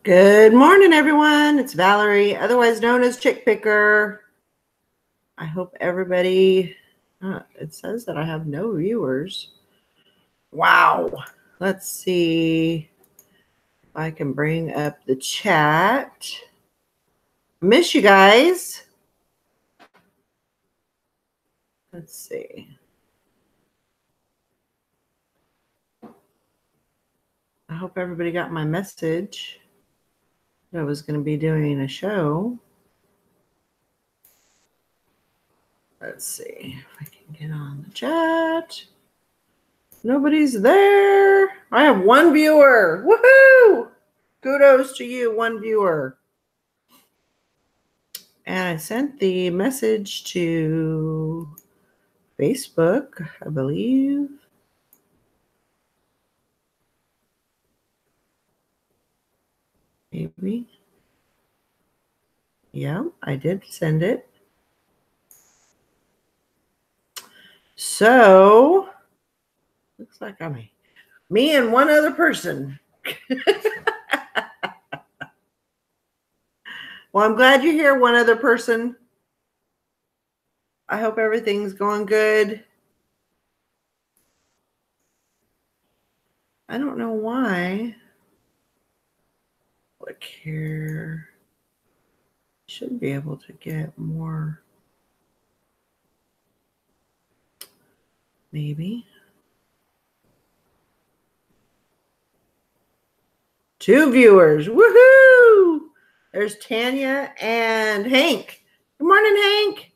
Good morning, everyone. It's Valerie, otherwise known as Chick Picker. I hope everybody, it says that I have no viewers. Wow. Let's see if I can bring up the chat. Miss you guys. Let's see. I hope everybody got my message. I was going to be doing a show. Let's see if I can get on the chat. Nobody's there. I have one viewer. Woohoo! Kudos to you, one viewer. And I sent the message to Facebook, I believe. Maybe. Yeah, I did send it. So, looks like I'm me and one other person. Well, I'm glad you're here, one other person. I hope everything's going good. I don't know why. Look here. Should be able to get more. Maybe. 2 viewers. Woohoo! There's Tanya and Hank. Good morning, Hank.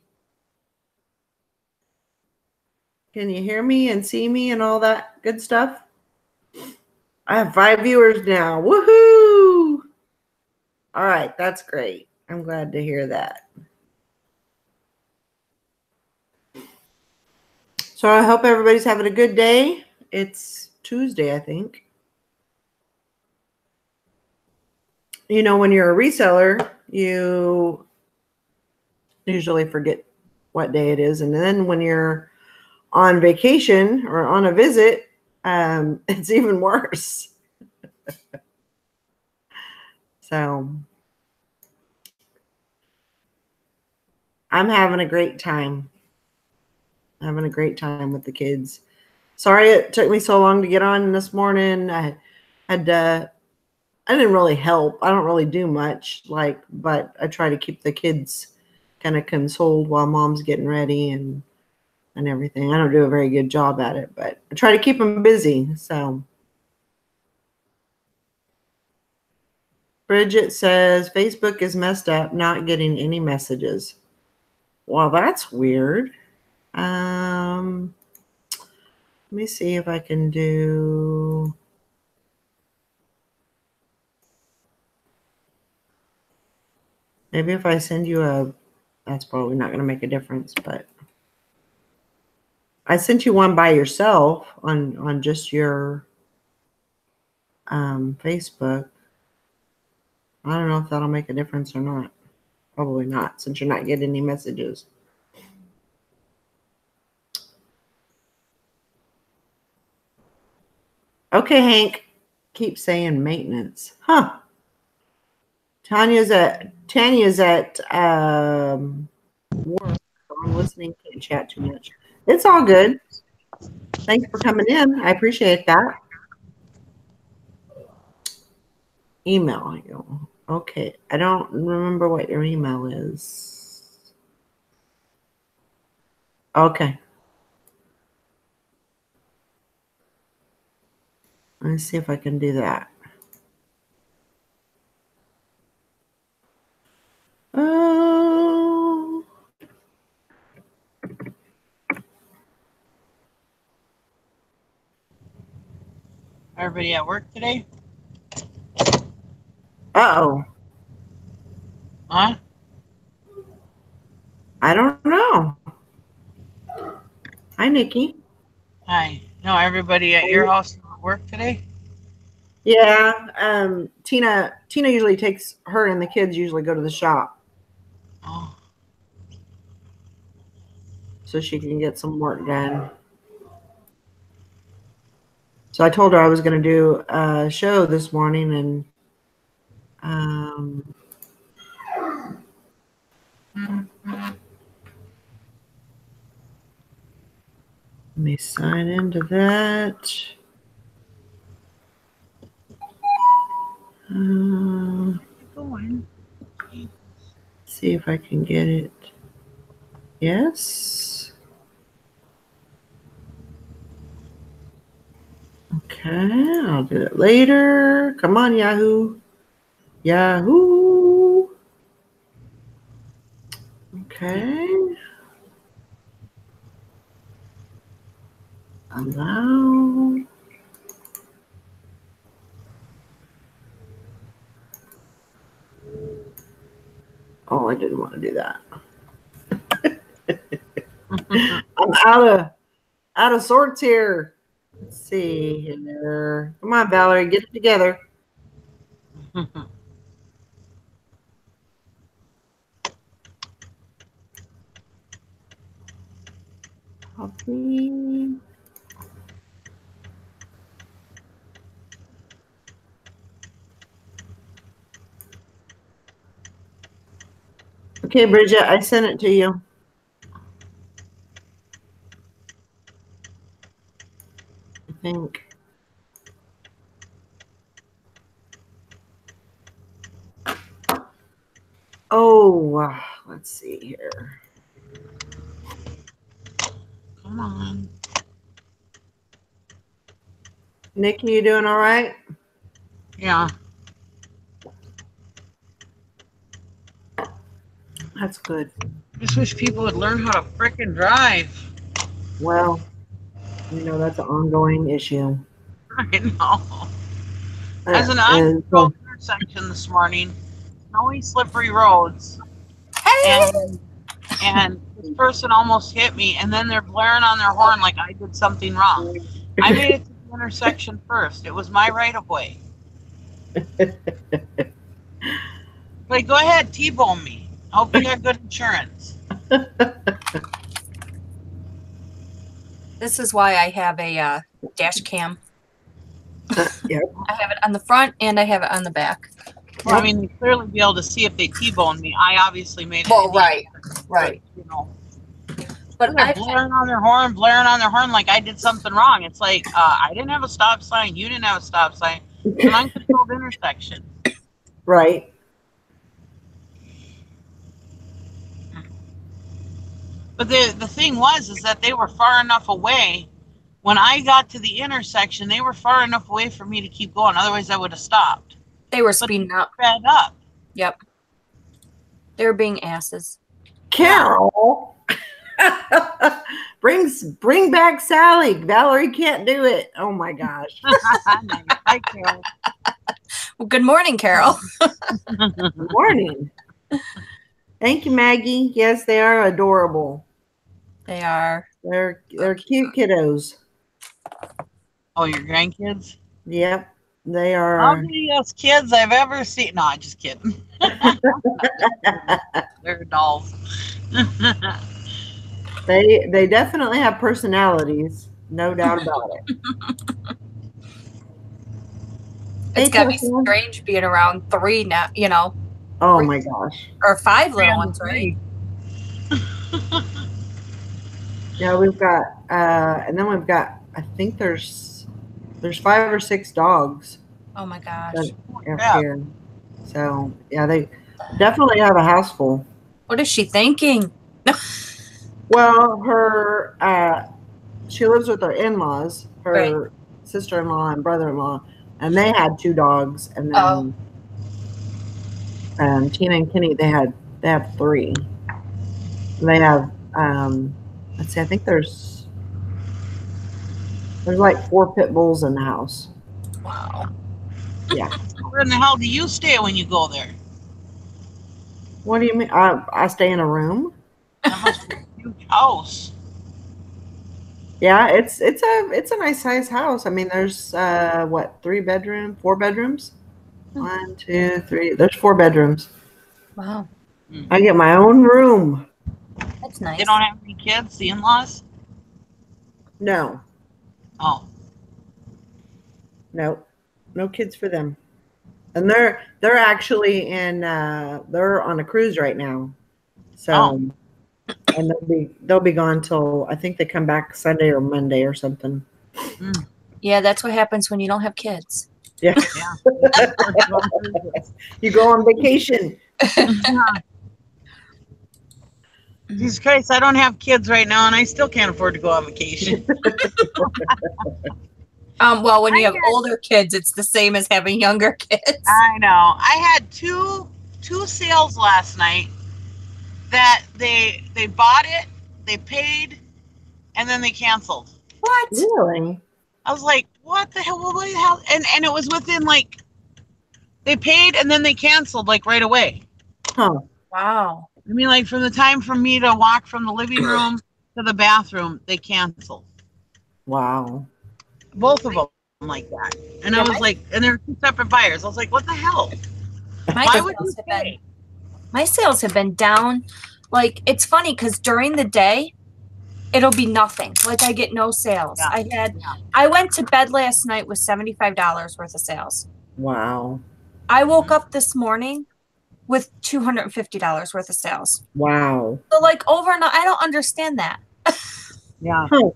Can you hear me and see me and all that good stuff? I have 5 viewers now. Woohoo! All right, that's great. I'm glad to hear that. So I hope everybody's having a good day. It's Tuesday, I think. You know, when you're a reseller, you usually forget what day it is. And then when you're on vacation or on a visit, it's even worse. So I'm having a great time. Having a great time with the kids. Sorry it took me so long to get on this morning. I didn't really help. I don't really do much, but I try to keep the kids kind of consoled while mom's getting ready and everything. I don't do a very good job at it, but I try to keep them busy. So Bridget says Facebook is messed up, not getting any messages. Well, that's weird. Let me see if I can do. Maybe if I send you that's probably not going to make a difference, but I sent you one by yourself on just your Facebook. I don't know if that'll make a difference or not. Probably not, since you're not getting any messages. Okay, Hank. Keep saying maintenance. Huh. Tanya's at work. So I'm listening. Can't chat too much. It's all good. Thanks for coming in. I appreciate that. Email you. Okay. I don't remember what your email is. Okay. Let's see if I can do that. Oh. Everybody at work today? Uh-oh. Huh? I don't know. Hi, Nikki. Hi. No, everybody at your house at work today? Yeah. Tina usually takes her and the kids usually go to the shop. Oh. So she can get some work done. So I told her I was going to do a show this morning, Let me sign into that. See if I can get it. Yes. Okay, I'll do it later. Come on, Yahoo. Yahoo. Okay. Allow. Oh, I didn't want to do that. I'm out of sorts here. Let's see here. Come on, Valerie, get it together. Copy. Okay, Bridget, I sent it to you. I think. Oh, let's see here. Come on. Nick, you doing all right? Yeah. That's good. Just wish people would learn how to frickin' drive. Well, that's an ongoing issue. I know. As an uncontrolled intersection this morning, snowy, slippery roads, and this person almost hit me, and then they're blaring on their horn like I did something wrong. I made it to the intersection first. It was my right of way. Like, go ahead, T-bone me. I hope you got good insurance. This is why I have a dash cam. Yep. I have it on the front and I have it on the back. Well, I mean, you'd clearly be able to see if they T-boned me. I obviously made it. Well, right. But they're blaring on their horn like I did something wrong. It's like, I didn't have a stop sign. You didn't have a stop sign. It's an uncontrolled intersection. Right. But the thing is that they were far enough away. When I got to the intersection, they were far enough away for me to keep going. Otherwise, I would have stopped. They were speeding up. Sped up. Yep. They were being asses. Carol. Bring back Sally. Valerie can't do it. Oh my gosh. Hi, Carol. Well, good morning, Carol. Good morning. Thank you, Maggie. Yes, they are adorable. They are. They're cute kiddos. Oh, your grandkids? Yep, they are. How many kids I've ever seen? No, I'm just kidding. They're dolls. They definitely have personalities, no doubt about it. It's gotta be strange being around 3 now, Oh 3, my gosh. Or 5 little ones, right? Yeah, we've got and then we've got, I think there's 5 or 6 dogs. Oh my gosh. Up here. So yeah, they definitely have a house full. What is she thinking? Well, her she lives with her in-laws, her sister-in-law and brother-in-law, and they had 2 dogs, and then Tina and Kenny they have 3. They have let's see, I think there's like 4 pit bulls in the house. Wow. Yeah. Where in the hell do you stay when you go there? What do you mean? I stay in a room. That must be a huge house. Yeah, it's a nice size house. I mean, there's 4 bedrooms? 1, 2, 3. There's 4 bedrooms. Wow. I get my own room. That's nice. They don't have any kids, the in-laws? No. Oh. No kids for them. And they're actually in they're on a cruise right now. So and they'll be gone till I think they come back Sunday or Monday or something. Mm, Yeah, that's what happens when you don't have kids. Yeah. yeah. You go on vacation. Jesus Christ, I don't have kids right now, and I still can't afford to go on vacation. Well, when you I have older kids, it's the same as having younger kids. I know. I had two sales last night that they bought it, they paid, and then they canceled. What? Really? I was like, what the hell? What the hell? And it was within like they paid and then they canceled like right away. Huh. Wow. I mean, like from the time for me to walk from the living room to the bathroom, they canceled. Wow. Both of them like that. And Yeah, I was like, and they're two separate buyers. I was like, what the hell? Why would you pay? My sales have been down. Like, it's funny because during the day, it'll be nothing. Like, I get no sales. Yeah. I went to bed last night with $75 worth of sales. Wow. I woke up this morning with $250 worth of sales. Wow. So, like, overnight, I don't understand that. Yeah. Huh.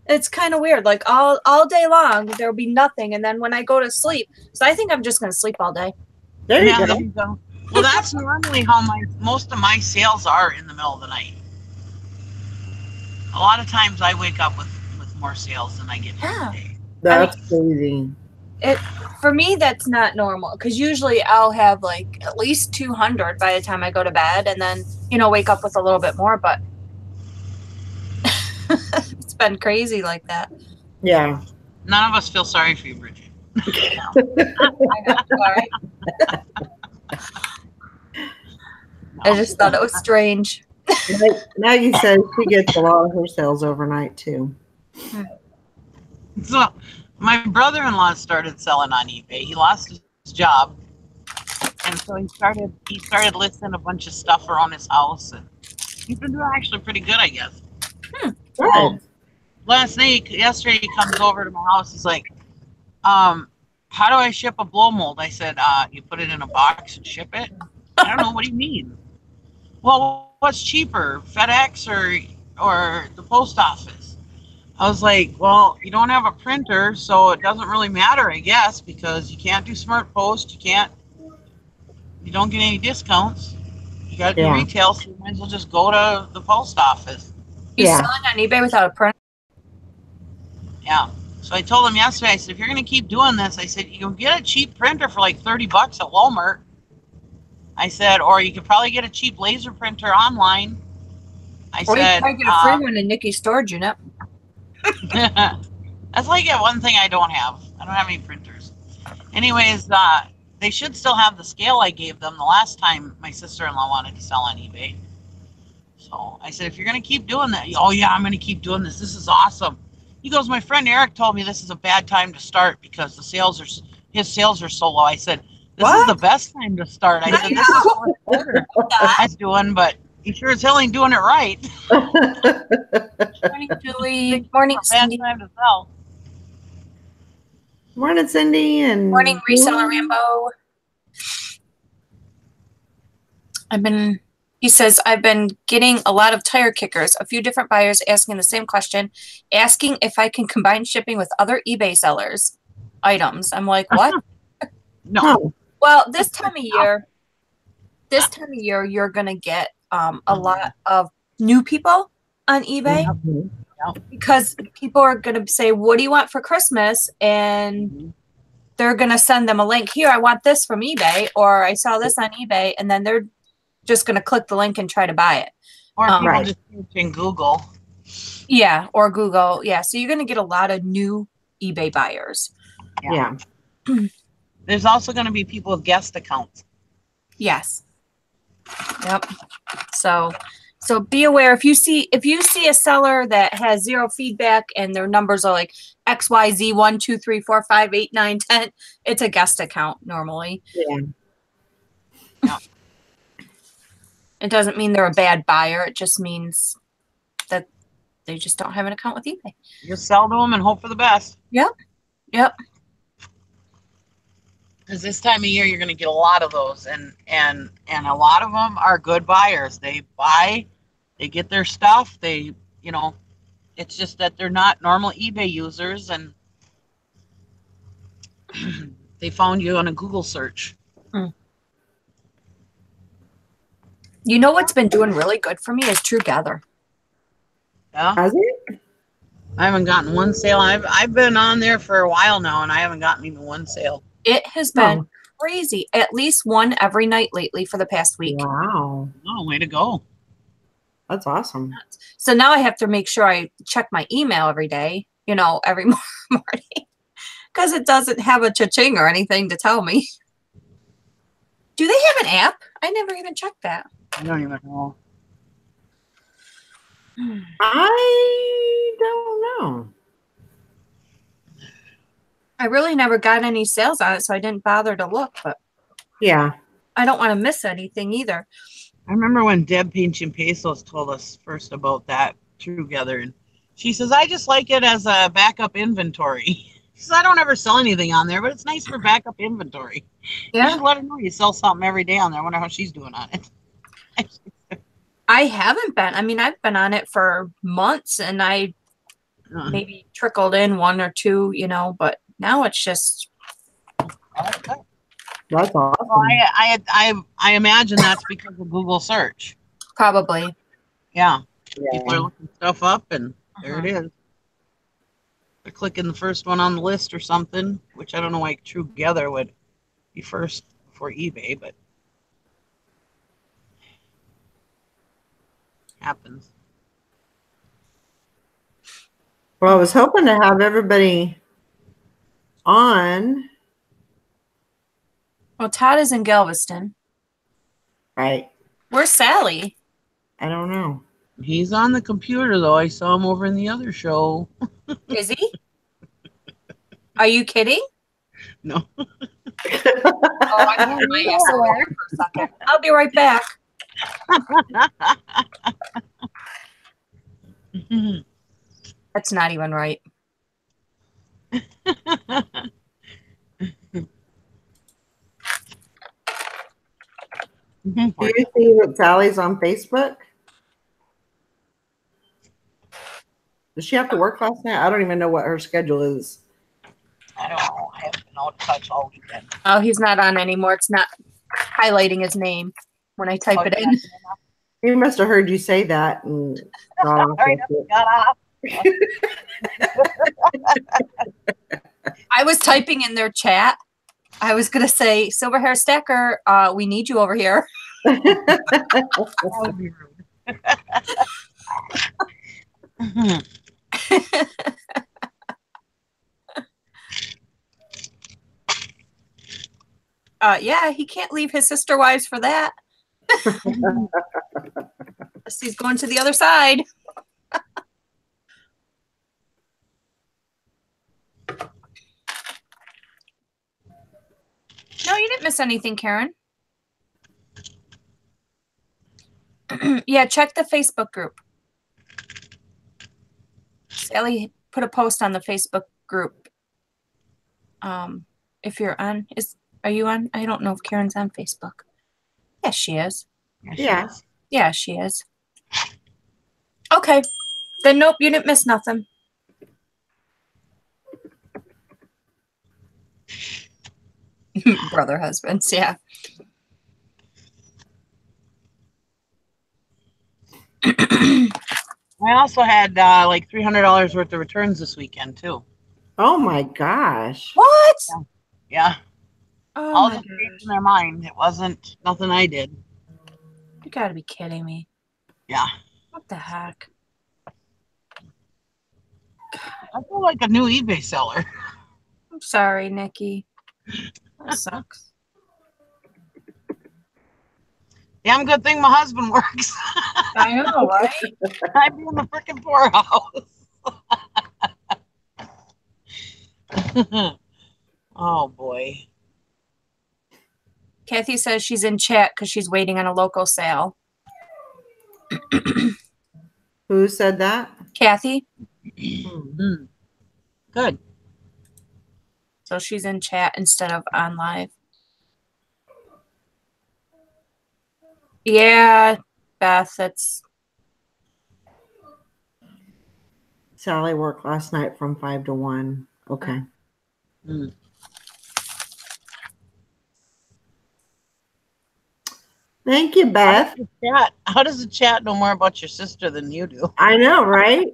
It's kind of weird. Like, all day long, there'll be nothing. And then when I go to sleep, so I think I'm just going to sleep all day. There you Yeah, go. there you go. Well, that's normally how most of my sales are in the middle of the night. A lot of times I wake up with more sales than I get during the day. That's crazy. For me, that's not normal because usually I'll have like at least 200 by the time I go to bed and then, wake up with a little bit more, but it's been crazy like that. Yeah. None of us feel sorry for you, Bridget. I know. Sorry. I just thought it was strange. Maggie says she gets a lot of her sales overnight too. So my brother-in-law started selling on eBay. He lost his job, and so he started listing a bunch of stuff around his house, and he's been doing actually pretty good, I guess. Good. Yesterday he comes over to my house. He's like, how do I ship a blow mold? I said, you put it in a box and ship it? I don't know. What do you mean? Well, what's cheaper, FedEx or the post office? I was like, well, you don't have a printer, so it doesn't really matter, I guess, because you can't do Smart Post. You don't get any discounts. You got to do retail, so you might as well just go to the post office. You're selling on eBay without a printer? Yeah. So I told him yesterday, I said, if you're going to keep doing this, I said, you can get a cheap printer for like $30 at Walmart. I said, or you could probably get a cheap laser printer online. Or you can get a free one in Nikki's storage unit. That's like one thing I don't have. I don't have any printers. Anyways, they should still have the scale I gave them the last time my sister-in-law wanted to sell on eBay. So I said, if you're going to keep doing that, oh yeah, I'm going to keep doing this. This is awesome. He goes, my friend Eric told me this is a bad time to start because his sales are so low. I said, this is the best time to start. I said, this is fourth quarter I'm doing, but he sure as hell ain't doing it right. Morning, Julie. Morning, Cindy. Bad time to sell. Morning, Cindy. And morning, Reseller Rambo. He says, I've been getting a lot of tire kickers, a few different buyers asking the same question, asking if I can combine shipping with other eBay sellers' items. I'm like, what? No. Well, this time of year, you're going to get a lot of new people on eBay because people are going to say, what do you want for Christmas? And they're going to send them a link. Here, I want this from eBay, or I saw this on eBay, and then they're just going to click the link and try to buy it. Or people just search in Google. Yeah, or Google. Yeah, so you're going to get a lot of new eBay buyers. Yeah. There's also going to be people with guest accounts. Yes. Yep. So be aware if you see a seller that has zero feedback and their numbers are like XYZ 1 2 3 4 5 8 9 10, it's a guest account normally. Yeah. It doesn't mean they're a bad buyer. It just means that they just don't have an account with eBay. You sell to them and hope for the best. Yep. Because this time of year, you're going to get a lot of those, and a lot of them are good buyers. They buy, they get their stuff. They, it's just that they're not normal eBay users, and they found you on a Google search. You know what's been doing really good for me is Together. Yeah, Has it? I haven't gotten one sale. I've been on there for a while now, and I haven't gotten even one sale. It has been crazy. At least one every night lately for the past week. Wow. Oh, way to go. That's awesome. So now I have to make sure I check my email every day, every morning. Because it doesn't have a cha-ching or anything to tell me. Do they have an app? I never even checked that. I don't even know. I don't know. I really never got any sales on it, so I didn't bother to look. But Yeah. I don't want to miss anything either. I remember when Deb Pinchin Pesos told us first about that Together, and she says, I just like it as a backup inventory. She says, I don't ever sell anything on there, but it's nice for backup inventory. You Yeah. should let her know you sell something every day on there. I wonder how she's doing on it. I haven't been. I mean, I've been on it for months, and I maybe trickled in one or two, but now it's just. That's awesome. Well, I imagine that's because of Google search. Probably. Yeah. Yeah. People are looking stuff up, and there it is. They're clicking the first one on the list or something, which I don't know why Together would be first before eBay, but happens. Well, I was hoping to have everybody on. Well, Todd is in Galveston. Right. Where's Sally? I don't know. He's on the computer, though. I saw him over in the other show. Is he? Are you kidding? No. Oh, I moved my ass over for a second. I'll be right back. That's not even right. Do you see that Sally's on Facebook? Does she have to work last night? I don't even know what her schedule is. I don't know. I haven't been out to touch all weekend. Oh, he's not on anymore. It's not highlighting his name when I type it in. He must have heard you say that and got off with it. I was typing in their chat. I was going to say, Silver Hair Stacker, we need you over here. That would be rude. Yeah, he can't leave his sister wives for that. He's going to the other side. No, you didn't miss anything, Karen. Yeah, check the Facebook group. Sally put a post on the Facebook group. If you're on, are you on? I don't know if Karen's on Facebook. Yes, she is. Yeah. Yeah, she is. Okay. Then nope, you didn't miss nothing. Brother husbands, yeah. I also had like $300 worth of returns this weekend too. Oh my gosh. What? Yeah. Oh All my just came gosh. to their mind. It wasn't nothing I did. You gotta be kidding me. Yeah. What the heck? I feel like a new eBay seller. I'm sorry, Nikki. That sucks. Damn good thing my husband works. I know, right? I'd be in the freaking poorhouse. Oh boy. Kathy says she's in chat because she's waiting on a local sale. Who said that? Kathy. Good. So she's in chat instead of on live. Yeah, Beth, that's Sally worked last night from 5 to 1. Okay. Mm. Thank you, Beth. How does the chat know more about your sister than you do? I know, right?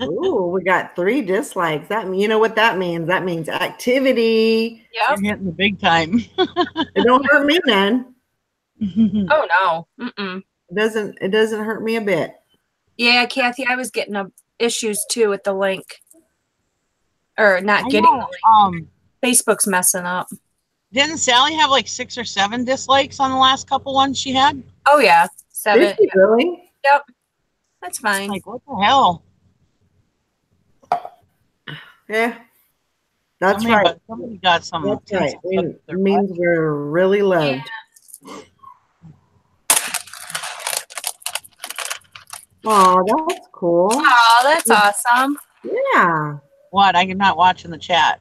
Ooh, we got 3 dislikes. You know what that means? That means activity. yep. You're hitting the big time. It don't hurt me none. Oh no. Mm-mm. It doesn't hurt me a bit. Yeah, Kathy, I was getting issues too with the link. Or not I getting know. the link. Facebook's messing up. Didn't Sally have like 6 or 7 dislikes on the last couple ones she had? Oh yeah. 7. Did she really? Yep. That's fine. Like, what the hell? Yeah. That's right. Somebody got some. That's right. It means we're really loved. Yeah. Oh, that's cool. Oh, that's awesome. Yeah. What? I'm not watching the chat.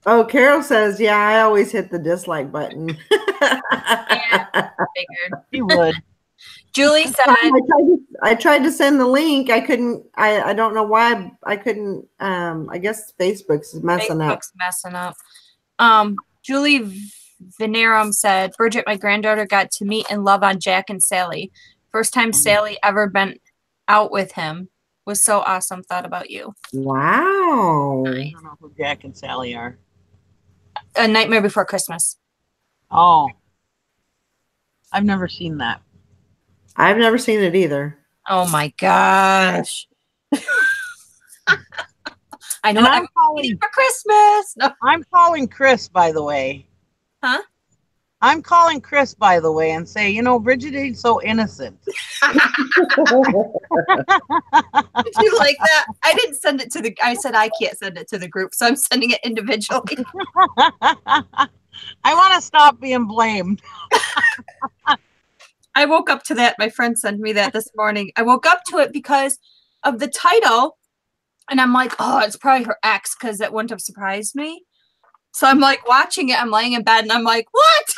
Oh, Carol says, yeah, I always hit the dislike button. Yeah, figured. You would. Julie said, I tried to send the link. I couldn't. I don't know why I couldn't. I guess Facebook's messing up. Facebook's messing up. Julie Venerum said, Bridget, my granddaughter got to meet and love on Jack and Sally. First time Sally ever been out with him. Was so awesome. Thought about you. Wow. I don't know who Jack and Sally are. A Nightmare Before Christmas. Oh. I've never seen that. I've never seen it either. Oh my gosh. I know. I'm calling for Christmas. No. I'm calling Chris, by the way. Huh? I'm calling Chris, by the way, and say, Bridget ain't so innocent. Did you like that? I didn't send it to I said I can't send it to the group, so I'm sending it individually. I want to stop being blamed. I woke up to that. My friend sent me that this morning. I woke up to it because of the title. And I'm like, oh, it's probably her ex because it wouldn't have surprised me. So I'm like watching it. I'm laying in bed and I'm like, what?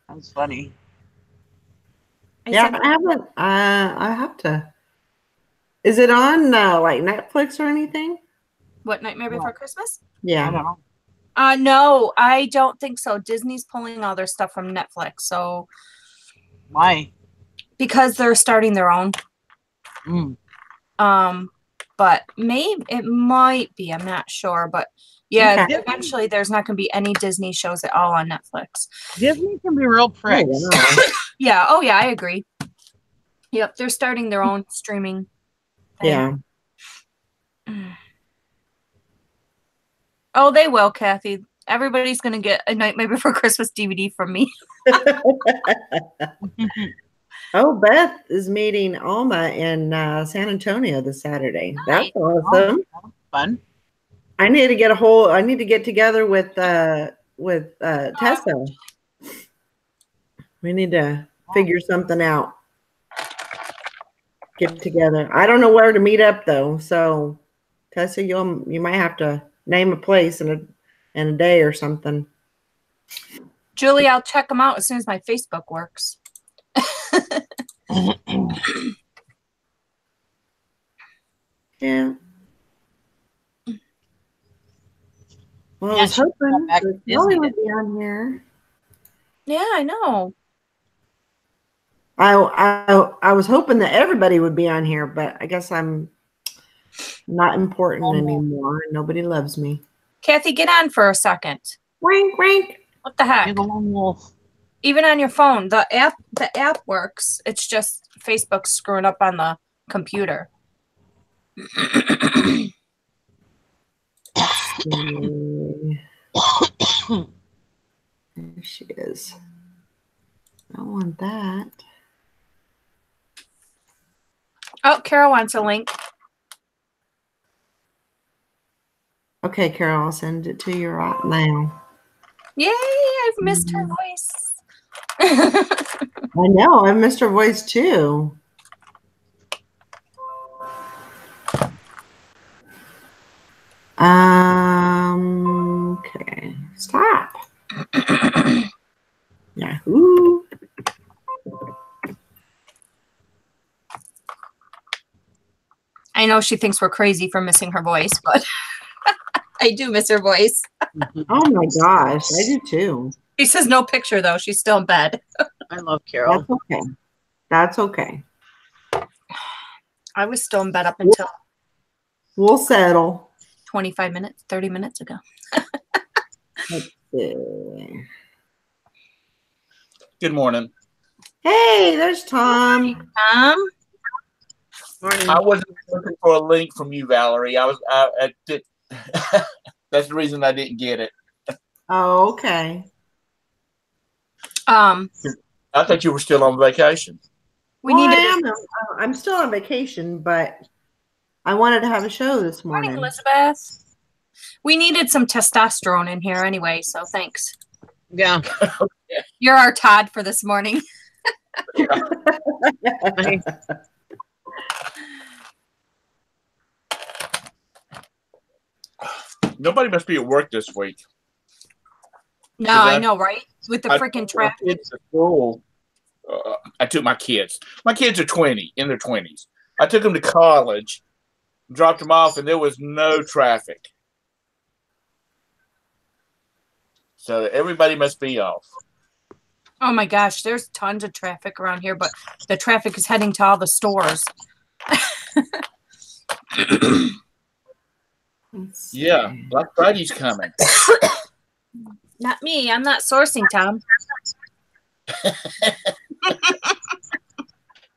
That's funny. Yeah, I haven't. I have to. Is it on like Netflix or anything? What, Nightmare Before Christmas? Yeah. I don't know. No, I don't think so. Disney's pulling all their stuff from Netflix. So why? Because they're starting their own. But maybe it might be. I'm not sure. But yeah, okay. Eventually there's not going to be any Disney shows at all on Netflix. Disney can be real pricks. Yeah. Oh, yeah. I agree. Yep. They're starting their own streaming thing. Yeah. Oh, they will, Kathy. Everybody's going to get a Nightmare Before Christmas DVD from me. Oh, Beth is meeting Alma in San Antonio this Saturday. Nice. That's awesome. Oh, fun. I need to get together with Tessa. We need to figure something out. Get together. I don't know where to meet up though. So Tessa, you might have to name a place in a day or something. Julie, I'll check them out as soon as my Facebook works. Yeah. Well, I was hoping Molly would be on here. Yeah, I know. I was hoping that everybody would be on here, but I guess I'm not important anymore. Nobody loves me. Kathy, get on for a second. Wink, wink. What the heck? You're the lone wolf. Even on your phone, the app works. It's just Facebook's screwing up on the computer. There she is. I don't want that. Oh, Carol wants a link. Okay, Carol, I'll send it to you right now. Yay, I've missed her voice. I know, I've missed her voice too. Okay. Stop I know she thinks we're crazy for missing her voice, but I do miss her voice. Oh my gosh, I do too. She says no picture though. She's still in bed. I love Carol. That's okay. That's okay. I was still in bed up until We'll settle. 25 minutes, 30 minutes ago. Let's see. Good morning. Hey, there's Tom. Morning. I wasn't looking for a link from you, Valerie. I did. That's the reason I didn't get it. Oh, okay. I thought you were still on vacation. I'm still on vacation, but I wanted to have a show this morning. Morning, Elizabeth. We needed some testosterone in here anyway, so thanks. Yeah. You're our Todd for this morning. Nobody must be at work this week. No, I know, right? With the freaking traffic. Kids at school. I took my kids. My kids are 20, in their 20s. I took them to college, dropped them off, and there was no traffic. So everybody must be off. Oh my gosh, there's tons of traffic around here, but the traffic is heading to all the stores. Yeah, Black Friday's coming. Not me. I'm not sourcing, Tom.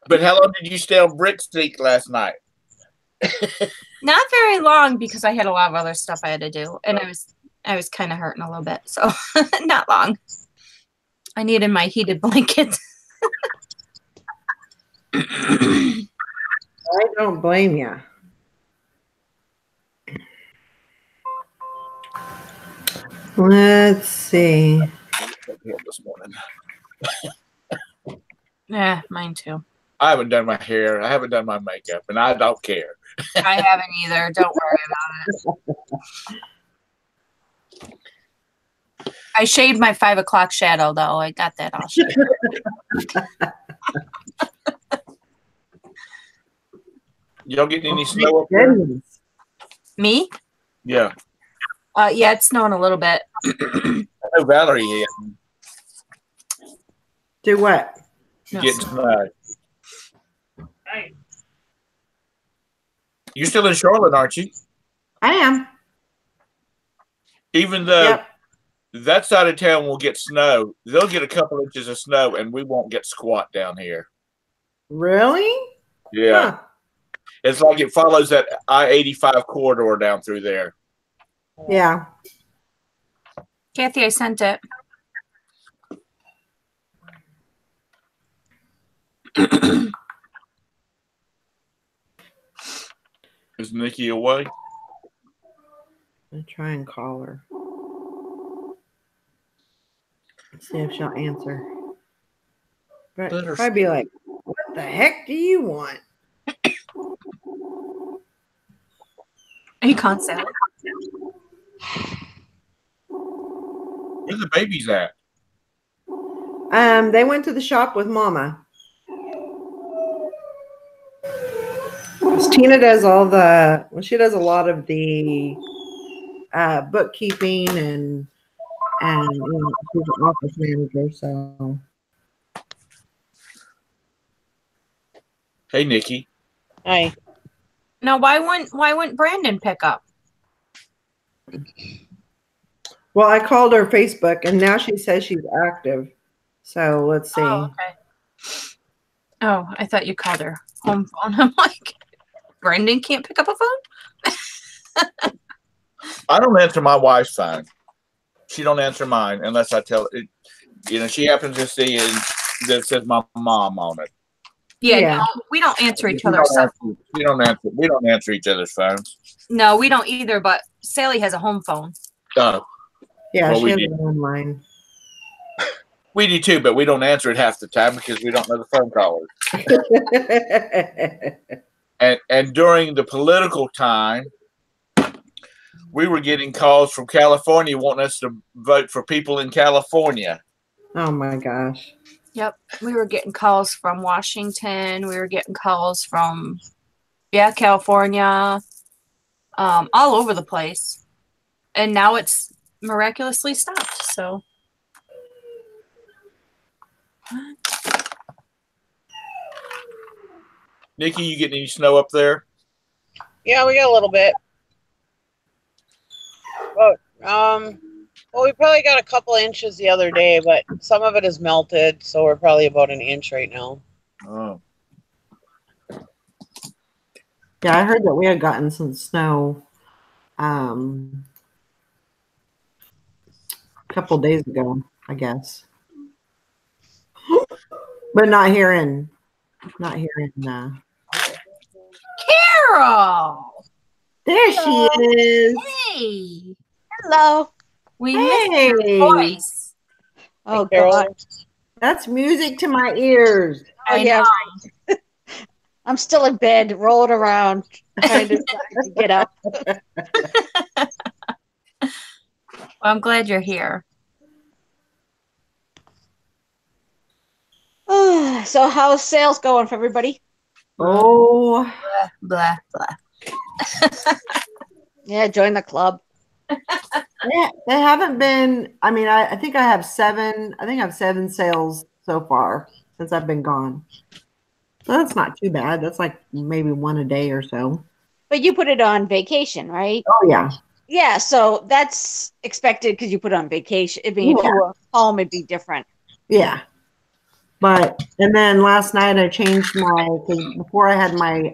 But how long did you stay on Brick Street last night? Not very long because I had a lot of other stuff I had to do, and I was kind of hurting a little bit, so not long. I needed my heated blanket. I don't blame you. Let's see. This morning. Yeah, mine too. I haven't done my hair. I haven't done my makeup, and I don't care. I haven't either. Don't worry about it. I shaved my 5 o'clock shadow, though. I got that all shaved. You don't get any snow up there? Me? Yeah. Yeah, it's snowing a little bit. I know Valerie here. Do what? No, Getting snow. You're still in Charlotte, aren't you? I am. Even though Yep. that side of town will get snow, they'll get a couple inches of snow, and we won't get squat down here. Really? Yeah. Huh. It's like it follows that I-85 corridor down through there. Yeah. Kathy, I sent it. Is Nikki away? I'll try and call her. Let's see if she'll answer. But I'd be like, what the heck do you want? You can't sell it. Where's the babies at? They went to the shop with Mama. 'Cause Tina does she does a lot of the bookkeeping and she's an office manager, so. Hey, Nikki. Hi. Now, why wouldn't Brandon pick up? Well, I called her Facebook and now she says she's active. So let's see. Oh, okay. Oh, I thought you called her home phone. I'm like, Brandon can't pick up a phone? I don't answer my wife's phone. She don't answer mine unless I tell it. She happens to see it that says my mom on it. Yeah. No, we don't answer each other's stuff. We don't answer each other's phones. No, we don't either, but Sally has a home phone. Oh. Yeah, Well, she has her own line. We do too, but we don't answer it half the time because we don't know the phone callers. And during the political time, we were getting calls from California wanting us to vote for people in California. Oh my gosh. Yep. We were getting calls from Washington. We were getting calls from Yeah, California, all over the place. And now it's miraculously stopped. So Nikki, you getting any snow up there? Yeah, we got a little bit. But well, we probably got a couple inches the other day, but some of it is melted, so we're probably about an inch right now. Oh. Yeah, I heard that we had gotten some snow a couple days ago, I guess. But not here in Carol! there she is. Hey! Hello. We missed your Hey, voice. Oh, Hey, Carol. God. that's music to my ears. Oh, I yeah. know. I'm still in bed, rolling around, trying to get up. Well, I'm glad you're here. So, how's sales going for everybody? Oh, Blah, blah. Yeah, join the club. they haven't been. I mean, I think I have 7. I think I have 7 sales so far since I've been gone. So that's not too bad. That's like maybe 1 a day or so. But you put it on vacation, right? Oh yeah, Yeah, so that's expected because you put it on vacation. I mean, if you were home, it'd be different. yeah. But and then last night I changed before I had my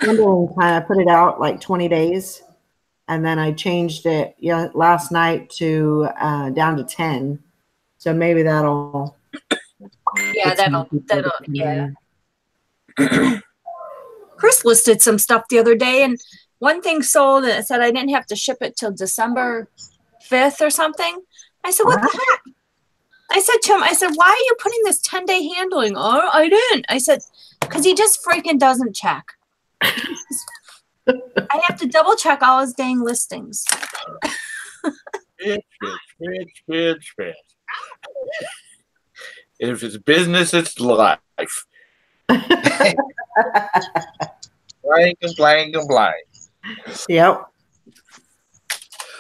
handling time. I put it out like 20 days, and then I changed it last night to down to 10. So maybe that'll Yeah, get some that'll people to yeah. come in. Chris listed some stuff the other day, and one thing sold, and it said I didn't have to ship it till December 5th or something. I said, what the heck? I said to him, I said, why are you putting this 10-day handling? Oh, I didn't. I said, because he just freaking doesn't check. I have to double check all his dang listings. Bitch. If it's business, it's life. Blank. Yep.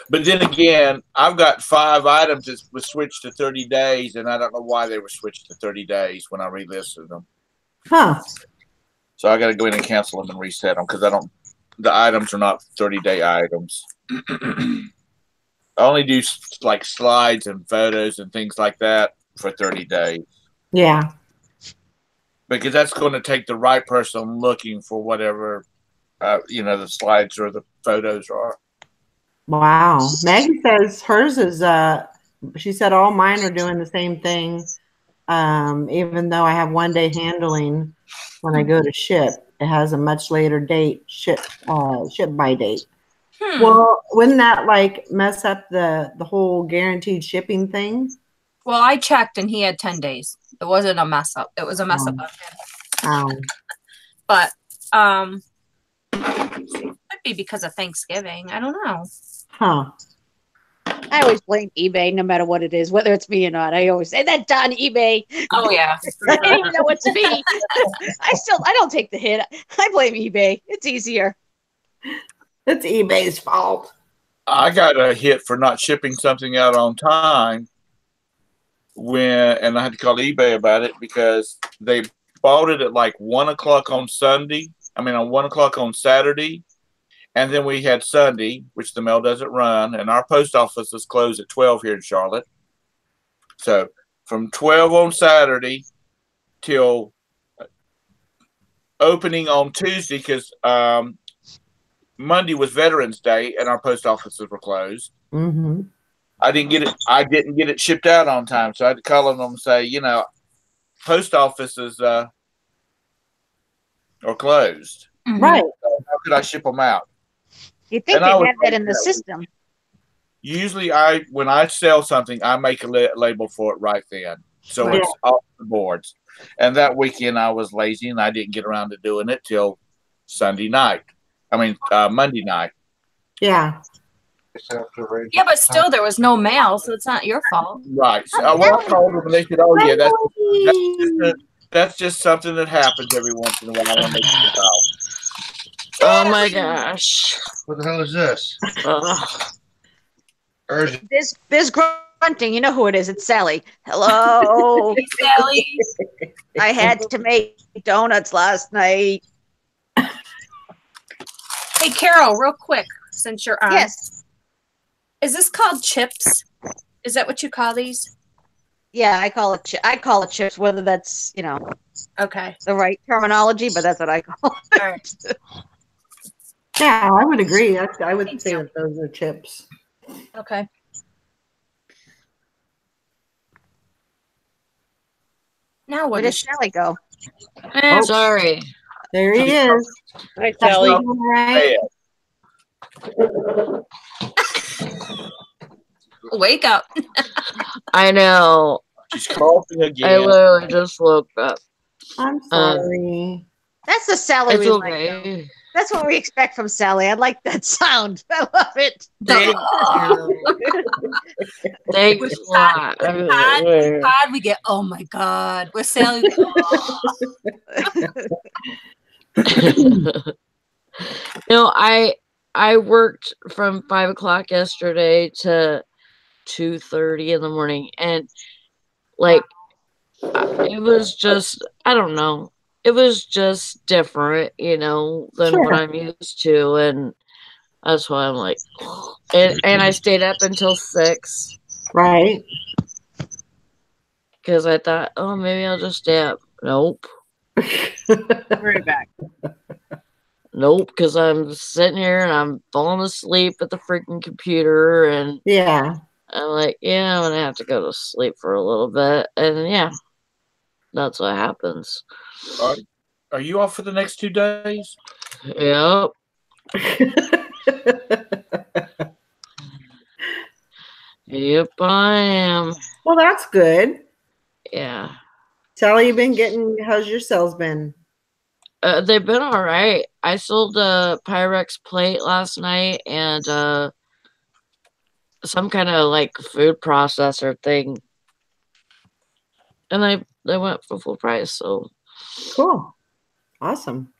But then again, I've got 5 items that was switched to 30 days, and I don't know why they were switched to 30 days when I relisted them. Huh. So I got to go in and cancel them and reset them because the items are not 30-day items. I only do like slides and photos and things like that for 30 days. Yeah. Because that's going to take the right person looking for whatever, the slides or the photos are. Wow. Maggie says hers is she said all mine are doing the same thing. Even though I have 1 day handling when I go to ship, it has a much later date, ship by date. Well, wouldn't that like mess up the whole guaranteed shipping thing? Well, I checked and he had 10 days. It wasn't a mess up. It was a mess up on him. But could be because of Thanksgiving. I don't know. Huh. I always blame eBay no matter what it is, whether it's me or not. I always say that's on eBay. Oh yeah. I didn't even know it's me. I don't take the hit. I blame eBay. It's easier. It's eBay's fault. I got a hit for not shipping something out on time and I had to call eBay about it because they bought it at like 1 o'clock on Sunday. I mean, on 1 o'clock on Saturday. And then we had Sunday, which the mail doesn't run. And our post office is closed at 12 here in Charlotte. So from 12 on Saturday till opening on Tuesday, because Monday was Veterans Day and our post offices were closed. Mm-hmm. I didn't get it shipped out on time. So I had to call them and say, post offices are closed. Mm-hmm. Right. So how could I ship them out? You think they have that in the system? Usually, when I sell something, I make a label for it right then, so it's off the boards. And that weekend, I was lazy and I didn't get around to doing it till Monday night. Yeah. Yeah, but still, there was no mail, so it's not your fault. Right. So I called them and they said, "Oh yeah, that's just something that happens every once in a while. When they get out. Oh my gosh. What the hell is this? Ugh. Urgent. Biz grunting. You know who it is. It's Sally. Hello. Sally. I had to make donuts last night. Hey, Carol, real quick, since you're on. Yes. Is this called chips? Is that what you call these? Yeah, I call it chips, whether that's, Okay. the right terminology, but that's what I call it. All right. Yeah, I would agree. I would Thank say you. that those are chips. Okay. Now Where what did is Sally go? Oh. Sorry. There he is. Hi, That's Sally. all right. Wake up. I know. She's coughing I again. literally just woke up. I'm sorry. That's the Sally It's we like. though. okay. That's what we expect from Sally. I like that sound. I love it. Thank you. Thanks With a lot. Pod, we get, oh my God. With Sally, we get, I worked from 5 o'clock yesterday to 2:30 in the morning, and like it was just, I don't know, it was just different, than what I'm used to, and that's why I'm like, and I stayed up until 6 Right. because I thought, oh, maybe I'll just stay up. Nope. Right back. Nope, because I'm sitting here and I'm falling asleep at the freaking computer, and Yeah. I'm like, yeah, I'm gonna have to go to sleep for a little bit, and yeah, that's what happens. Are you off for the next 2 days? Yep. Yep, I am. Well, that's good. Yeah. Sally, how's your sales been? They've been all right. I sold a Pyrex plate last night and some kind of like food processor thing, and they went for full price. So Cool. Awesome.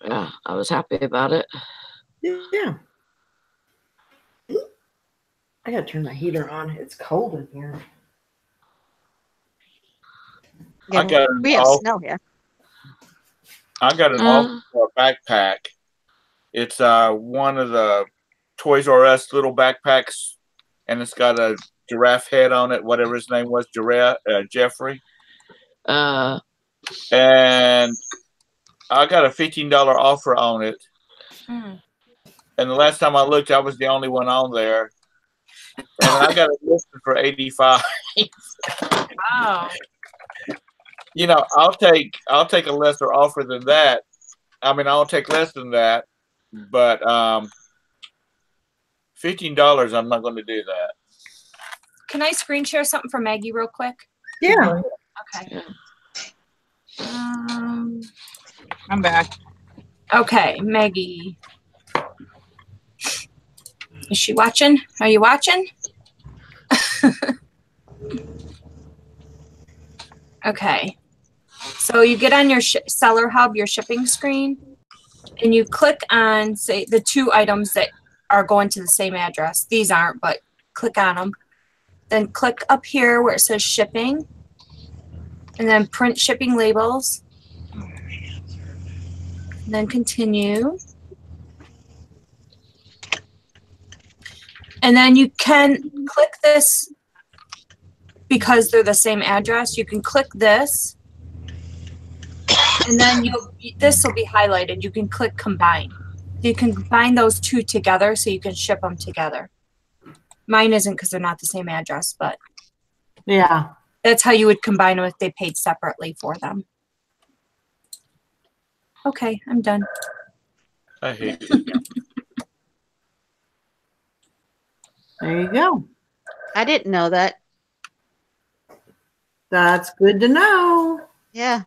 yeah, I was happy about it. Yeah. I gotta turn my heater on. It's cold in here. Yeah, I got an we have off. snow here. I got an offer for a backpack. It's one of the Toys R Us little backpacks, and it's got a giraffe head on it. Whatever his name was, Jeffrey. And I got a $15 offer on it. And the last time I looked, I was the only one on there. And I got it listed for $85. wow. I'll take a lesser offer than that. I mean, I'll take less than that, but $15, I'm not going to do that. Can I screen share something for Maggie real quick? Yeah. Okay. I'm back. Okay, Maggie. Is she watching? Are you watching? Okay. So you get on your Seller Hub, your shipping screen, and you click on, say, the 2 items that are going to the same address. These aren't, but click on them. Then click up here where it says shipping, and then print shipping labels. And then continue. And then you can click this because they're the same address. You can click this, and then this will be highlighted. You can click combine. You can combine those 2 together so you can ship them together. Mine isn't because they're not the same address, but Yeah. that's how you would combine them if they paid separately for them. Okay, I'm done. I hate it. There you go. I didn't know that. That's good to know. Yeah.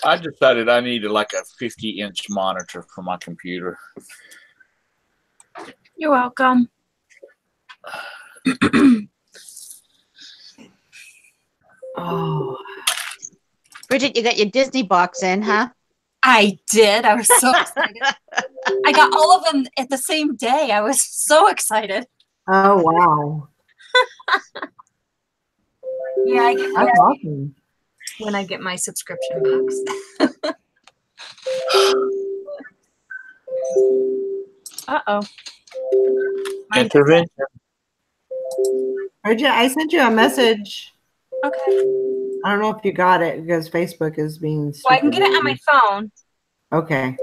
I decided I needed like a 50-inch monitor for my computer. You're welcome. Oh, Bridget, you got your Disney box in, huh? I did. I was so excited. I got all of them at the same day. I was so excited. oh wow. Yeah, I get That's awesome. when I get my subscription box. Uh-oh. Intervention. Bridget, I sent you a message. Okay. I don't know if you got it because Facebook is being stupid. Well, I can get it on my phone. Okay.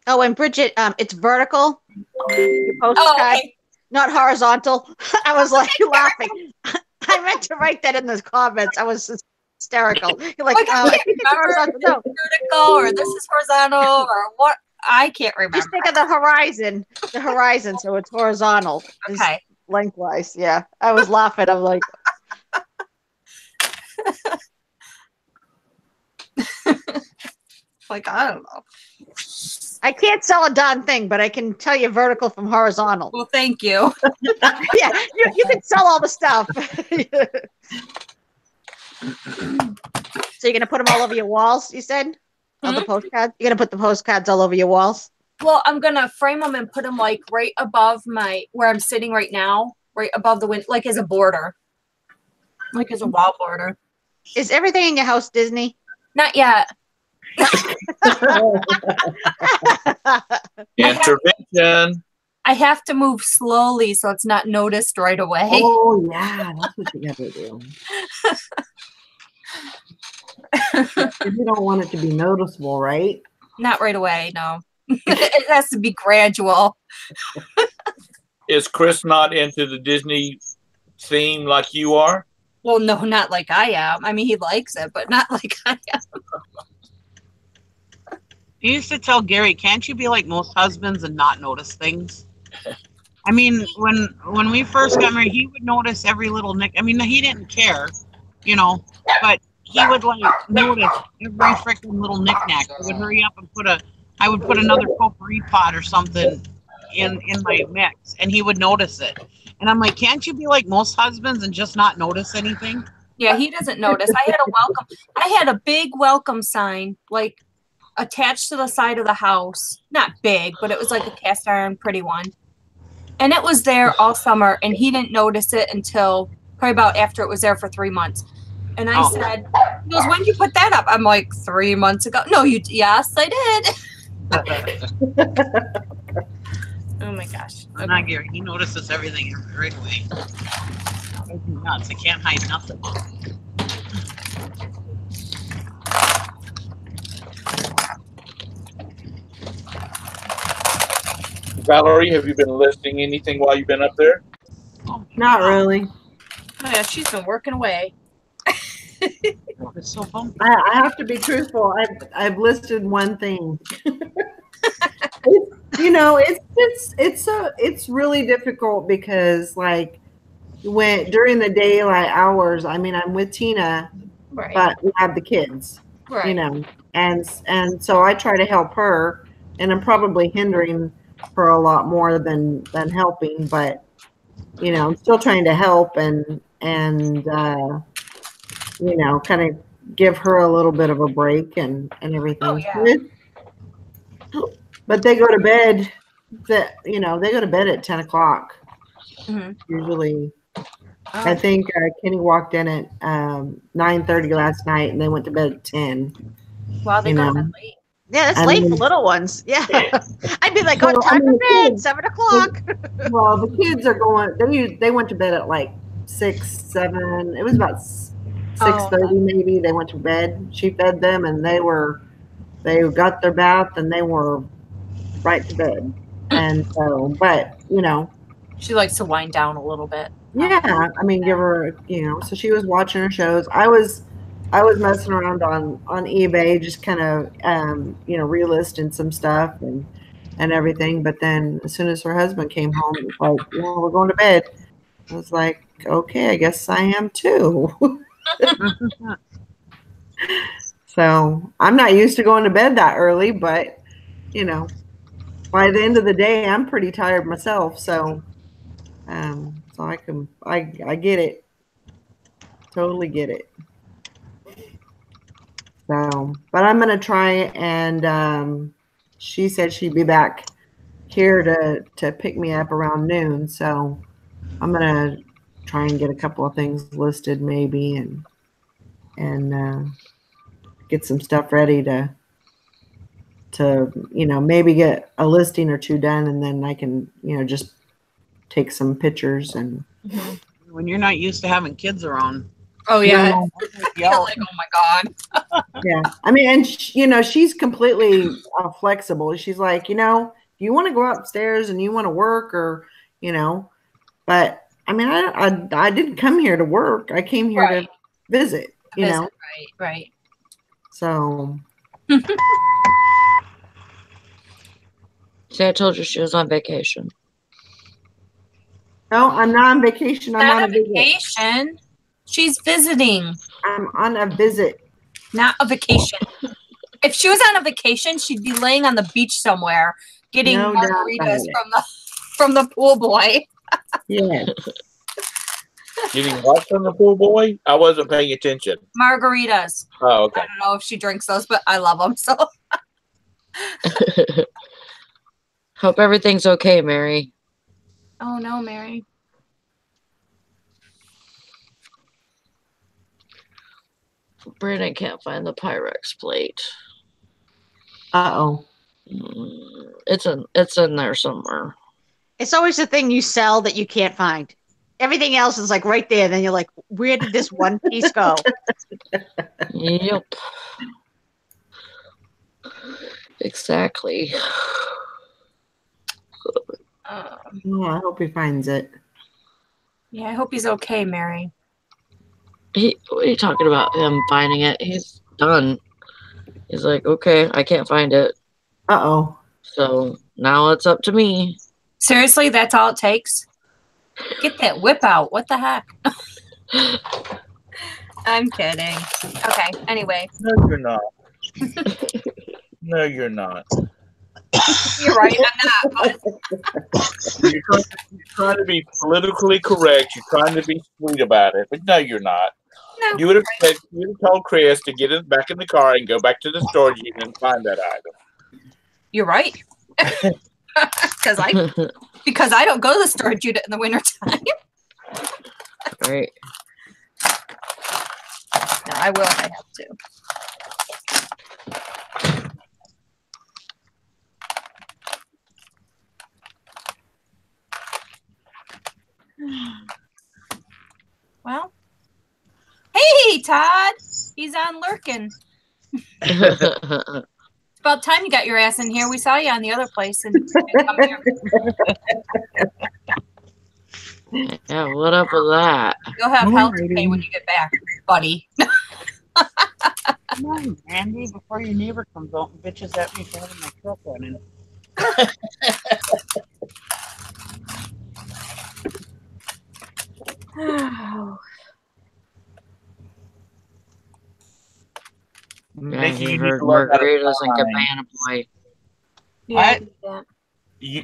Oh, and Bridget, it's vertical. Your postcard, Oh, okay. not horizontal. I was like laughing. I meant to write that in the comments. I was hysterical. You're like, Like, I I can't think it's horizontal. No, vertical or this is horizontal or what? I can't remember. just think of the horizon. The horizon, so it's horizontal. It's Okay. lengthwise. Yeah, I was laughing. I'm like, Like, I don't know. I can't sell a darn thing, but I can tell you vertical from horizontal. Well, thank you. Yeah, you can sell all the stuff. So you're gonna put them all over your walls? You said, all the postcards. You're gonna put the postcards all over your walls. Well, I'm gonna frame them and put them like right above where I'm sitting right now, right above the window, like as a border, like as a wall border. Is everything in your house Disney? Not yet. Intervention. I have to move slowly so it's not noticed right away. Oh yeah, that's what you gotta do. You don't want it to be noticeable, right? Not right away, no. It has to be gradual. Is Chris not into the Disney theme like you are? Well, no, not like I am. I mean, he likes it, but not like I am. I used to tell Gary, can't you be like most husbands and not notice things? I mean, when we first got married, he would notice every little nick. I mean, he didn't care, you know, but he would like notice every freaking little knickknack. I would hurry up and I would put another potpourri pot or something in my mix, and he would notice it. And I'm like, can't you be like most husbands and just not notice anything? Yeah, he doesn't notice. I had a big welcome sign, like attached to the side of the house. Not big, but it was like a cast iron pretty one. And it was there all summer, and he didn't notice it until probably about after it was there for 3 months. And I said, he goes, when did you put that up? I'm like, 3 months ago. No, yes, I did. Oh my gosh. Okay. Not Gary. He notices everything right away. It's nuts. I can't hide nothing. Valerie, have you been listing anything while you've been up there? Oh, Not really. Oh yeah, she's been working away. It's so bumpy. I have to be truthful. I've listed one thing. It's really difficult because like during the daylight hours, I mean, I'm with Tina, Right. but we have the kids, Right. and so I try to help her, and I'm probably hindering her a lot more than helping, but I'm still trying to help and kind of give her a little bit of a break and everything. Oh, yeah. But they go to bed. They go to bed at 10 o'clock. Mm-hmm. Usually, I think Kenny walked in at 9:30 last night, and they went to bed at 10. Wow, they go to bed late. Yeah, that's late for little ones. Yeah. I'd be like, time for bed, 7 o'clock. Well, the kids are going. They went to bed at like 6, 7. It was about 6:30 maybe. They went to bed. She fed them, and they got their bath, and they were right to bed. And so, but she likes to wind down a little bit. Yeah, I mean, give her, so she was watching her shows. I was messing around on eBay, just kind of, relisting some stuff and everything. But then as soon as her husband came home, it was like, well, we're going to bed. I was like, okay, I guess I am too. So I'm not used to going to bed that early, but, by the end of the day, I'm pretty tired myself. So, So I get it. Totally get it. So, but I'm gonna try and she said she'd be back here to pick me up around noon. So I'm gonna try and get a couple of things listed maybe and get some stuff ready to maybe get a listing or two done, and then I can just take some pictures and When you're not used to having kids around. Oh yeah. No. You're like, oh my God. Yeah, I mean, and she's completely flexible. She's like, if you want to go upstairs and you want to work, or but I mean, I didn't come here to work. I came here to visit. Right. So. See, I told you she was on vacation. No, I'm not on vacation. I'm Not on a visit. vacation. She's visiting. I'm on a visit. Not a vacation. If she was on a vacation, she'd be laying on the beach somewhere getting No doubt margaritas about from the pool boy. Yeah. Getting what from the pool boy? I wasn't paying attention. Margaritas. Oh, okay. I don't know if she drinks those, but I love them. So Hope everything's okay, Mary. oh no, Mary. Brandon can't find the Pyrex plate. Uh-oh. It's in there somewhere. It's always the thing you sell that you can't find. Everything else is like right there. Then you're like, where did this one piece go? Yep. Exactly. Oh, I hope he finds it. Yeah, I hope he's okay, Mary. What are you talking about? Him finding it? He's done. He's like, okay, I can't find it. Uh-oh. So now it's up to me. Seriously, that's all it takes? Get that whip out. What the heck? I'm kidding. Okay, anyway. No, you're not. No, you're not. You're right, I'm not. But You're trying to be politically correct. You're trying to be sweet about it, but no, you're not. no. You would have told Chris to get it back in the car and go back to the storage unit and find that item. You're right. Because I don't go to the storage unit in the wintertime. Right. No, I will if I have to. Well, hey, Todd. He's on lurking. It's about time you got your ass in here. We saw you on the other place. And come here. Yeah, what up with that? You'll have health pay when you get back, buddy. Come on, Randy, before your neighbor comes out and bitches at me for having my truck running. Yeah, Nikki, he you need heard to learn how to margaritas and sign. Cabana Boy. Yeah.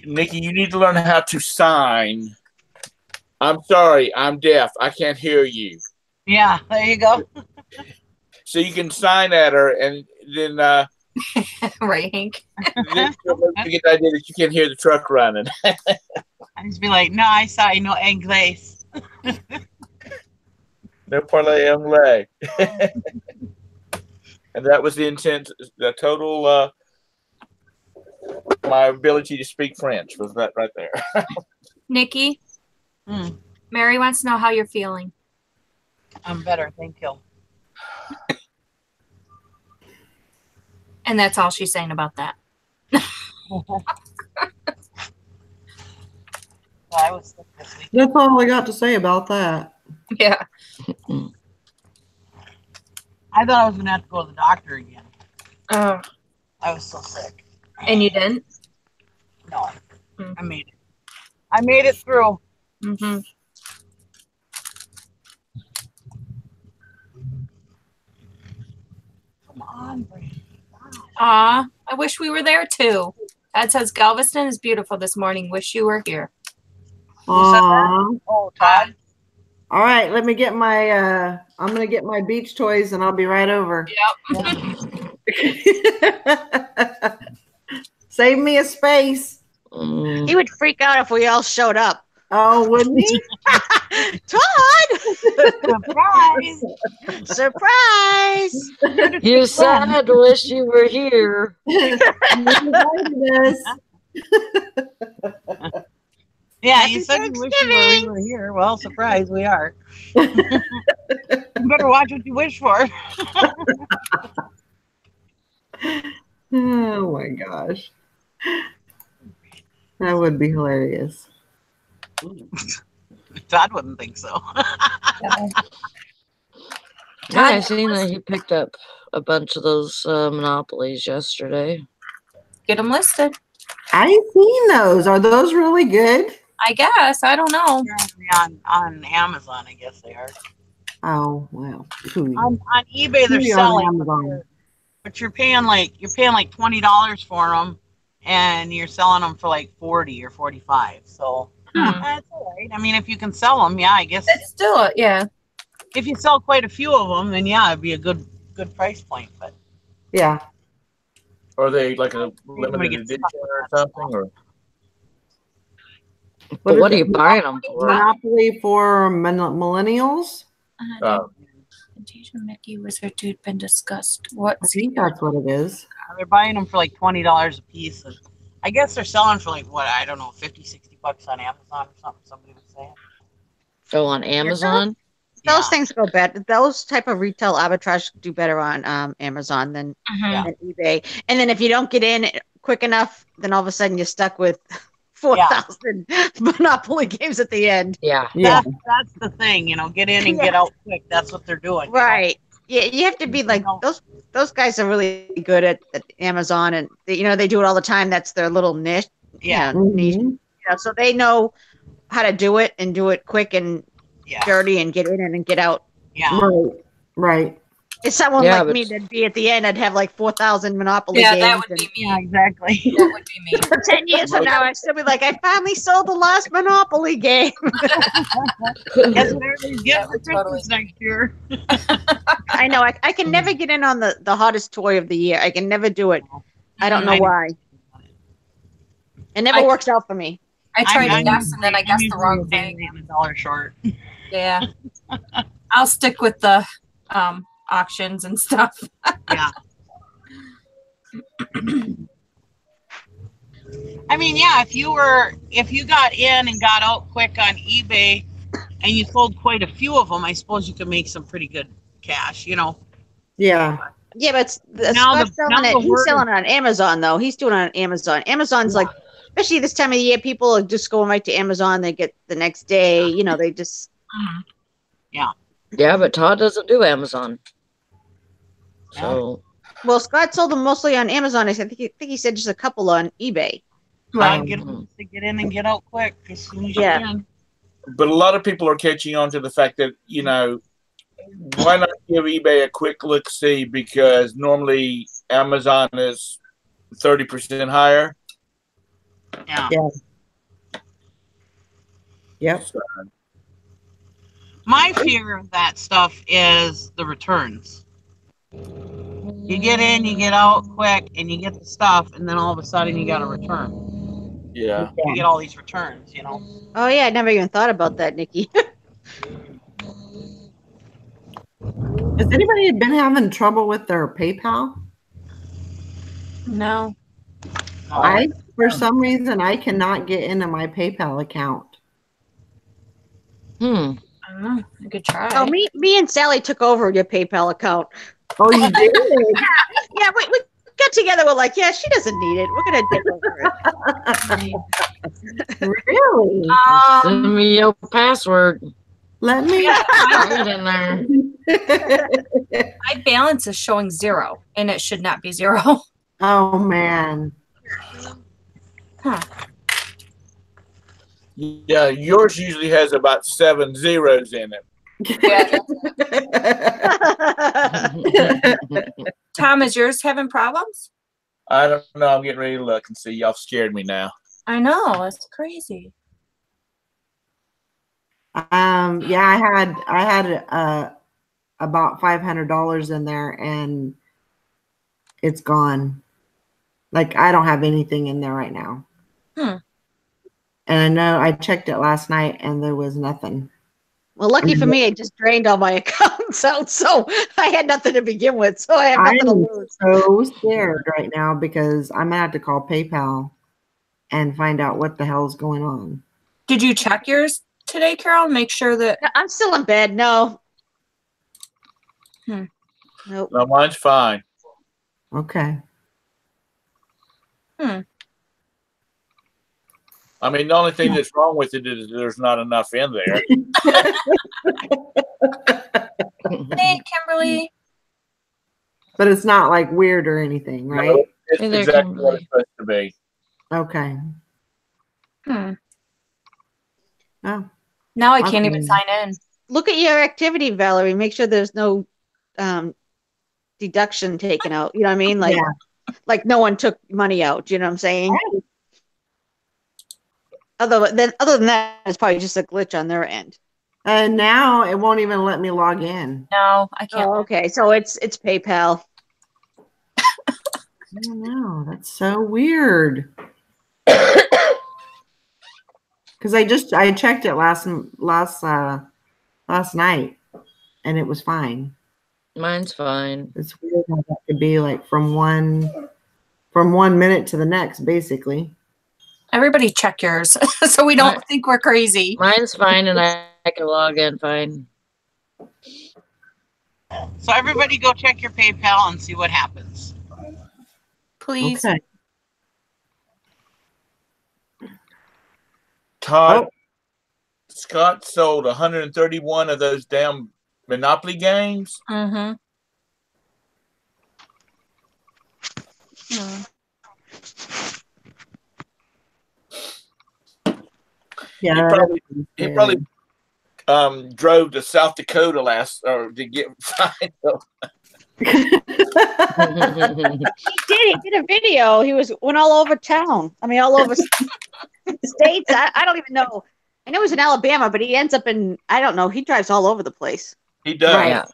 Nikki, you need to learn how to sign. I'm sorry, I'm deaf. I can't hear you. Yeah, there you go. So you can sign at her, and then Right, Hank. then she'll get the idea that you can hear the truck running. I just be like, no, I saw you, no English. No parley anglais. And that was the intent, the total, my ability to speak French was that right there. Nikki, Mary wants to know how you're feeling. I'm better, thank you. And that's all she's saying about that. I was sick this week. That's all I got to say about that. Yeah. I thought I was gonna have to go to the doctor again. Oh. I was so sick. And you didn't? No, I made it. I made it through. Mm-hmm. Come on, Brady. Aw, I wish we were there too. Dad says Galveston is beautiful this morning. Wish you were here. Aw. Oh, Todd. All right, let me get my I'm gonna get my beach toys and I'll be right over. Save me a space. He would freak out if we all showed up. Oh, wouldn't he? Todd! Surprise! Surprise! You sad, wish you were here. You invited us. Yeah, Happy you said you wish Thanksgiving. we were here. Well, surprise, we are. You better watch what you wish for. Oh my gosh. That would be hilarious. Todd wouldn't think so. Yeah, I seen that he picked up a bunch of those monopolies yesterday. Get them listed. I ain't seen those. Are those really good? I guess. I don't know. On Amazon, I guess they are. Oh well. Ooh. On eBay, they're Maybe on selling, Amazon. but you're paying like $20 for them, and you're selling them for like 40 or 45. So that's all right. I mean, if you can sell them, yeah, I guess It's still, yeah. if you sell quite a few of them, then yeah, it'd be a good price point. But Yeah. Are they like a Somebody limited gets edition stuck with or that something? Or But what is are you it? buying them for? Monopoly for millennials? Fantasia Mickey Wizard Dude been discussed. What? I think that's what it is. they're buying them for like $20 a piece, and I guess they're selling for like what, I don't know, 50-60 bucks on Amazon or something. Somebody was saying. Oh, on Amazon? Those things go better. Those type of retail arbitrage do better on Amazon than eBay. And then if you don't get in quick enough, then all of a sudden you're stuck with 4,000 Monopoly games at the end. Yeah. Yeah. That's the thing, get in and get out quick. That's what they're doing. Right. Yeah, you have to be like those guys are really good at Amazon, and they do it all the time. That's their little niche. Yeah. Niche. Mhm. So they know how to do it and do it quick and dirty and get in and get out. Yeah. Right. If someone Yeah, like but- me that'd be at the end, I'd have like 4,000 Monopoly Yeah, games. that would be me. Yeah, exactly. That would be me. 10 years from now, I'd still be like, I finally sold the last Monopoly game. Guess what everybody's getting for Christmas next year. I know. I can never get in on the hottest toy of the year. I can never do it. I don't know I know. why. It never works out for me. I tried to I'm guess and then I guessed the wrong usually thing. $1 short. Yeah. I'll stick with the auctions and stuff. Yeah. I mean, yeah, if you got in and got out quick on eBay and you sold quite a few of them, I suppose you could make some pretty good cash, Yeah. Yeah, but Now Scott's selling it. the He's word- selling it on Amazon, though. He's doing it on Amazon. Amazon's like, especially this time of the year, people are just going right to Amazon. They get the next day. They just. Yeah, but Todd doesn't do Amazon. So Well, Scott sold them mostly on Amazon. I think he said just a couple on eBay. Get them to get in and get out quick as soon as you Yeah. can. but a lot of people are catching on to the fact that why not give eBay a quick look see, because normally Amazon is 30% higher. Yeah. Yep. My fear of that stuff is the returns. You get in, you get out quick, and you get the stuff, and then all of a sudden you got a return. Yeah. You get all these returns, Oh, yeah. I never even thought about that, Nikki. Has anybody been having trouble with their PayPal? No. For some reason, I cannot get into my PayPal account. I don't know. I could try. Oh, me and Sally took over your PayPal account. Oh, you did? Yeah, we got together. We're like, yeah, she doesn't need it. We're going to take over it. Really? send me your password. Let me. Put it in there. My balance is showing 0, and it should not be 0. Oh, man. Yeah, yours usually has about 7 zeros in it. Tom, is yours having problems? I don't know. I'm getting ready to look and see. Y'all scared me now. I know. It's crazy. Yeah, I had about $500 in there, and it's gone. Like, I don't have anything in there right now. Hmm. And I know I checked it last night, and there was nothing. Well, lucky for me, I just drained all my accounts out, so I had nothing to begin with. So I have nothing to I'm lose. so scared right now because I'm gonna have to call PayPal and find out what the hell's going on. Did you check yours today, Carol? Make sure that. No, I'm still in bed. No. Hmm. Nope. No, mine's fine. Okay. Hmm. I mean, the only thing that's wrong with it is there's not enough in there. Hey, Kimberly. But it's not like weird or anything, right? No, it's Hey there, exactly what Kimberly. it's supposed to be. Okay. Hmm. Oh, Now I can't even Okay. sign in. Look at your activity, Valerie. Make sure there's no deduction taken out. You know what I mean? Like, yeah. like no one took money out. You know what I'm saying? Right. Other than that, it's probably just a glitch on their end. And now it won't even let me log in. No, I can't. Oh, okay. So it's PayPal. I don't know. That's so weird. Because I checked it last night, and it was fine. Mine's fine. It's weird how that could be like from one minute to the next, basically. Everybody check yours so we don't think we're crazy. Mine's fine, and I can log in fine. So everybody go check your PayPal and see what happens. Please. Okay. Todd, Oh. Scott sold 131 of those damn Monopoly games. Mm-hmm. Yeah. He probably drove to South Dakota to get find them. He did a video. He went all over town. I mean, all over states. I don't even know. I know he was in Alabama, but he ends up in, I don't know. He drives all over the place. He does. Right. Yeah.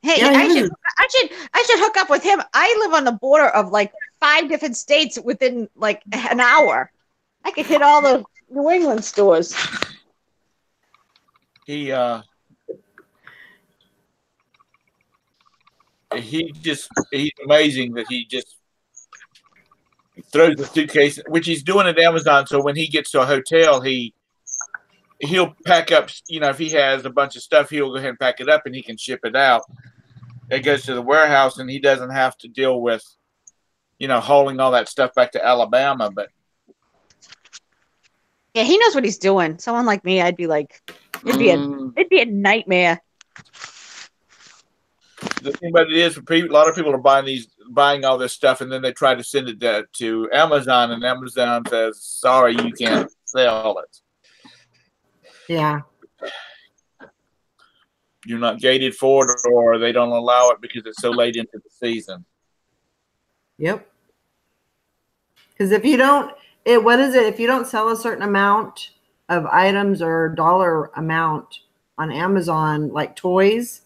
Hey, Yeah, I should hook up with him. I live on the border of like 5 different states within like an hour. I could hit all the New England stores. He's amazing that he just throws the suitcase, which he's doing at Amazon. So when he gets to a hotel, he'll pack up, if he has a bunch of stuff, he'll go ahead and pack it up and he can ship it out. It goes to the warehouse and he doesn't have to deal with, hauling all that stuff back to Alabama. But Yeah, he knows what he's doing. Someone like me, I'd be like, it'd be a nightmare. the thing about it is, a lot of people are buying all this stuff, and then they try to send it to Amazon, and Amazon says, "Sorry, you can't sell it. Yeah. You're not gated for it, or they don't allow it because it's so late into the season." Yep. Because if you don't, what is it? If you don't sell a certain amount of items or dollar amount on Amazon, like toys,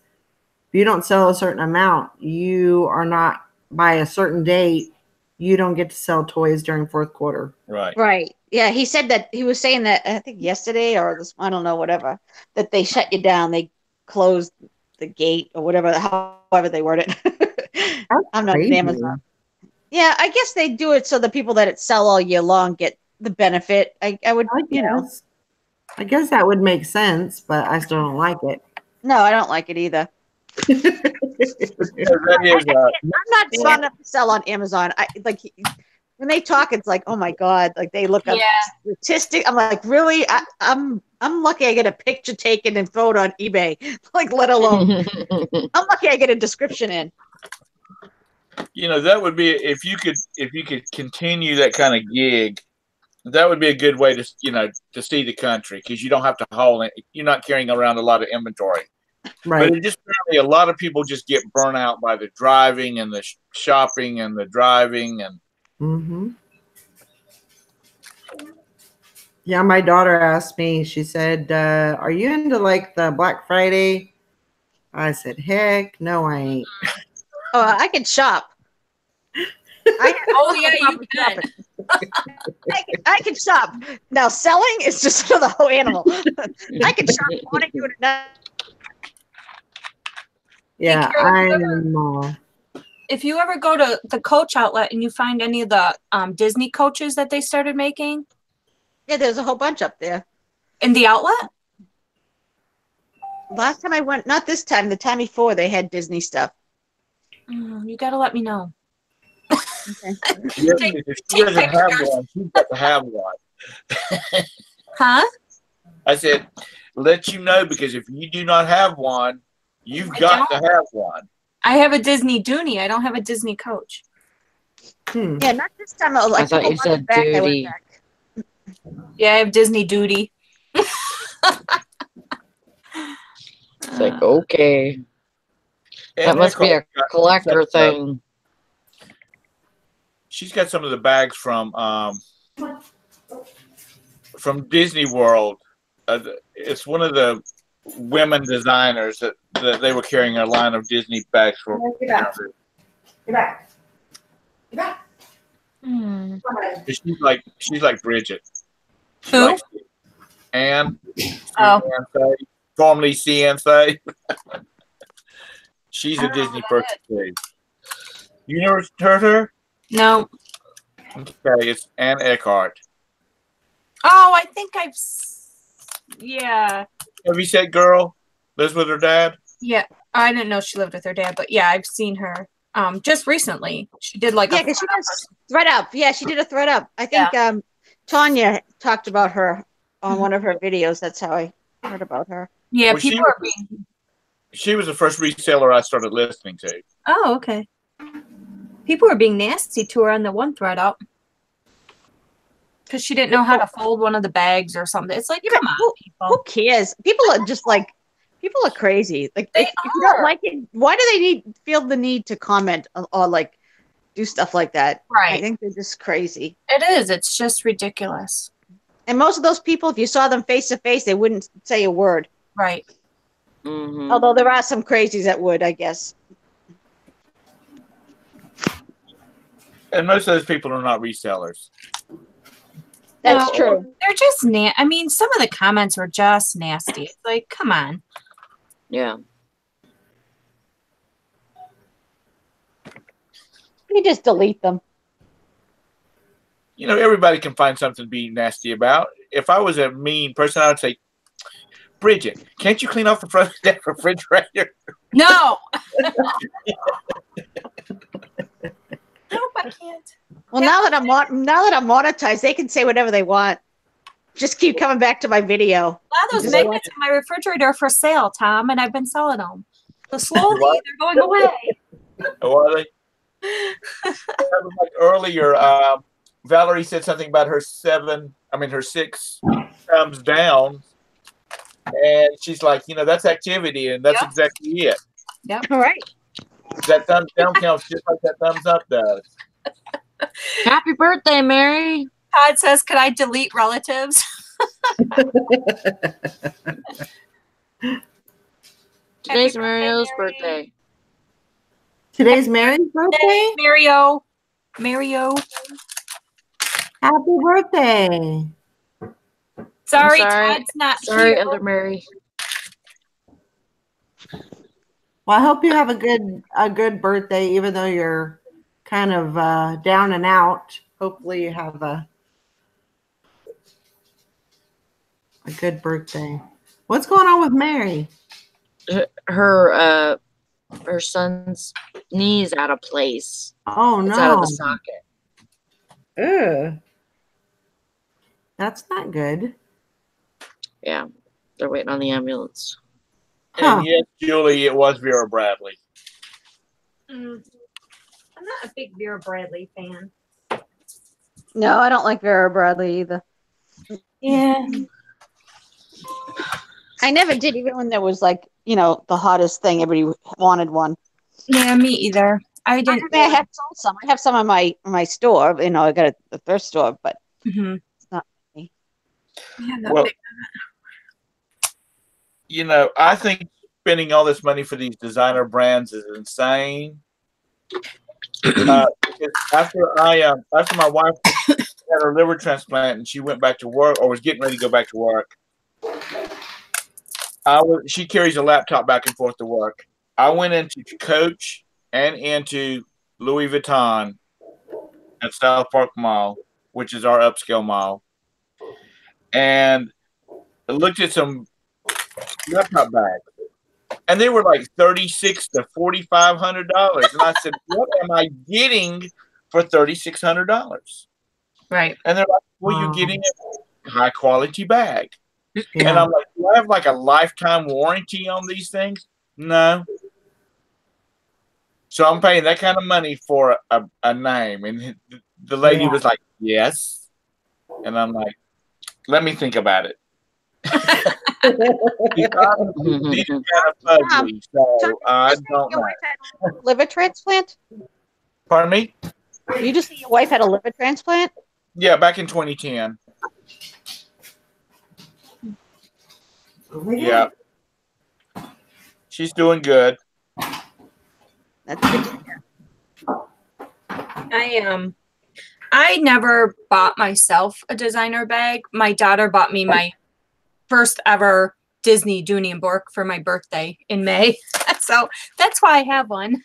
if you don't sell a certain amount, you are not, by a certain date, you don't get to sell toys during fourth quarter. Right. Right. Yeah, he said that. He was saying that, I think yesterday or this, I don't know, whatever, that they shut you down. They closed the gate or whatever, however they word it. I'm not crazy. an Amazon. Yeah, I guess they do it so the people that sell all year long get the benefit. I would, I guess that would make sense, but I still don't like it. No, I don't like it either. That is, I'm not strong enough to sell on Amazon. When they talk, it's like, oh my god, like they look up statistic. I'm like, really? I'm lucky I get a picture taken and throw it on eBay. Like, let alone, I'm lucky I get a description in. That would be, if you could continue that kind of gig, that would be a good way to to see the country, because you don't have to haul it. You're not carrying around a lot of inventory. Right. But it just apparently a lot of people just get burnt out by the driving and the shopping and the driving and. Mm-hmm. Yeah, my daughter asked me, she said, are you into like the Black Friday? I said, heck no, I ain't. Oh, I can shop. Oh yeah, you can. I can shop. Now selling is just another whole animal. I can shop wanting to another. Yeah, If you ever go to the Coach outlet and you find any of the Disney coaches that they started making Yeah, there's a whole bunch up there. in the outlet, Last time I went, not this time, the time before, they had Disney stuff. you got to let me know. Okay. Yeah, Take- if she take doesn't have pictures. one, she's got to have one. Huh? I said, let you know, because if you do not have one, you've got to have one. I have a Disney Dooney. I don't have a Disney Coach. Yeah, not this time. Like I thought you said duty. Yeah, I have Disney Duty. It's like, okay. That must be a collector thing. She's got some of the bags from Disney World. It's one of the women designers that they were carrying a line of Disney bags for. Get back. Get back. Get back. She's like Bridget. She Who? likes Anne. Oh. Formerly CNC. She's a Disney person too. You never heard her? No. Okay, it's Anne Eckhart. Oh, I think yeah. Have you said girl? Lives with her dad? Yeah. I didn't know she lived with her dad, but yeah, I've seen her. Just recently. She did like because she does thread up. Yeah, she did a thread up. I think Tanya talked about her on one of her videos. That's how I heard about her. Yeah, Well, people are being. She was the first reseller I started listening to. Oh, okay. People were being nasty to her on the one thread up because she didn't know how to fold one of the bags or something. It's like, come on, people. Who cares? People are just like, people are crazy. Like, if you don't like it, why do they feel the need to comment or like do stuff like that? Right. I think they're just crazy. It is. It's just ridiculous. And most of those people, if you saw them face to face, they wouldn't say a word. Right. Mm-hmm. Although there are some crazies that would, I guess. And most of those people are not resellers. That's true. They're just I mean, some of the comments were just nasty. It's like, come on. Yeah. You just delete them. You know, everybody can find something to be nasty about. If I was a mean person, I would say, Bridget, can't you clean off the front of that refrigerator? No. Nope, I can't. Well, now that I'm monetized, they can say whatever they want. Just keep coming back to my video. A lot of those magnets in my refrigerator are for sale, Tom, and I've been selling them. So slowly they're going away. Oh, are they? Like earlier, Valerie said something about her 6 thumbs down. And she's like, you know, that's activity, and that's exactly it. Yep. All right. That thumbs down counts just like that thumbs up does. Happy birthday, Mary. Todd says, could I delete relatives? Today's Mario's birthday. Today's Mary's birthday? Mario. Happy birthday. Sorry, sorry. Todd's not Sorry, here. other Mary. Well, I hope you have a good birthday, even though you're kind of down and out. Hopefully you have a good birthday. What's going on with Mary? Her son's knee's out of place. Oh, It's no. out of the socket. Ugh. That's not good. Yeah, they're waiting on the ambulance. And yes, Julie, it was Vera Bradley. I'm not a big Vera Bradley fan. No, I don't like Vera Bradley either. Yeah. I never did, even when there was like, you know, the hottest thing. Everybody wanted one. Yeah, me either. I didn't. I have sold some. I have some in my store. You know, I got it at the thrift store, but Mm-hmm. it's not me. Well, you know, I think spending all this money for these designer brands is insane. After my wife had her liver transplant and she went back to work or was getting ready to go back to work, she carries a laptop back and forth to work. I went into Coach and into Louis Vuitton at South Park Mall, which is our upscale mall, and I looked at some laptop bags, and they were like $3,600 to $4,500, and I said, "What am I getting for $3,600?" Right. And they're like, "Well, you're getting a high quality bag." Yeah. And I'm like, "Do I have like a lifetime warranty on these things?" No. So I'm paying that kind of money for a name. And the lady was like, "Yes." And I'm like, "Let me think about it." These are kind of ugly, so I don't know. Liver transplant? Pardon me? You just say your wife had a liver transplant? Yeah, back in 2010. Yeah. She's doing good. That's good to hear. I never bought myself a designer bag. My daughter bought me my first ever Disney Dooney and Bourke for my birthday in May. So that's why I have one.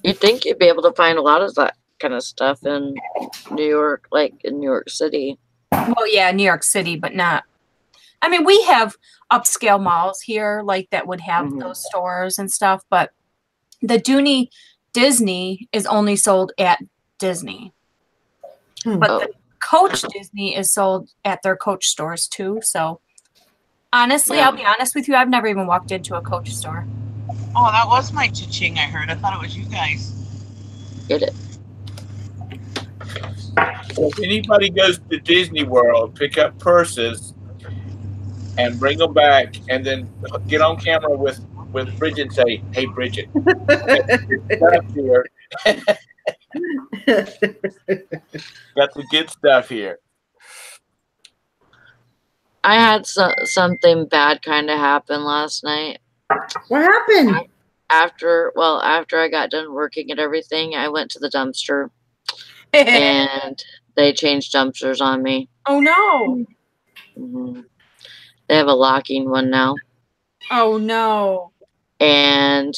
You'd think you'd be able to find a lot of that kind of stuff in New York, like in New York City. Well, yeah, New York City, but not. I mean, we have upscale malls here, like that would have those stores and stuff, but the Dooney Disney is only sold at Disney. But the Coach Disney is sold at their Coach stores too. So honestly, I'll be honest with you, I've never even walked into a Coach store. Oh, that was my cha-ching I heard. I thought it was you guys. Get it? So if anybody goes to Disney World, pick up purses and bring them back, and then get on camera with Bridget and say, "Hey, Bridget, stuff here." Got the good stuff here. I had something bad kind of happen last night. What happened? After I got done working at everything, I went to the dumpster and they changed dumpsters on me. Oh no. They have a locking one now. Oh no. And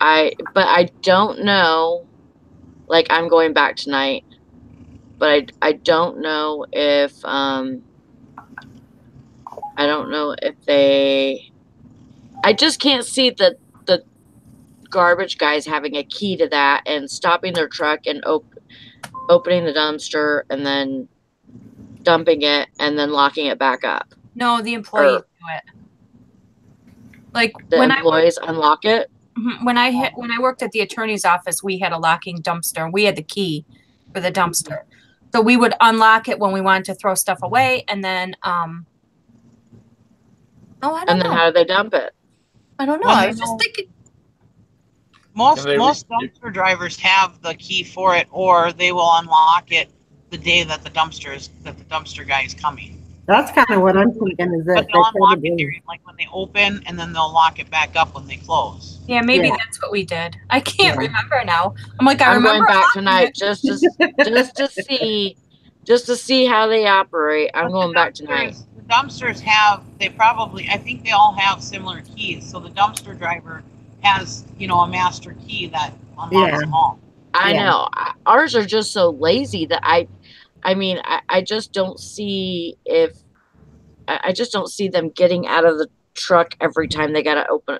I don't know, like I'm going back tonight, but I don't know if I just can't see the garbage guys having a key to that and stopping their truck and opening the dumpster and then dumping it and then locking it back up. No, the employees do it. Like the employees unlock it. When I worked at the attorney's office, we had a locking dumpster. We had the key for the dumpster, so we would unlock it when we wanted to throw stuff away, and then I don't know. Then how do they dump it? I don't know. I was just thinking. Most dumpster drivers have the key for it, or they will unlock it the day that the dumpster guy is coming. That's kind of what I'm thinking. Is that but they'll unlock it during, like when they open, and then they'll lock it back up when they close. Yeah, maybe that's what we did. I can't remember now. I'm like, I'm going back tonight just to see how they operate. I'm going back tonight. The dumpsters have, I think they all have similar keys. So the dumpster driver has, a master key that unlocks them all. I know. Ours are just so lazy that I just don't see I just don't see them getting out of the truck every time they gotta open,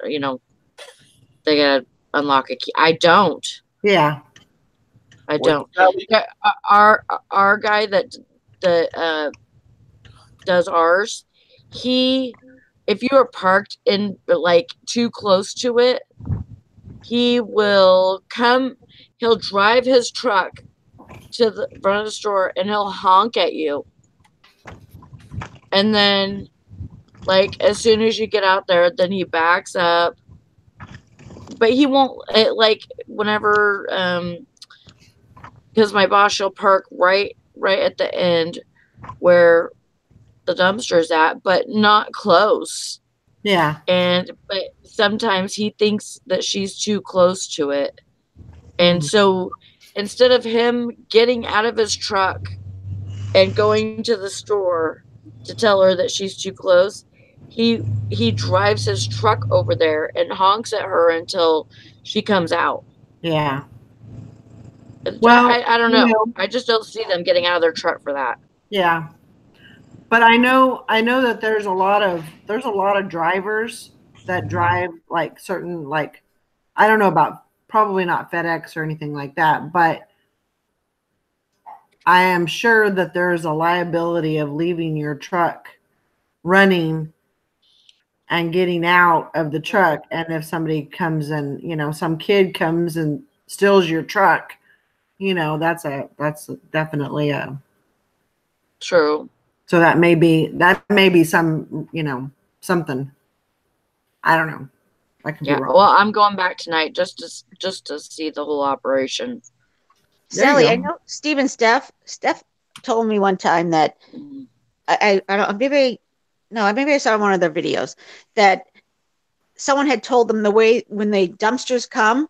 they gotta unlock a key. I don't. Yeah. I don't. Our guy that does ours, if you are parked in like too close to it, he will come. He'll drive his truck to the front of the store and he'll honk at you. And then, like, as soon as you get out there, then he backs up, but he won't, like, whenever, because my boss, she'll park right at the end where the dumpster's at, but not close. Yeah. But sometimes he thinks that she's too close to it. And so instead of him getting out of his truck and going to the store to tell her that she's too close, he drives his truck over there and honks at her until she comes out. Yeah. Well, I don't know. I just don't see them getting out of their truck for that. Yeah. But I know that there's a lot of drivers that drive like certain, like, I don't know about, probably not FedEx or anything like that, but I am sure that there's a liability of leaving your truck running and getting out of the truck. And if somebody comes and, some kid comes and steals your truck, that's definitely a true. So that may be some, something. I don't know. I could be wrong. Well, I'm going back tonight just to see the whole operation. Sally, I know Steve and Steph told me one time that I don't, maybe I saw one of their videos that someone had told them the way when the dumpsters come,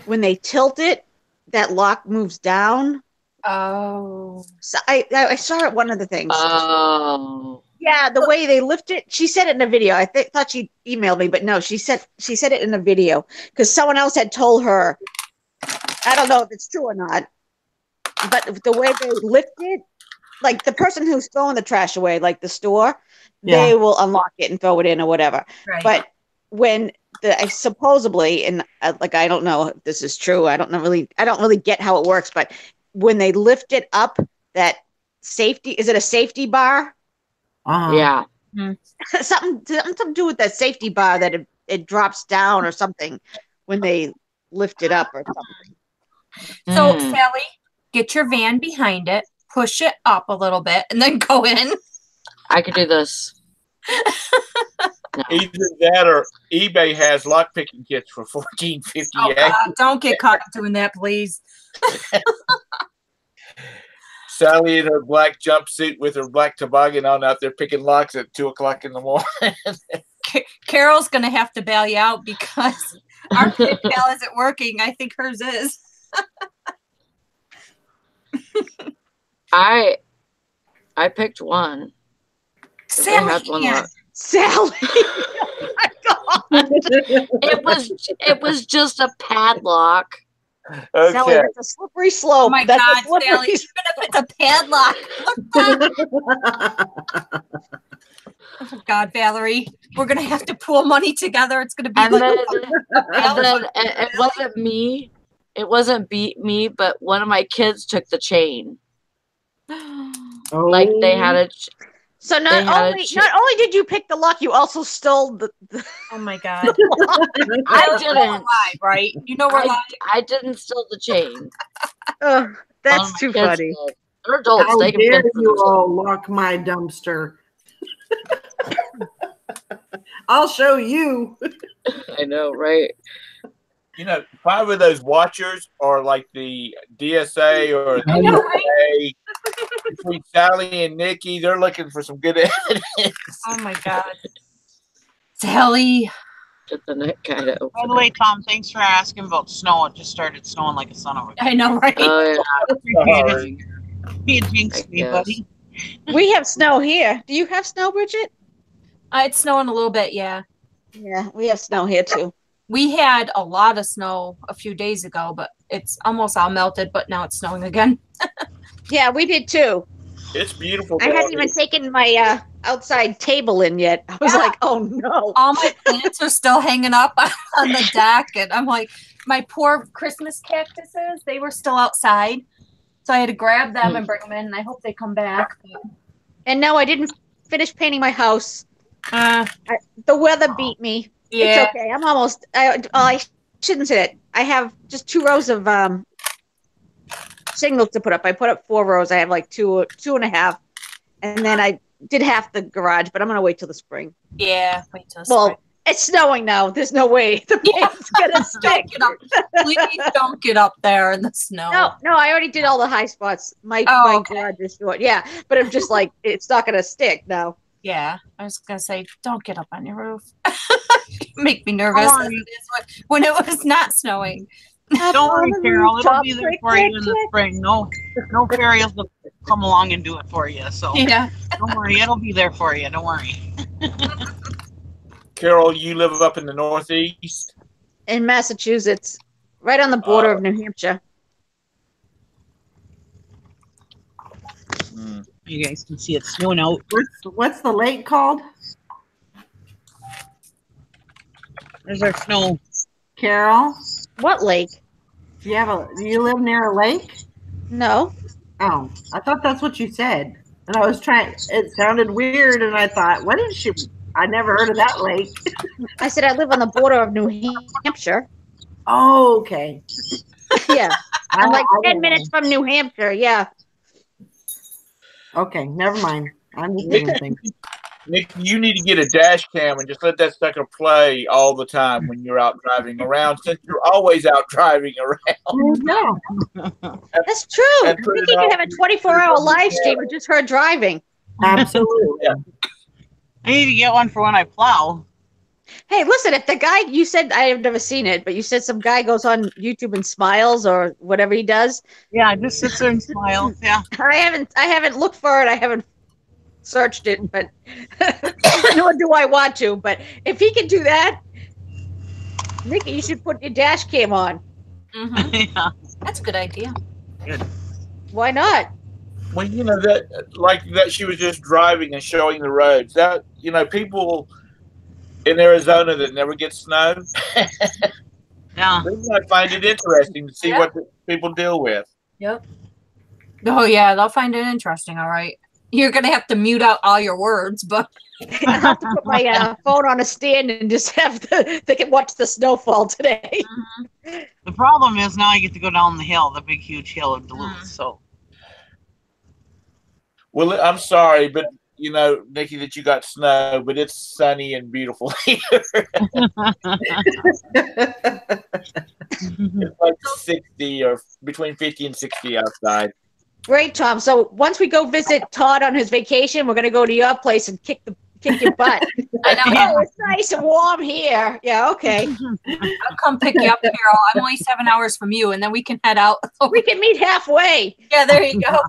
when they tilt it, that lock moves down. Oh. So I saw it one of the things. Oh. Yeah, the way they lift it. She said it in a video. I thought she emailed me, but no, she said it in a video because someone else had told her. I don't know if it's true or not, but the way they lift it, like the person who's throwing the trash away, like the store, they will unlock it and throw it in or whatever. Right. But when supposedly, and like I don't know if this is true. I don't really get how it works, but when they lift it up, that safety, is it a safety bar? Yeah. Something to do with that safety bar that it drops down or something when they lift it up or something. So Sally, get your van behind it, push it up a little bit, and then go in. I could do this. No. Either that or eBay has lock picking kits for $14.58. Oh, God, don't get caught doing that, please. Sally in her black jumpsuit with her black toboggan on out there picking locks at 2:00 in the morning. Carol's gonna have to bail you out because our PayPal isn't working. I think hers is. I picked one. Sally, Sally. Oh my God. It was just a padlock. Okay. Sally, that's a slippery slope. Oh my That's God, Sally, even if it's a padlock. Oh God, Valerie, we're gonna have to pool money together. It's gonna be and like then it wasn't me. It wasn't me, but one of my kids took the chain. Like they had a. So not only did you pick the lock, you also stole the Oh my God! I didn't. Live, right? You know we're live. I didn't steal the chain. Oh, that's too funny. They're adults. How they can dare fend for you themselves. all lock my dumpster? I'll show you. I know, right? 5 of those watchers are like the DSA or the DSA. Between Sally and Nikki, they're looking for some good evidence. Oh my God, Sally. Get the neck kind of open. By the way, Tom, thanks for asking about snow. It just started snowing like a son of a. I know, right? Oh yeah. He jinxed me, buddy. We have snow here. Do you have snow, Bridget? It's snowing a little bit, yeah. Yeah, we have snow here too. We had a lot of snow a few days ago, but it's almost all melted, but now it's snowing again. Yeah, we did too. It's beautiful. I hadn't even taken my outside table in yet. I was like, oh no. All my plants are still hanging up on the deck. And I'm like, my poor Christmas cactuses, they were still outside. So I had to grab them and bring them in. And I hope they come back. And no, I didn't finish painting my house. The weather beat me. Yeah. It's okay. I'm almost, I shouldn't say it. I have just 2 rows of shingles to put up. I put up 4 rows. I have like 2.5. And then I did half the garage, but I'm going to wait till the spring. Yeah, wait till spring. Well, It's snowing now. There's no way the paint's gonna stick. Please don't get up there in the snow. No, I already did all the high spots. My garage is short. Yeah, but I'm just like, it's not gonna stick now. Yeah, I was gonna say, don't get up on your roof. Make me nervous as it is when it was not snowing. Don't worry, Carol. It'll be there for you in the spring. No fairies will come along and do it for you. So yeah, don't worry, it'll be there for you. Don't worry. Carol, you live up in the Northeast? In Massachusetts, right on the border of New Hampshire. You guys can see it snowing out. What's the lake called? There's our snow. Carol, What lake? do you live near a lake? No. Oh, I thought that's what you said. And I was trying, it sounded weird, and I thought, what is she? I never heard of that lake. I said I live on the border of New Hampshire. Oh, okay. Yeah. I'm like 10 minutes from New Hampshire. Yeah. Okay, never mind. I'm just thinking. Nick, you need to get a dash cam and just let that sucker play all the time when you're out driving around, since you're always out driving around. No. That's true. I think you can have a 24-hour live stream of just her driving. Absolutely. Yeah. I need to get one for when I plow. Hey, listen, if the guy, you said, I have never seen it, but you said some guy goes on YouTube and smiles or whatever he does. Yeah, just sits there and smiles. Yeah. I haven't looked for it. I haven't searched it, but nor do I want to. But if he can do that, Nikki, you should put your dash cam on. Mm-hmm. Yeah. That's a good idea. Good. Why not? Well, you know, that she was just driving and showing the roads. That, you know, people in Arizona that never get snow, Yeah. they might find it interesting to see what people deal with. Yep. Oh yeah, they'll find it interesting. All right. You're gonna have to mute out all your words, but I have to put my phone on a stand and just have they can watch the snowfall today. Mm-hmm. The problem is now I get to go down the hill, the big, huge hill of Duluth. So. Well, I'm sorry, but you know, Nikki, that you got snow, but it's sunny and beautiful here. It's like 60 or between 50 and 60 outside. Great, Tom. So once we go visit Todd on his vacation, we're going to go to your place and kick your butt. I know. Oh, it's nice and warm here. Yeah, okay. I'll come pick you up, Carol. I'm only 7 hours from you, and then we can head out. We can meet halfway. Yeah, there you go.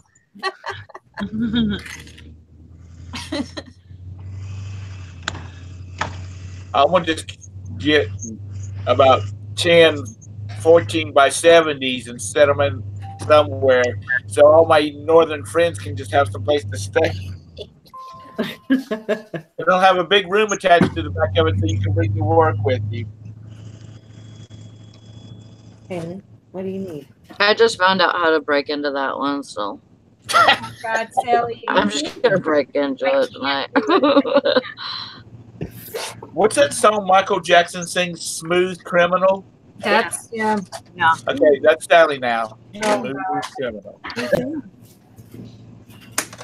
I want to just get about 10, 14 by 70s and set them in somewhere so all my northern friends can just have some place to stay. They'll have a big room attached to the back of it so you can bring your work with you. Okay, what do you need? I just found out how to break into that one, so Oh, God, Sally. I'm just gonna break into it tonight. What's that song Michael Jackson sings, Smooth Criminal? That's yeah. Okay, that's Sally now. Oh, Smooth Criminal.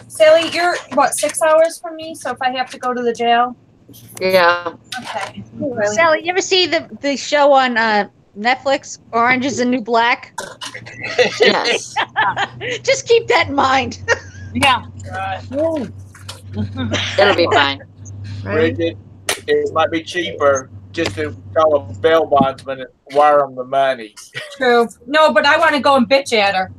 Sally, you're what, 6 hours from me? So if I have to go to the jail, Yeah. okay. Sally, you ever see the show on Netflix, Orange is the New Black? Yes. Just keep that in mind. Yeah. It'll be fine. Bridget, it might be cheaper just to call a bail bondsman and wire them the money. True. No, but I want to go and bitch at her.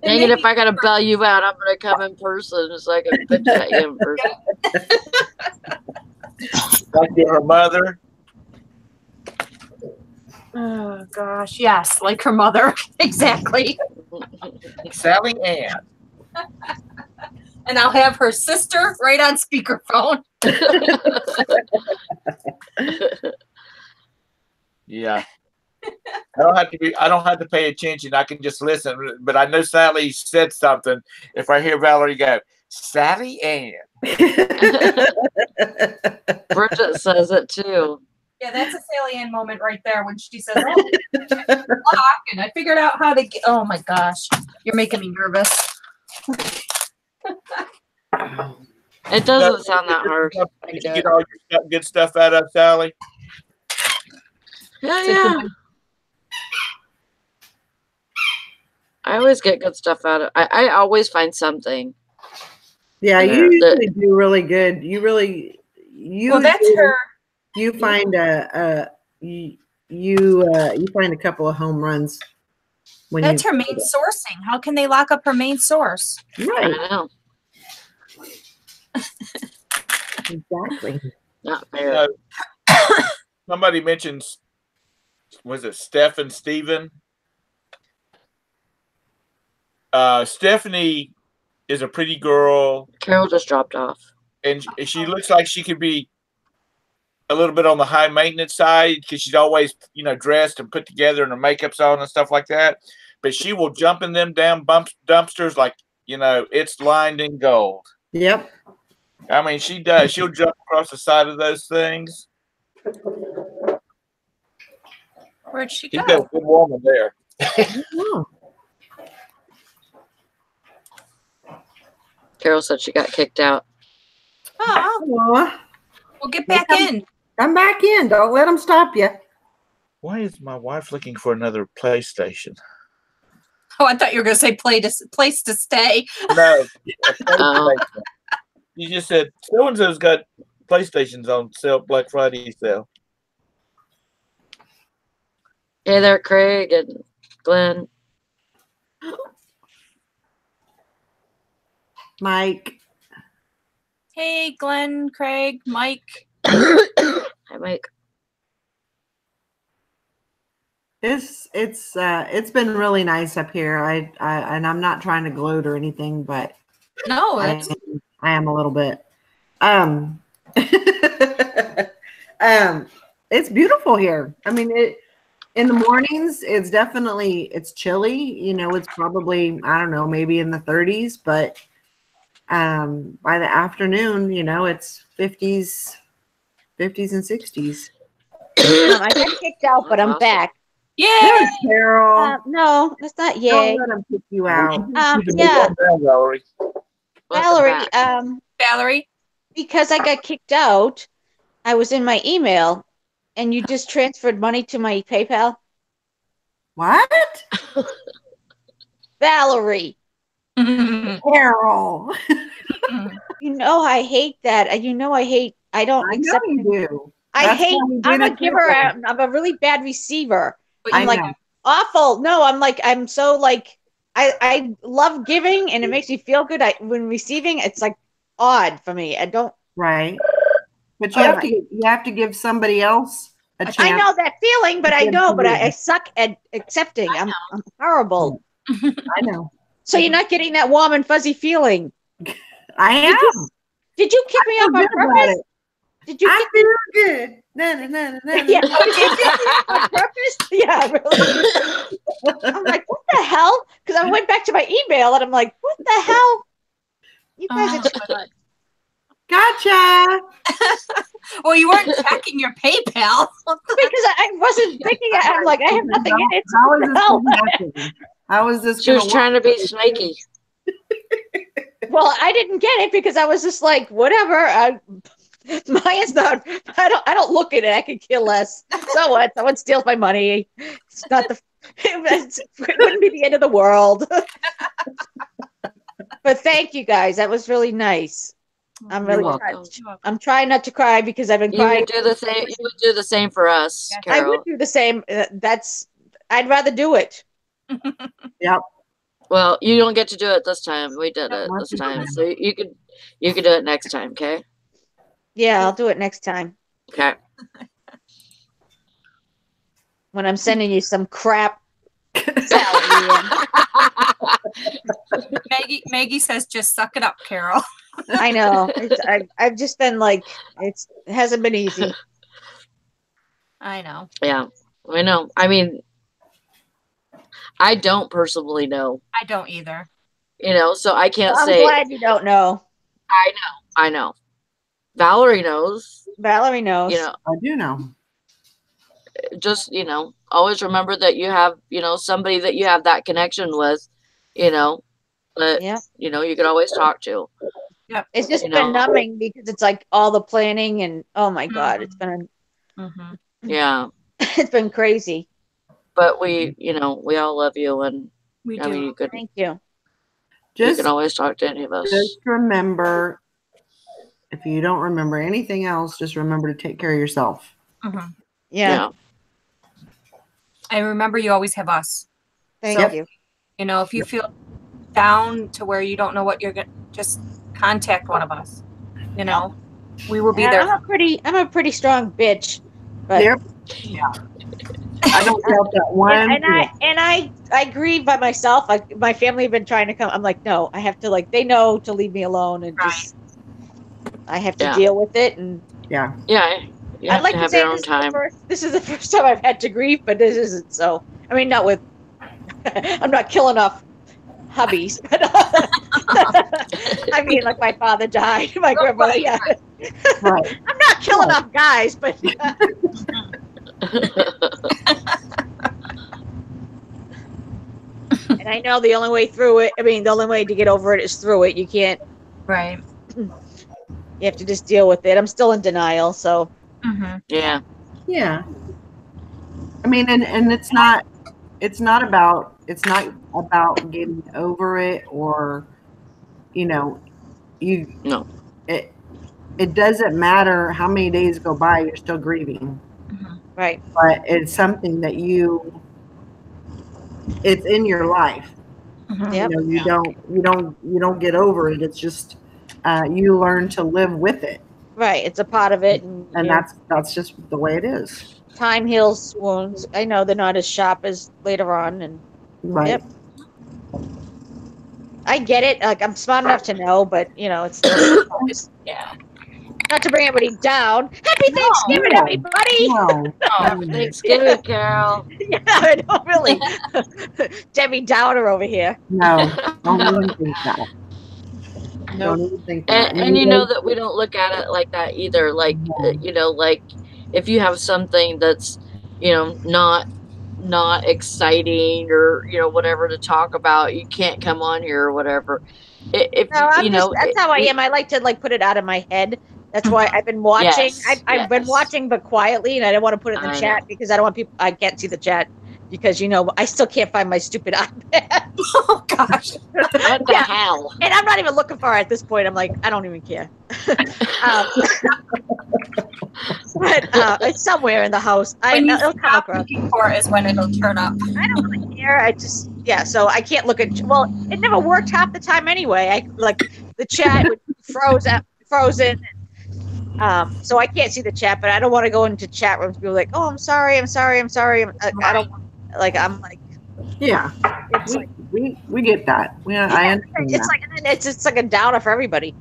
Dang it, if I gotta bail you out, I'm gonna come in person so I can bitch at you in person. Like her mother. Oh gosh, yes, like her mother. Exactly. Sally Ann. And I'll have her sister right on speakerphone. Yeah. I don't have to pay attention. I can just listen. But I know Sally said something. If I hear Valerie go, Sally Ann. Bridget says it too. Yeah, that's a Sally Ann moment right there when she says, "Oh, block," and I figured out how to get. Oh my gosh, you're making me nervous. It doesn't sound that hard. I Did can you do get it. all your good stuff out of Sally? Yeah. I always get good stuff out of. I always find something. Yeah, Yeah, you usually do really good. You Well, that's her. You find you find a couple of home runs when That's you her main sourcing. How can they lock up her main source? right. I know. Exactly. Not You fair. know, somebody mentions, was it Steph and Steven? Stephanie is a pretty girl, Carol just dropped off. and she looks like she could be a little bit on the high maintenance side because she's always, dressed and put together and her makeup's on and stuff like that. But she will jump in them damn dumpsters like, it's lined in gold. Yep. I mean, she does. She'll jump across the side of those things. Where'd she She's got a go? good woman there. Oh, Carol said she got kicked out. Oh, aw. we'll get back in. Come back in. Don't let them stop you. Why is my wife looking for another PlayStation? Oh, I thought you were going to say place to stay. No, a PlayStation. You just said so and so's got PlayStations on sale, Black Friday sale. Hey there, Craig and Glenn. Mike. Hey, Glenn, Craig, Mike. Hi, Mike. It's been really nice up here. And I'm not trying to gloat or anything, but No, I it's am a little bit. It's beautiful here. I mean, in the mornings, it's chilly. It's probably, I don't know, maybe in the 30s, but by the afternoon, it's 50s and 60s. I got kicked out, but I'm Awesome. back. yay. There's Carol. No, that's not yay. Don't let him kick you out. Yeah, Valerie. Welcome Valerie. back. Valerie. Because I got kicked out, I was in my email, and you just transferred money to my PayPal. What? Valerie, Carol. I hate that. I hate. I don't I know accept. you do. I That's hate. why we I'm did a it giver. that way. I'm a really bad receiver. But I you like know. awful. No, I'm so like I love giving and it makes me feel good. When receiving, it's like odd for me. I don't. Right. But you have to give somebody else a chance. I know that feeling, but I Good know, for but you. I suck at accepting. I'm horrible. I know. So you're not getting that warm and fuzzy feeling. I am. Did you kick me feel off on good about purpose? it. Did you I kick feel good. Na, na, na, na, na, Yeah, na. did you on purpose? Yeah, really. I'm like, what the hell? Because I went back to my email and I'm like, what the hell? You guys are too much. Gotcha. Well, you weren't checking your PayPal. Because I wasn't thinking. I'm like, I have nothing in it. So How what is the this hell? gonna happen? How is this She gonna was trying to be snaky. Well, I didn't get it because I was just like, whatever. Mine's not. I don't look at it. I could care less. So what? Someone steals my money. It's not the. It wouldn't be the end of the world. But thank you guys. That was really nice. I'm really You're touched. I'm trying not to cry because I've been You crying. would do the same. You would do the same for us, I Carol. would do the same. I'd rather do it. Yep. Well, you don't get to do it this time. We did it Not this this time, time. so you could do it next time. Okay. Yeah, I'll do it next time Okay. when I'm sending you some crap salary. Maggie says, just suck it up, Carol. I know. I've just been like, it hasn't been easy. I know. Yeah, I know. I mean, I don't personally know. I don't either. So I can't I'm say. glad you don't know. I know. Valerie knows. Valerie knows. I do know. Just always remember that you have somebody that you have that connection with. That Yeah. you can always talk to. Yep. It's just You been know. numbing because it's like all the planning and oh my God, it's been Yeah. it's been crazy. But we all love you, and We I mean, do. you can Thank you. Just always talk to any of us. just remember, if you don't remember anything else, just remember to take care of yourself. Yeah. And remember, you always have us. Thank you. You know, if you feel down to where you don't know what you're going to, just contact one of us. You know, we will be And there. I'm a pretty strong bitch, but Yep. Yeah. I don't doubt that one. and I grieve by myself. Like my family have been trying to come. I'm like, no, I have to they know to leave me alone and just I have to deal with it. And yeah. You have to have your own time. This is the first time I've had to grieve, but this isn't so. I mean, not with. I'm not killing off hubbies, but I mean, like my father died, my grandmother. Yeah, Right. I'm not killing off guys, but. And I know the only way through it, the only way to get over it is through it. You can't. Right. You have to just deal with it. I'm still in denial, so. Yeah. Yeah. I mean, and it's not about getting over it or, No. It doesn't matter how many days go by, you're still grieving. Right. But it's something that it's in your life. Yep. You don't get over it. It's just you learn to live with it. Right. It's a part of it, and that's just the way it is. Time heals wounds. I know they're not as sharp as later on, and right. Yep. I get it. Like I'm smart enough to know, but it's still not to bring everybody down. Happy Thanksgiving, everybody! No. Thanksgiving, Carol. Yeah, I don't really. Debbie Downer over here. No, don't even think that. Don't even think that. And you know that we don't look at it like that either. Like like if you have something that's not exciting or whatever to talk about, you can't come on here or whatever. If that's how I am. I like to put it out of my head. That's why I've been watching. Yes, I've been watching, but quietly, and I don't want to put it in the chat because I don't want people. I can't see the chat because I still can't find my stupid iPad. Oh gosh, what the hell? And I'm not even looking for it at this point. I'm like, I don't even care. But it's somewhere in the house. It'll come across. For it is when it'll turn up. I don't really care. I just so I can't look at. Well, it never worked half the time anyway. The chat would frozen. So I can't see the chat, but I don't want to go into chat rooms and be like, "Oh, I'm sorry. I don't I'm like." Yeah, we get that. I understand. It's like a downer for everybody.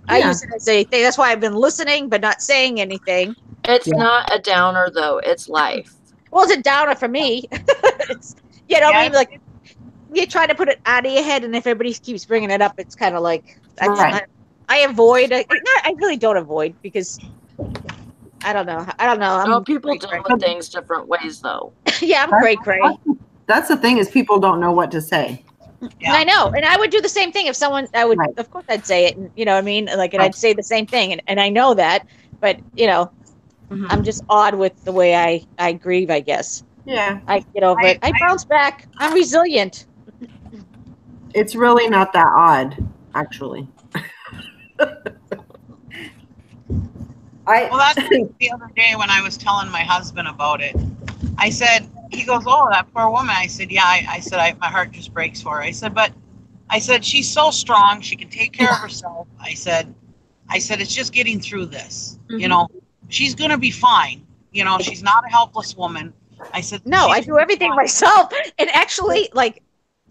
I use it as a thing. That's why I've been listening but not saying anything. It's not a downer though. It's life. Well, it's a downer for me. It's I mean, like you try to put it out of your head, and if everybody keeps bringing it up, it's kind of like I avoid. I really don't avoid because I don't know. People deal with things different ways though. Yeah, I'm cray. That's the thing is people don't know what to say. Yeah. And I know, and I would do the same thing if someone. I would, of course, I'd say it, and you know what I mean. And I'd say the same thing, and I know that, but I'm just odd with the way I grieve, I guess. Yeah, I get over it. I bounce back. I'm resilient. It's really not that odd, actually. Well, that's the other day when I was telling my husband about it. I said, he goes, "Oh, that poor woman." I said, "Yeah." I said, my heart just breaks for her. I said, she's so strong. She can take care of herself. I said, it's just getting through this. Mm-hmm. She's going to be fine. She's not a helpless woman. I said, no, I do everything myself. And actually,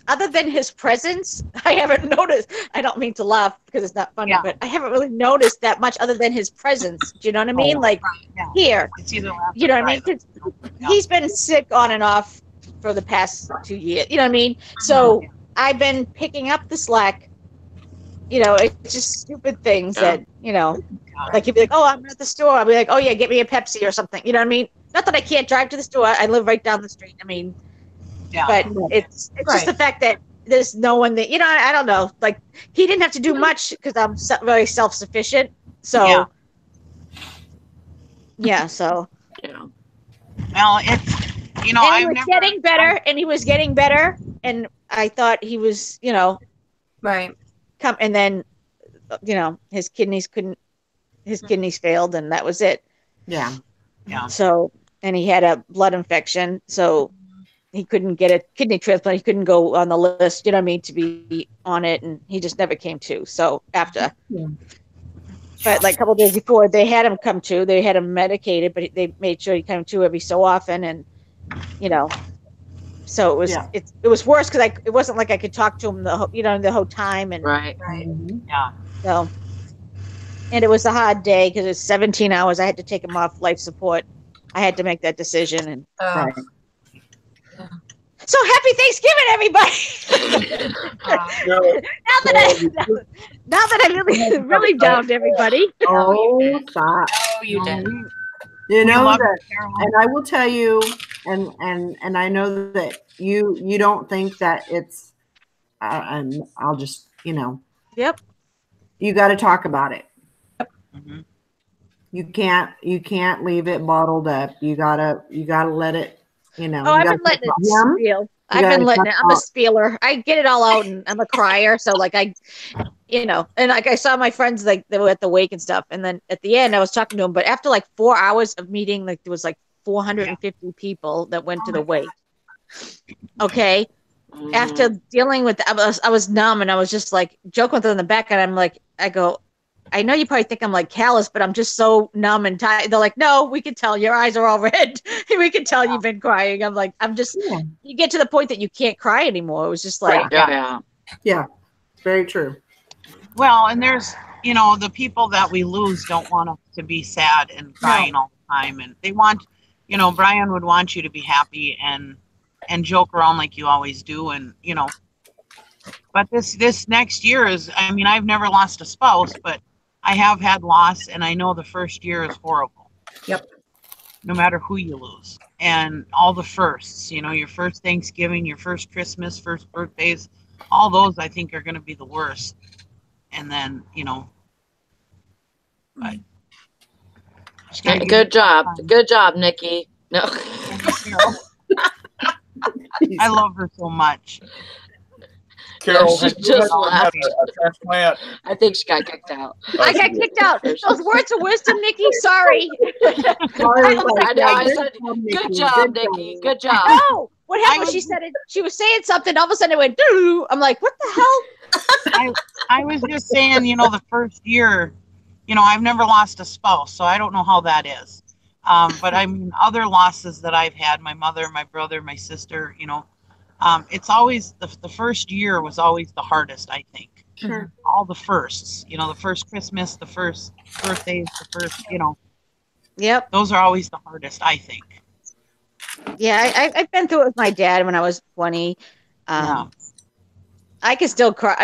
other than his presence, I haven't noticed. I don't mean to laugh because it's not funny, but I haven't really noticed that much other than his presence. Do you know what I mean? Here, it's either you know what I mean? He's been sick on and off for the past 2 years. You know what I mean? So I've been picking up the slack. It's just stupid things that, like he'd be like, "Oh, I'm at the store." I'll be like, "Oh yeah, get me a Pepsi or something." You know what I mean? Not that I can't drive to the store. I live right down the street. I mean, but it's just the fact that there's no one that, I don't know. Like, he didn't have to do much because I'm very self-sufficient. So, yeah, so. Yeah. Well, it's, And he was getting better, and he was getting better, and I thought he was, Right. and then, his kidneys failed, and that was it. Yeah. Yeah. So, and he had a blood infection, so he couldn't get a kidney transplant. He couldn't go on the list, to be on it, and he just never came to. So after, but like a couple of days before, they had him come to. They had him medicated, but they made sure he came to every so often, and so it was it was worse because it wasn't like I could talk to him the whole time, and Right. Yeah. so. And it was a hard day because it's 17 hours. I had to take him off life support. I had to make that decision, and Right. so happy Thanksgiving, everybody! now that I really downed everybody. Oh, stop! Oh, you did. You know love that, you, Carol. and I will tell you, and I know that you don't think that it's, and I'll just Yep. You got to talk about it. Mhm. You can't leave it bottled up. You gotta let it. Oh, you I've been gotta letting talk it about him. spiel. You I've been gotta letting talk it. I'm a about- spieler. I get it all out, and I'm a crier. So like and like I saw my friends like they were at the wake and stuff, and then at the end I was talking to them. But after like 4 hours of meeting, like there was like 450 people that went to the wake. Okay. After dealing with, I was numb, and I was just like joking with them in the back, and I'm like, I know you probably think I'm like callous, but I'm just so numb and tired. They're like, no, we can tell your eyes are all red. We can tell you've been crying. I'm like, you get to the point that you can't cry anymore. It was just like, Yeah, very true. Well, and there's, the people that we lose don't want us to be sad and crying all the time. And they want, Brian would want you to be happy and joke around like you always do. And, but this next year is, I've never lost a spouse, but I have had loss, and I know the first year is horrible. Yep. No matter who you lose. And all the firsts, your first Thanksgiving, your first Christmas, first birthdays, all those I think are going to be the worst. And then, but Good job. Good job, Nikki. No. I love her so much. Carol, She have you just had laughed. a transplant? I think she got kicked out. I got kicked out. Those words of wisdom, Nikki. Sorry. I know. I said, good job, Nikki. Good job. No. What happened? She was saying something. All of a sudden, it went. Doo. I'm like, what the hell? I was just saying, the first year, I've never lost a spouse, so I don't know how that is. But other losses that I've had, my mother, my brother, my sister, it's always the first year was always the hardest, I think. Sure. All the firsts, the first Christmas, the first birthdays, the first, Yep. Those are always the hardest, I think. Yeah, I've been through it with my dad when I was 20. I can still cry.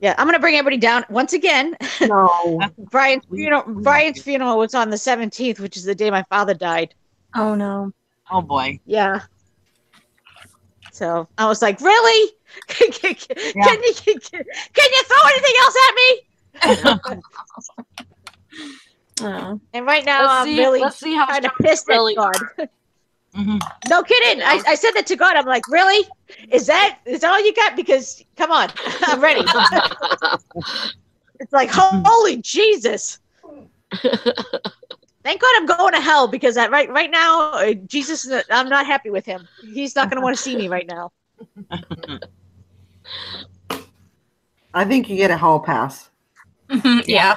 Yeah, I'm going to bring everybody down once again. No. Brian's funeral was on the 17th, which is the day my father died. Oh no. Oh boy. Yeah. So I was like, really? Can you throw anything else at me? Oh. And right now I'm really kind of pissed at God. Mm-hmm. No kidding. I said that to God. I'm like, really? Is that all you got? Because come on, I'm ready. It's like, holy Jesus. Thank God I'm going to hell because right now, Jesus, I'm not happy with him. He's not going to want to see me right now. I think you get a hall pass. Yeah.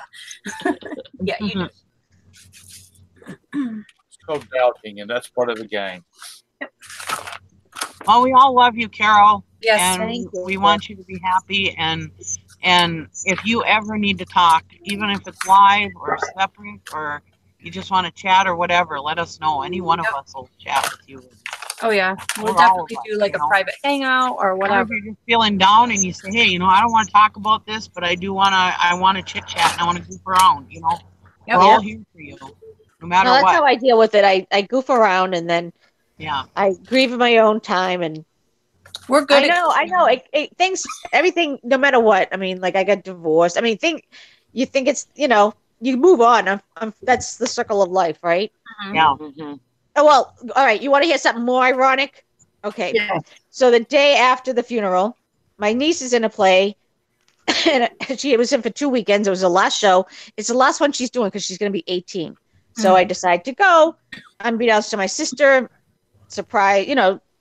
Yeah, you do. So doubting, and that's part of the game. Well, we all love you, Carol. Yes, and thank you. we want you to be happy. And if you ever need to talk, even if it's live or separate, or you just want to chat or whatever, let us know. Any one of us will chat with you. Oh yeah, we'll We're all definitely of us, do like a private hangout or Or if whatever. you're just feeling down and you say, hey, I don't want to talk about this, but I want to chit chat and I want to goof around, Yep. We're all here for you, no matter No, that's what. how I deal with it. I goof around and then Yeah. I grieve in my own time, and We're good. I know. Things, everything, no matter what. I mean, like I got divorced. I mean, you think it's, you move on. That's the circle of life, right? Yeah. Mhm. Oh, well, all right. You want to hear something more ironic? Okay. Yeah. So the day after the funeral, my niece is in a play, and she was in for 2 weekends. It was the last show. It's the last one she's doing because she's going to be 18. So I decide to go, unbeknownst to my sister, surprise,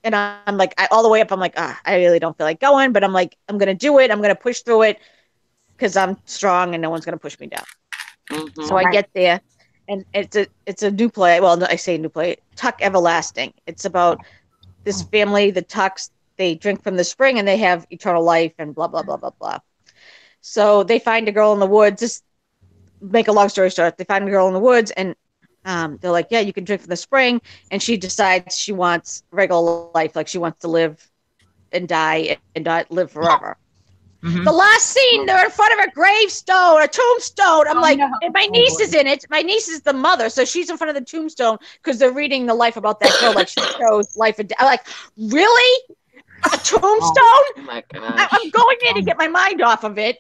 and I'm like, all the way up, I'm like, I really don't feel like going, but I'm like, I'm going to do it. I'm going to push through it because I'm strong and no one's going to push me down. Mhm. So I get there, and it's a new play. Well, I say new play, Tuck Everlasting. It's about this family, the Tucks. They drink from the spring and they have eternal life and blah blah blah blah blah. So they find a girl in the woods. Just make a long story short, they find a girl in the woods, and they're like, yeah, you can drink from the spring. And she decides she wants regular life, like she wants to live and die and not live forever. Mhm. The last scene, they're in front of a gravestone, a tombstone. I'm like, no. and my niece is in it. My niece is the mother, so she's in front of the tombstone because they're reading the life about that girl. Like she chose life and death. I'm like, really? A tombstone? Oh my gosh. I'm going there to get my mind off of it.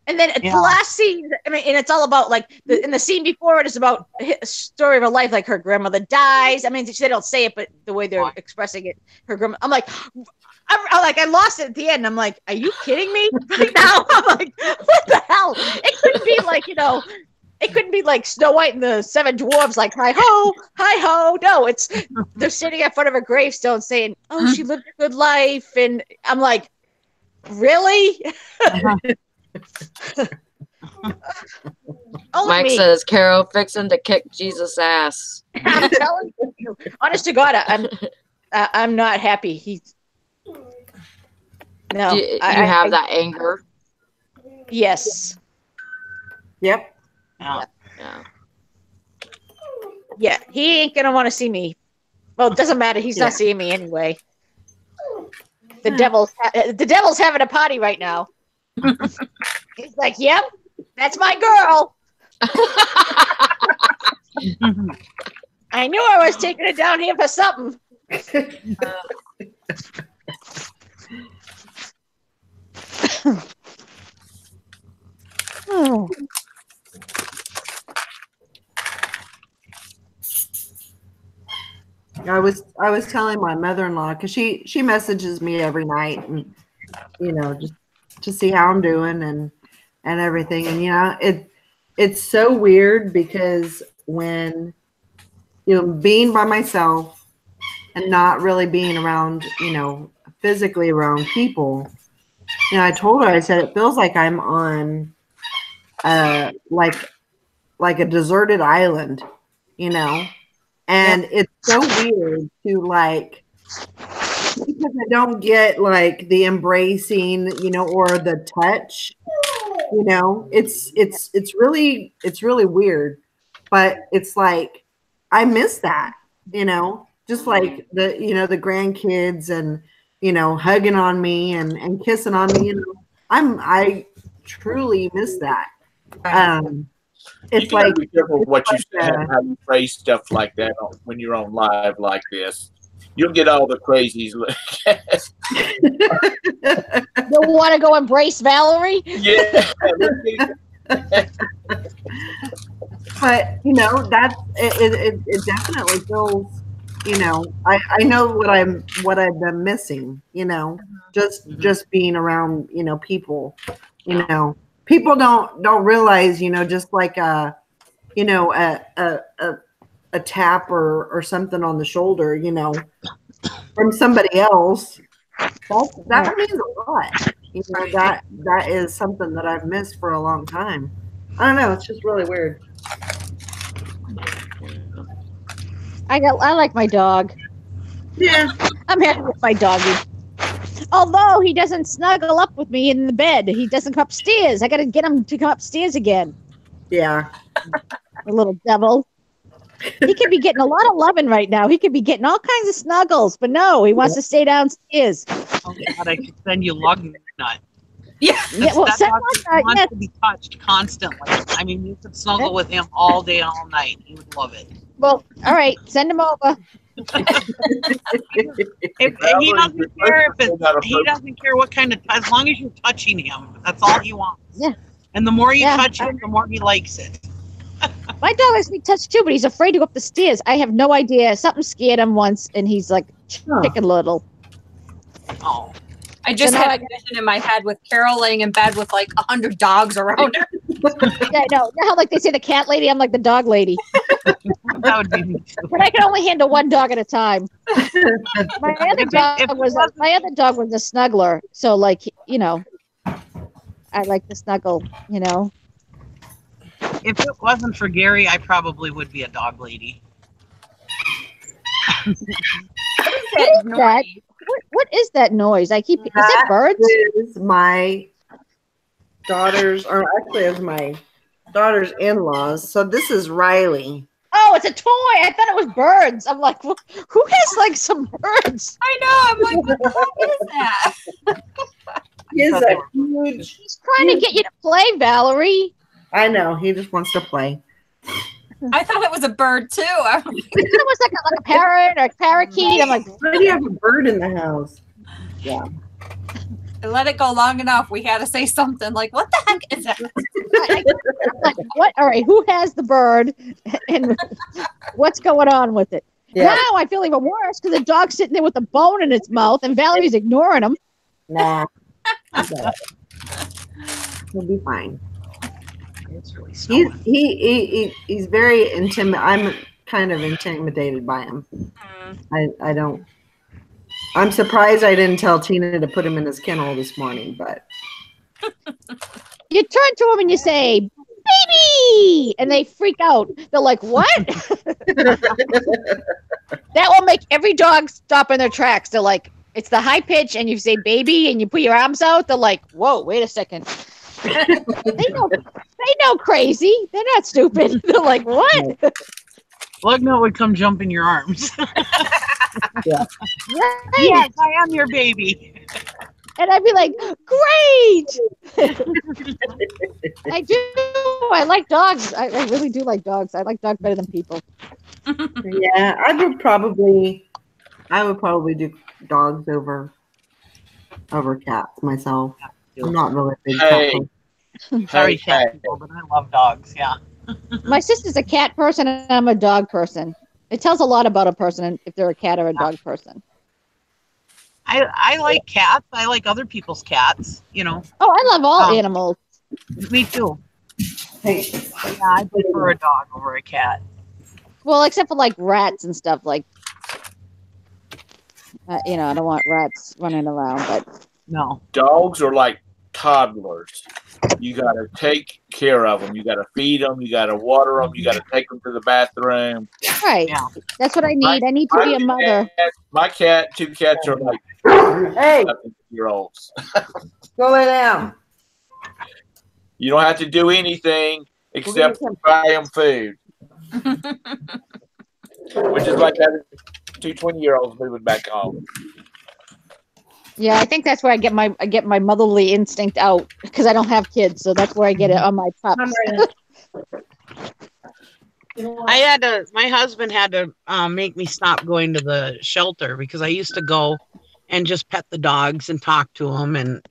And then Yeah. the last scene, I mean, and it's all about like in the scene before it is about a story of her life, like her grandmother dies. I mean, they don't say it, but the way they're expressing it, her grandma. I'm like, I lost it at the end. I'm like, are you kidding me right now? I'm like, what the hell? It couldn't be like, it couldn't be like Snow White and the Seven Dwarfs, like hi ho. No, it's they're sitting in front of a gravestone saying, oh, she lived a good life, and I'm like, really? Only Mike me. says Carol fixing to kick Jesus' ass. I'm telling you, honest to God, I'm not happy. He's no. You have that anger. Yes. Yep. Yeah. Yeah. Yeah. He ain't gonna want to see me. Well, it doesn't matter. He's not seeing me anyway. The devil's having a party right now. He's like, yep, that's my girl. I knew I was taking it down here for something. Oh. I was telling my mother-in-law because she messages me every night, and just to see how I'm doing and everything. And it's so weird because when being by myself and not really being around physically around people, I told her, I said, it feels like I'm on like a deserted island, and it's so weird to because I don't get like the embracing, or the touch, it's really weird, but it's like, I miss that, just like the grandkids and, hugging on me and kissing on me, I truly miss that. It's you gotta like, be careful what you say, like, how you phrase stuff like that when you're on live like this. You'll get all the crazies. You want to go embrace Valerie? Yeah. But that's it definitely feels, I know what I've been missing, just being around, people, people don't realize, just like a tap or something on the shoulder, from somebody else, that means a lot. That is something that I've missed for a long time. I don't know. It's just really weird. I like my dog. Yeah. I'm happy with my doggy. Although he doesn't snuggle up with me in the bed. He doesn't come upstairs. I got to get him to come upstairs again. Yeah. The little devil. He could be getting a lot of loving right now. He could be getting all kinds of snuggles, but no, he wants to stay downstairs. Oh God, I could send you lug nut. Yeah. Yeah, well, That send dog Lug Nut, wants yes. to be touched constantly. I mean, you could snuggle with him all day and all night. He would love it. Well, all right, send him over. If he doesn't care he doesn't care what kind of, as long as you're touching him, that's all he wants. Yeah. And the more you Yeah. touch him, the more he likes it. My dog likes to be touched too, but he's afraid to go up the stairs. I have no idea. Something scared him once, and he's like chicken little. Oh. I just So had now a vision in my head with Carol laying in bed with like 100 dogs around her. Yeah, no. How like they say the cat lady, I'm like the dog lady. That would be me too. But I can only handle one dog at a time. My other dog was a snuggler, so like I like to snuggle. If it wasn't for Gary, I probably would be a dog lady. That what is that noise? Is it birds? Is my daughters, or actually, it's my daughter's in-laws. So this is Riley. Oh, it's a toy. I thought it was birds. I'm like, who has like some birds? I know. I'm like, what is that? He's a huge. He's trying to get you to play, Valerie. I know. He just wants to play. I thought it was a bird too. I thought it was like a parrot or a parakeet. I'm like, why do you have a bird in the house? Yeah. I let it go long enough. We had to say something like, what the heck is that? like, what? All right, who has the bird and what's going on with it? Yeah. Now I feel even worse because the dog's sitting there with a bone in its mouth and Valerie's ignoring him. Nah. He'll be fine. It's really snowing. He's very intimidated. I'm kind of intimidated by him. I don't. I'm surprised I didn't tell Tina to put him in his kennel this morning, but You turn to him and you say, "Baby!" and they freak out. They're like, "What?" That will make every dog stop in their tracks. They're like, it's the high pitch, and you say "baby" and you put your arms out. They're like, "Whoa, wait a second." They know crazy. They're not stupid. They're like, "What?" Lugna would come jump in your arms. yeah. Right. Yes, I am your baby. And I'd be like, "Great!" I do. I like dogs. I really do like dogs. I like dogs better than people. Yeah, I would probably do dogs over cats myself. I'm not really a big cat person. Sorry, cat people, but I love dogs. Yeah. My sister's a cat person, and I'm a dog person. It tells a lot about a person if they're a cat or a dog person. I like cats. I like other people's cats. Oh, I love all animals. Me too. Hey, Yeah, I prefer a dog over a cat. Well, except for like rats and stuff. Like, I don't want rats running around. But No. Dogs are like toddlers. You got to take care of them. You got to feed them. You got to water them. You got to take them to the bathroom. right, Yeah. that's what I need. I need to be a mother. Two cats are like hey, 7-year-olds. go lay down. You don't have to do anything except buy them food. Which is like having two 20-year-olds moving back home. Yeah, I think that's where I get my motherly instinct out because I don't have kids, so that's where I get it on my pups. My husband had to make me stop going to the shelter because I used to go and just pet the dogs and talk to them, and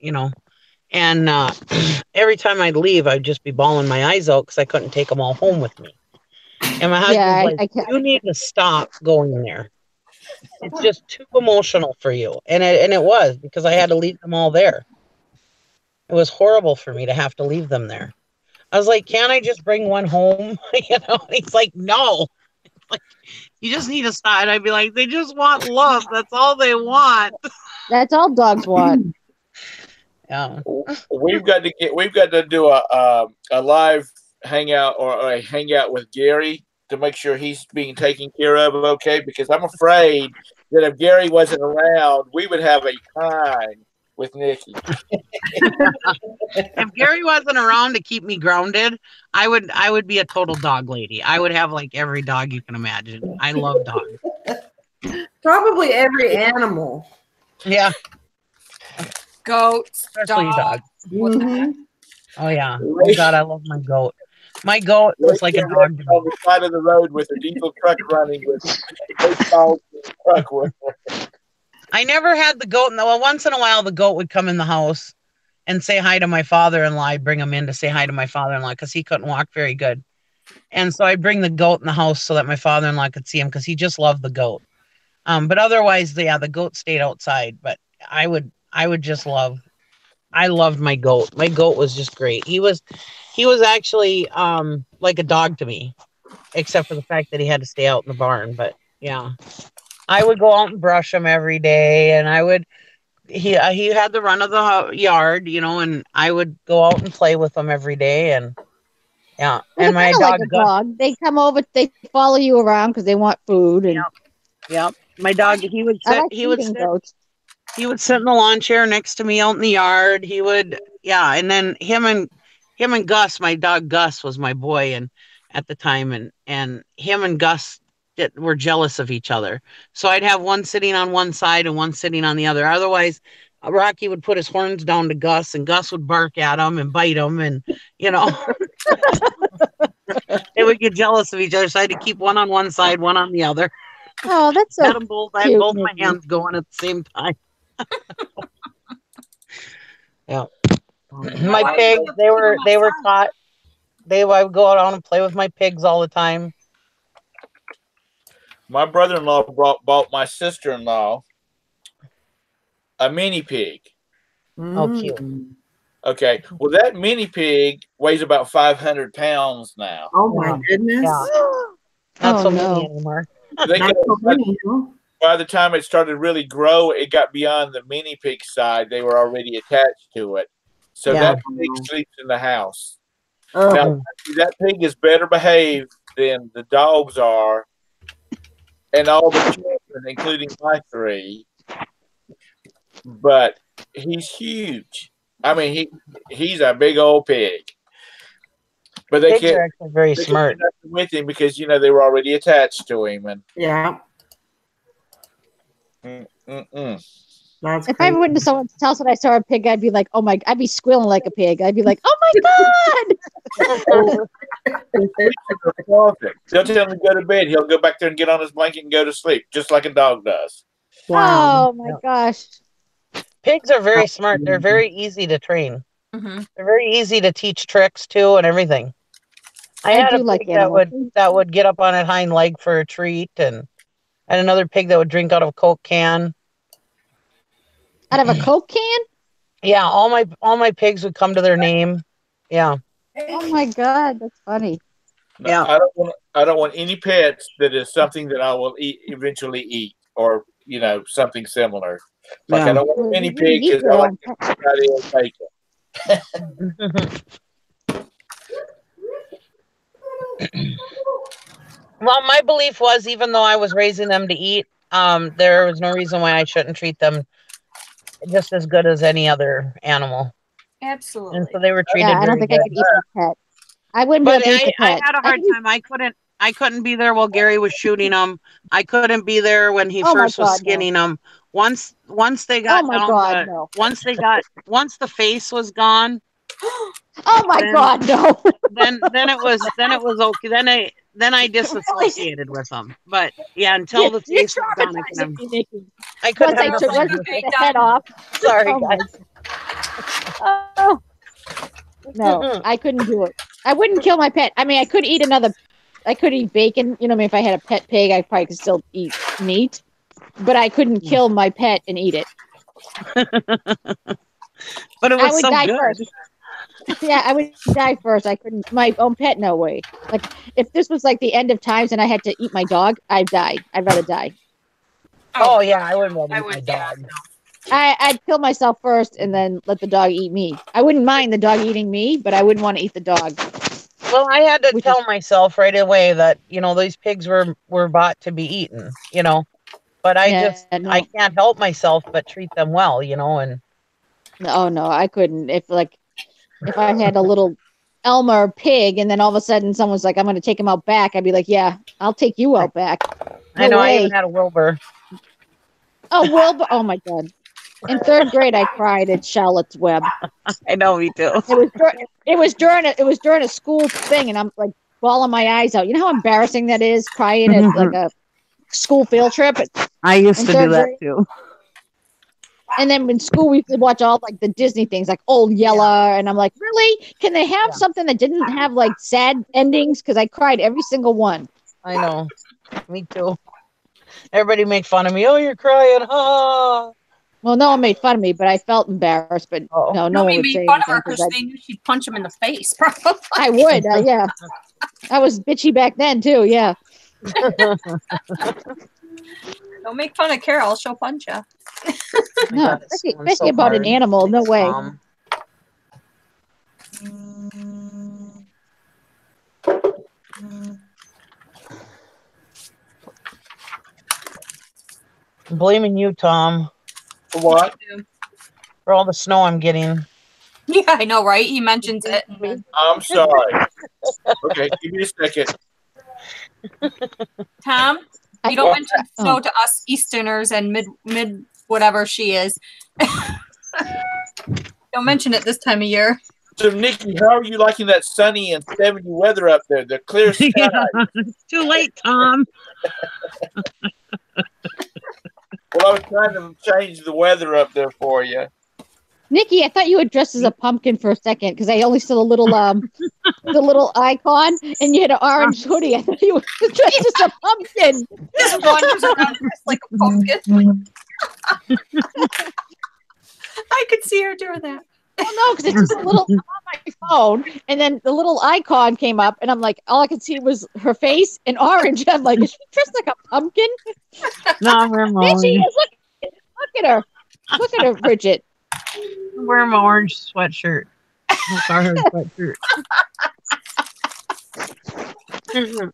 every time I'd leave, I'd just be bawling my eyes out because I couldn't take them all home with me. And my husband's like, "You need to stop going there. It's just too emotional for you." And it was, because I had to leave them all there. It was horrible for me to have to leave them there. I was like, "Can't I just bring one home?" And he's like, "No." Like, you just need to stop. And I'd be like, "They just want love. That's all they want." That's all dogs want. Yeah. We've got to do a live hangout or a hangout with Gary to make sure he's being taken care of, okay? Because I'm afraid that if Gary wasn't around, we would have a time with Nikki. If Gary wasn't around to keep me grounded, I would be a total dog lady. I would have like every dog you can imagine. I love dogs. Probably every animal. Yeah. Goats, Especially dogs. Mhm. Oh yeah. Oh God, I love my goat. My goat was like a dog. on the side of the road with a diesel truck running with big dogs in the truck with her. I never had the goat. Well, once in a while, the goat would come in the house and say hi to my father-in-law. I'd bring him in to say hi to my father-in-law because he couldn't walk very good. And so I'd bring the goat in the house so that my father-in-law could see him because he just loved the goat. But otherwise, yeah, the goat stayed outside. But I would just I loved my goat. My goat was just great. He was actually like a dog to me, except for the fact that he had to stay out in the barn. But yeah, I would go out and brush him every day, and he had the run of the yard, and I would go out and play with him every day, and yeah, Well, and my they're dog like a dog. They come over, they follow you around because they want food. And Yep. My dog, he would I sit, like feeding goats. he would sit in the lawn chair next to me out in the yard. He would, yeah, and then him and Gus, my dog Gus was my boy, and at the time, and him and Gus were jealous of each other. So I'd have one sitting on one side and one sitting on the other. Otherwise, Rocky would put his horns down to Gus, and Gus would bark at him and bite him, and they would get jealous of each other. So I had to keep one on one side, one on the other. Oh, that's so I had them both. I had cute, both my Nikki. hands going at the same time. Yeah. My pigs, they were taught. I would go out and play with my pigs all the time. My brother-in-law bought my sister-in-law a mini pig. Oh, cute. Okay. Well, that mini pig weighs about 500 pounds now. Oh my goodness. Yeah. Not so many anymore. By the time it started really grow, it got beyond the mini pig side. They were already attached to it. So that pig sleeps in the house. Now, that pig is better behaved than the dogs are, and all the children, including my 3. But he's huge. I mean, he's a big old pig. But they Pigs are actually very smart do nothing with him because they were already attached to him. And if I went to someone's house and I saw a pig, I'd be like, "Oh my!" I'd be squealing like a pig. I'd be like, "Oh my god!" They'll tell him to go to bed. He'll go back there and get on his blanket and go to sleep, just like a dog does. Wow. Oh my gosh! Pigs are very smart. They're very easy to train. They're very easy to teach tricks too and everything. I had a pig that would get up on its hind leg for a treat, and another pig that would drink out of a Coke can. Out of a Coke can? Yeah, all my pigs would come to their name. Yeah. Oh my god, that's funny. Yeah. I don't want any pets that is something that I will eventually eat, or something similar. Like I don't want a mini pig because I like to try to bacon. Well, my belief was, even though I was raising them to eat, there was no reason why I shouldn't treat them just as good as any other animal. Absolutely. And so they were treated. I don't think I could eat a pet. I wouldn't be able to eat a pet. I had a hard time. I couldn't be there while Gary was shooting them. I couldn't be there when he first was skinning them. Once they got once the face was gone. Oh my god, no. Then it was okay. Then I disassociated with them. But yeah, until the face was gone, I couldn't have the head off. Sorry, guys. Oh. No, I couldn't do it. I wouldn't kill my pet. I mean, I could eat bacon. If I had a pet pig, I probably could still eat meat. But I couldn't kill my pet and eat it. But it was would so die good. First. Yeah, I would die first. I couldn't. My own pet, no way. Like, if this was like the end of times and I had to eat my dog, I'd die. I'd rather die. Oh yeah, I wouldn't want to eat my dog. I'd kill myself first and then let the dog eat me. I wouldn't mind the dog eating me, but I wouldn't want to eat the dog. Well, I had to tell myself right away that these pigs were bought to be eaten. But I can't help myself but treat them well. And no, I couldn't. If I had a little Elmer pig and then all of a sudden someone's like, I'm going to take him out back, I'd be like, yeah, I'll take you out back. I know. I even had a Wilbur. Oh, Wilbur. Oh my god. In third grade, I cried at Charlotte's Web. I know, me too. It was during a school thing, and I'm like bawling my eyes out. You know how embarrassing that is, crying at like a school field trip. I used to do that grade. too. And then in school, we used to watch all like the Disney things, like Old Yeller, and I'm like, really? Can they have something that didn't have like sad endings? Because I cried every single one. I know. Me too. Everybody make fun of me. Oh, you're crying. Ah. Well, no one made fun of me, but I felt embarrassed. But no one Nobody would made say fun of her anything because they knew she'd punch him in the face. Probably. I would, yeah. I was bitchy back then too, yeah. Don't make fun of Carol. She'll punch you. No, especially about an animal. No way. I'm blaming you, Tom, For what? for all the snow I'm getting. Yeah, I know, right? He mentions it. I'm sorry. Okay, give me a second. Tom, you don't mention snow to us Easterners and mid whatever she is. Don't mention it this time of year. So, Nikki, how are you liking that sunny and 70 weather up there? The clear sky. Too late, Tom. Well, I was trying to change the weather up there for you. Nikki, I thought you were dressed as a pumpkin for a second because I only saw the little the little icon, and you had an orange hoodie. I thought you were dressed as a pumpkin. Just wanders around dressed like a pumpkin. I could see her doing that. Well, no, because it's just a little. I'm on my phone, and then the little icon came up, and I'm like, all I could see was her face in orange. I'm like, is she dressed like a pumpkin? No, I'm wearing my There she orange. is. Look at her. Look at her, Bridget. I'm wearing my orange sweatshirt. My Carhartt sweatshirt.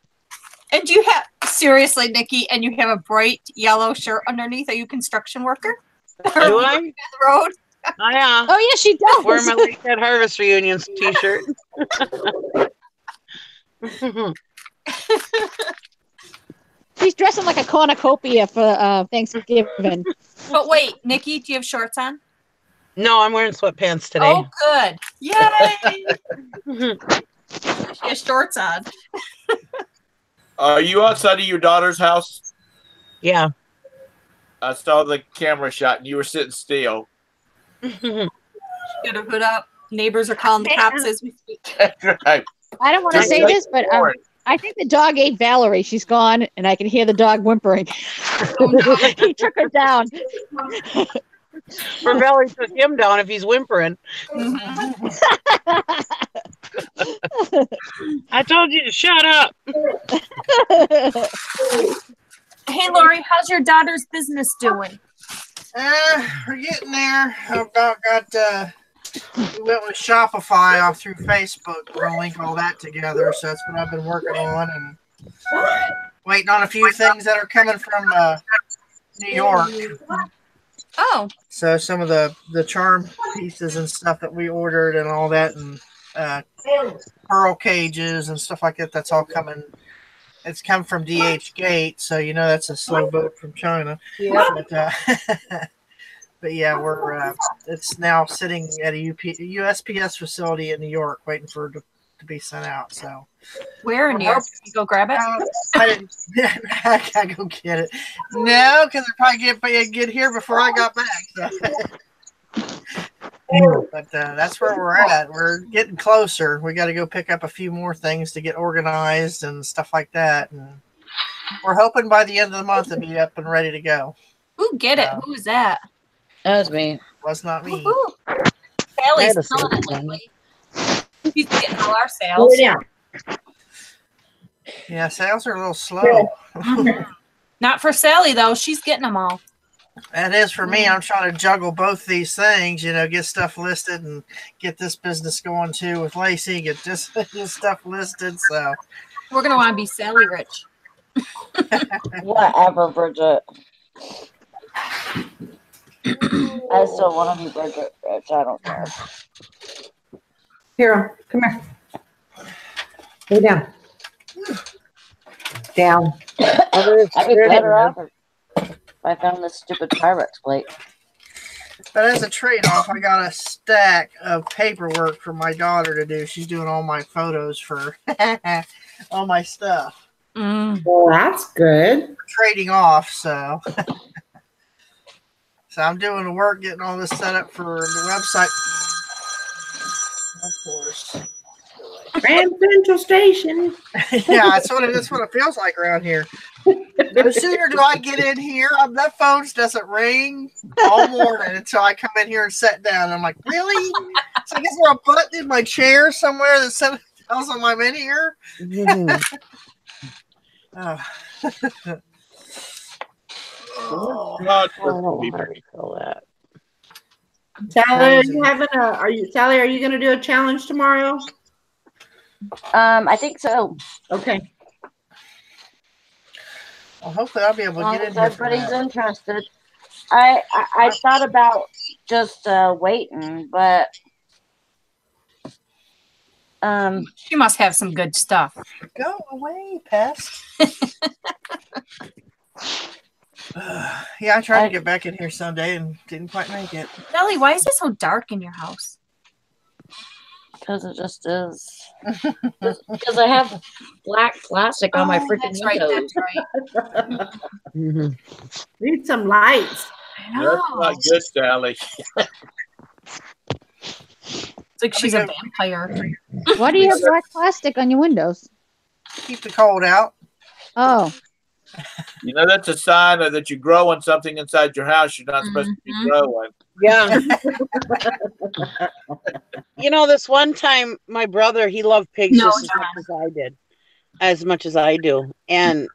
And you have seriously, Nikki, and you have a bright yellow shirt underneath. Are you a construction worker? Do I? The road. Oh, yeah. Oh yeah, she does. Wearing my Lakehead Harvest Reunions t-shirt. She's dressing like a cornucopia for Thanksgiving. But wait, Nikki, do you have shorts on? No, I'm wearing sweatpants today. Oh, good. Yay! She has shorts on. Are you outside of your daughter's house? Yeah. I saw the camera shot and you were sitting still. Get her hood up. Neighbors are calling the cops as we speak. That's right. I don't want to say this, but I think the dog ate Valerie. She's gone, and I can hear the dog whimpering. Oh, no. He took her down. Or Valerie took him down if he's whimpering. I told you to shut up. Hey, Lori, how's your daughter's business doing? We're getting there. We went with Shopify off through Facebook. We're gonna link all that together. So that's what I've been working on, and waiting on a few things that are coming from New York. Oh, So some of the charm pieces and stuff that we ordered and all that, and pearl cages and stuff like that. That's all coming. It's come from DH Gate, so you know that's a slow boat from China. yeah. But yeah, we're it's now sitting at a USPS facility in New York, waiting for it to be sent out. So Where in New York? Can you go grab it? I didn't. I gotta go get it. No, because it probably get here before I got back. So. But that's where we're at. We're getting closer. We got to go pick up a few more things to get organized and stuff like that. And we're hoping by the end of the month to be up and ready to go. Ooh, get it. Who is that? That was me. Was not me. Woohoo. Sally's killing it lately. He's getting all our sales. Yeah, sales are a little slow. Not for Sally, though. She's getting them all. That is for me. I'm trying to juggle both these things, get stuff listed and get this business going too with Lacey, get this stuff listed. So We're going to want to be Sally rich. Whatever, Bridget. I still want to be Bridget rich. I don't care. Hero, come here. Lay down. Down. I'd be better off if I found this stupid Pyrex plate. But as a trade-off, I got a stack of paperwork for my daughter to do. She's doing all my photos for all my stuff. Well, that's good. Trading off, so. So I'm doing the work, getting all this set up for the website. Of course. Grand Central Station. Yeah, that's what it feels like around here. No sooner do I get in here, that phone doesn't ring all morning until I come in here and sit down. I'm like, really? So I guess there a button in my chair somewhere that tells them I'm in here. Sally, Sally, are you going to do a challenge tomorrow? I think so. Okay. Well, hopefully I'll be able to get in here. Everybody's interested. I thought about just waiting, but she must have some good stuff. Go away, pest. Yeah, I tried to get back in here Sunday and didn't quite make it. Sally, why is it so dark in your house? Because it just is. Because I have black plastic on my freaking windows. That's right. Need some lights. I know. That's not good, Sally. It's like she's a vampire. Why do you have black plastic on your windows? Keep the cold out. Oh. You know, that's a sign that you're growing something inside your house you're not supposed to be growing. Yeah. You know, this one time, my brother, he loved pigs just as much as I did, as much as I do, and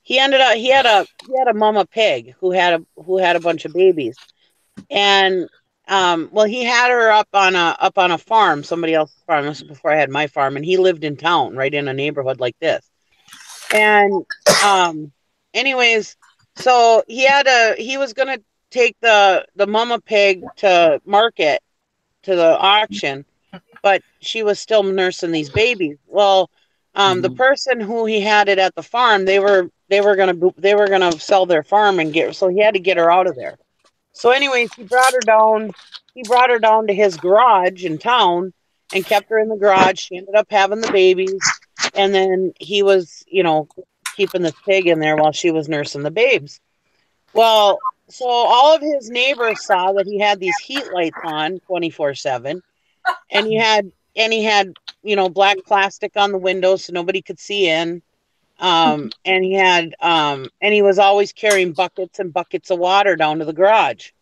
he ended up he had a mama pig who had a bunch of babies, and well, he had her up on a farm, somebody else's farm. This was before I had my farm, and he lived in town, right in a neighborhood like this, and anyways, so he was gonna take the mama pig to market, to the auction, but she was still nursing these babies. Well, the person who he had it at the farm, they were gonna sell their farm and so he had to get her out of there. So anyways, he brought her down to his garage in town and kept her in the garage. She ended up having the babies, and then he was, keeping this pig in there while she was nursing the babes. Well, so all of his neighbors saw that he had these heat lights on 24/7, and he had black plastic on the windows so nobody could see in. And he was always carrying buckets and buckets of water down to the garage.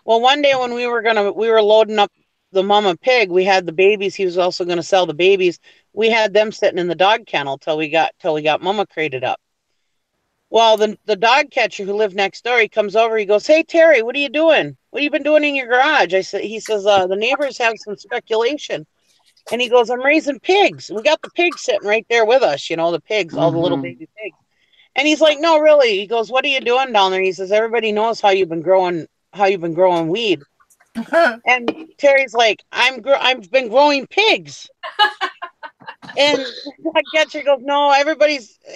Well, one day when we were loading up the mama pig, we had the babies. He was also going to sell the babies. We had them sitting in the dog kennel till we got mama crated up. Well, the dog catcher who lived next door, he comes over, he goes, "Hey, Terry, what are you doing? What have you been doing in your garage?" He says, "The neighbors have some speculation." And he goes, "I'm raising pigs. We got the pigs sitting right there with us, the pigs, all the little baby pigs." And he's like, "No, really." He goes, "What are you doing down there?" He says, "Everybody knows how you've been growing weed." And Terry's like, I've been growing pigs." And the catcher goes, "No,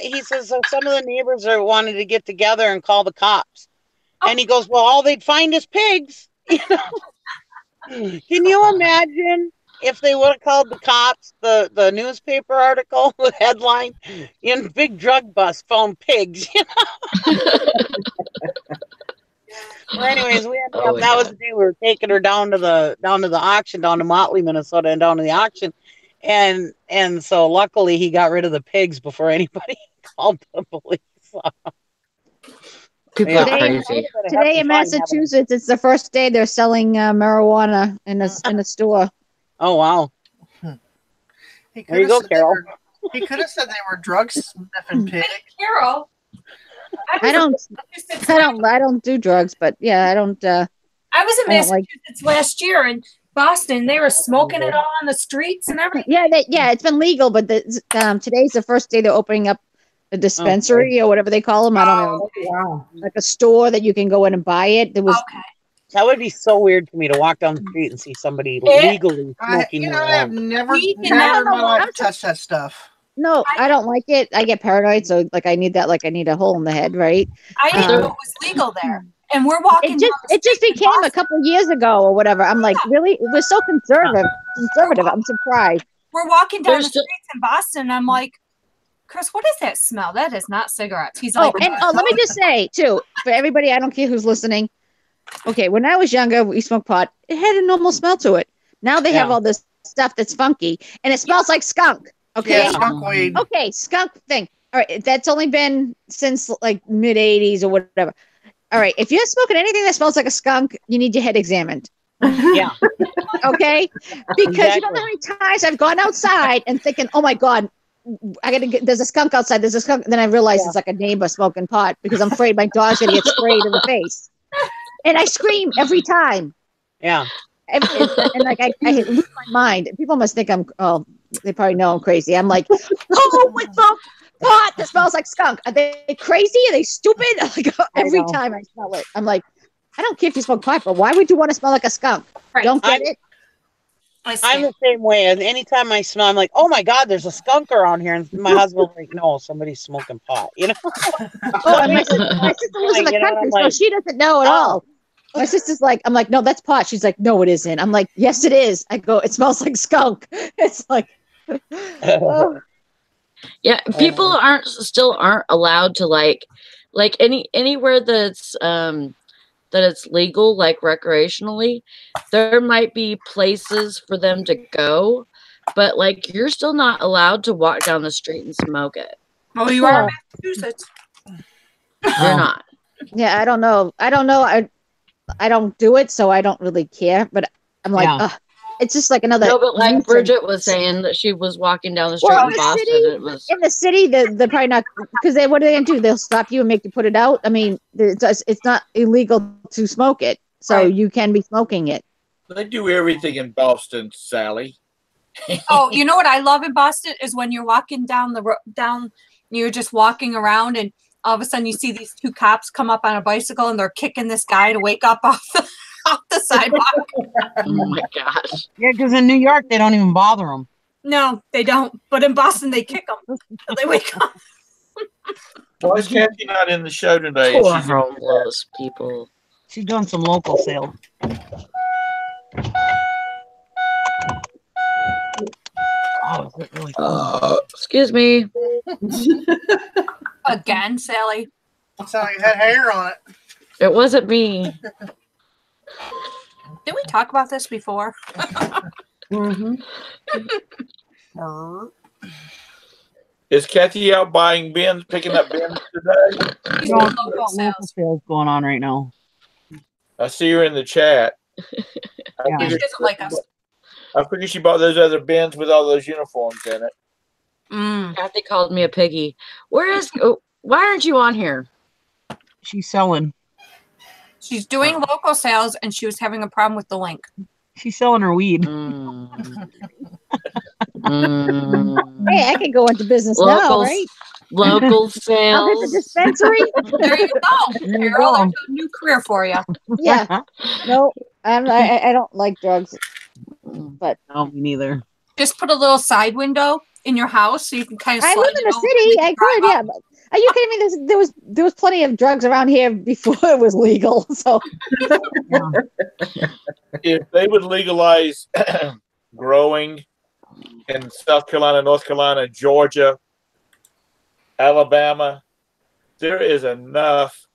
he says, so some of the neighbors are wanting to get together and call the cops." And he goes, "Well, all they'd find is pigs." Can you imagine if they would have called the cops, the newspaper article, the headline, "In big drug bust found pigs," Well, anyways, we ended up, that was the day we were taking her down to the auction, down to Motley, Minnesota, and down to the auction. And so luckily he got rid of the pigs before anybody called the police. People are crazy. Today in Massachusetts, it's the first day they're selling marijuana in a store. Oh, wow. There you go, Carol. He could have said they were drug sniffing pigs. Carol. I don't do drugs, but yeah, I don't. I was in Massachusetts last year in Boston. They were smoking it all on the streets and everything. Yeah, it's been legal, but today's the first day they're opening up a dispensary or whatever they call them. I don't know. Wow. Like a store that you can go in and buy it. There was. Okay. That would be so weird for me to walk down the street and see somebody legally smoking. I've never in my life touched that stuff. No, I don't like it. I get paranoid, so I need that. Like I need a hole in the head, right? I didn't know it was legal there. And we're walking. It just became a couple years ago or whatever. I'm like, really? We're so conservative. I'm surprised. We're walking down the streets in Boston. And I'm like, Chris, what is that smell? That is not cigarettes. He's like, let me just say too, for everybody, I don't care who's listening. Okay, when I was younger, we smoked pot. It had a normal smell to it. Now they have all this stuff that's funky, and it smells like skunk. Okay, Yeah, skunk weed. Okay, skunk thing. All right, that's only been since like mid '80s or whatever. All right, if you're smoking anything that smells like a skunk, you need your head examined. Yeah. Okay, because you don't know how many times I've gone outside and thinking, "Oh my God, I gotta get." There's a skunk outside. There's a skunk. Then I realize it's like a neighbor smoking pot because I'm afraid my dog's gonna get sprayed in the face, and I scream every time. Yeah. And like I lose my mind. People must think they probably know I'm crazy. I'm like, oh, we smoke pot that smells like skunk. Are they crazy? Are they stupid? Like, every time I smell it, I'm like, I don't care if you smoke pot, but why would you want to smell like a skunk? Right. Don't get it? I'm the same way. And anytime I smell, I'm like, oh my God, there's a skunk around here. And my husband's like, no, somebody's smoking pot. You know? My sister lives in the country, so she doesn't know at all. My sister's like, I'm like, no, that's pot. She's like, no, it isn't. I'm like, yes, it is. I go, it smells like skunk. It's like, oh. Yeah, people still aren't allowed to like anywhere that's that it's legal, like recreationally. There might be places for them to go, but like you're still not allowed to walk down the street and smoke it. Oh, you are in Massachusetts. You're not. Yeah, I don't know. I don't do it, so I don't really care. But I'm like, it's just like another. No, but like Bridget was saying that she was walking down the street in Boston. In the city, they're probably not, because what are they gonna do? They'll stop you and make you put it out. I mean, it's not illegal to smoke it, so you can be smoking it. They do everything in Boston, Sally. Oh, you know what I love in Boston is when you're walking down you're just walking around, and all of a sudden you see these two cops come up on a bicycle and they're kicking this guy to wake up off the sidewalk. Oh my gosh. Yeah, because in New York, they don't even bother them. No, they don't. But in Boston, they kick them until they wake up. Why is Kathy not in the show today? Poor homeless people. She's doing some local sales. Oh, is it really cool? Excuse me. Again, Sally. Looks like you had hair on it. It wasn't me. Did we talk about this before? Is Kathy out buying bins, picking up bins today? Local sales going on right now. I see her in the chat. She doesn't like us. I figured she bought those other bins with all those uniforms in it. Kathy called me a piggy. Why aren't you on here? She's selling. She's doing local sales, and she was having a problem with the link. She's selling her weed. Hey, I can go into business now, right? Local sales. I'll hit the dispensary. There you go. Carol, there's a new career for you. Yeah. No, I don't like drugs. But no, me neither. Just put a little side window in your house so you can kind of. I live in the city. I could, yeah. But are you kidding me? There was plenty of drugs around here before it was legal. So if they would legalize growing in South Carolina, North Carolina, Georgia, Alabama, there is enough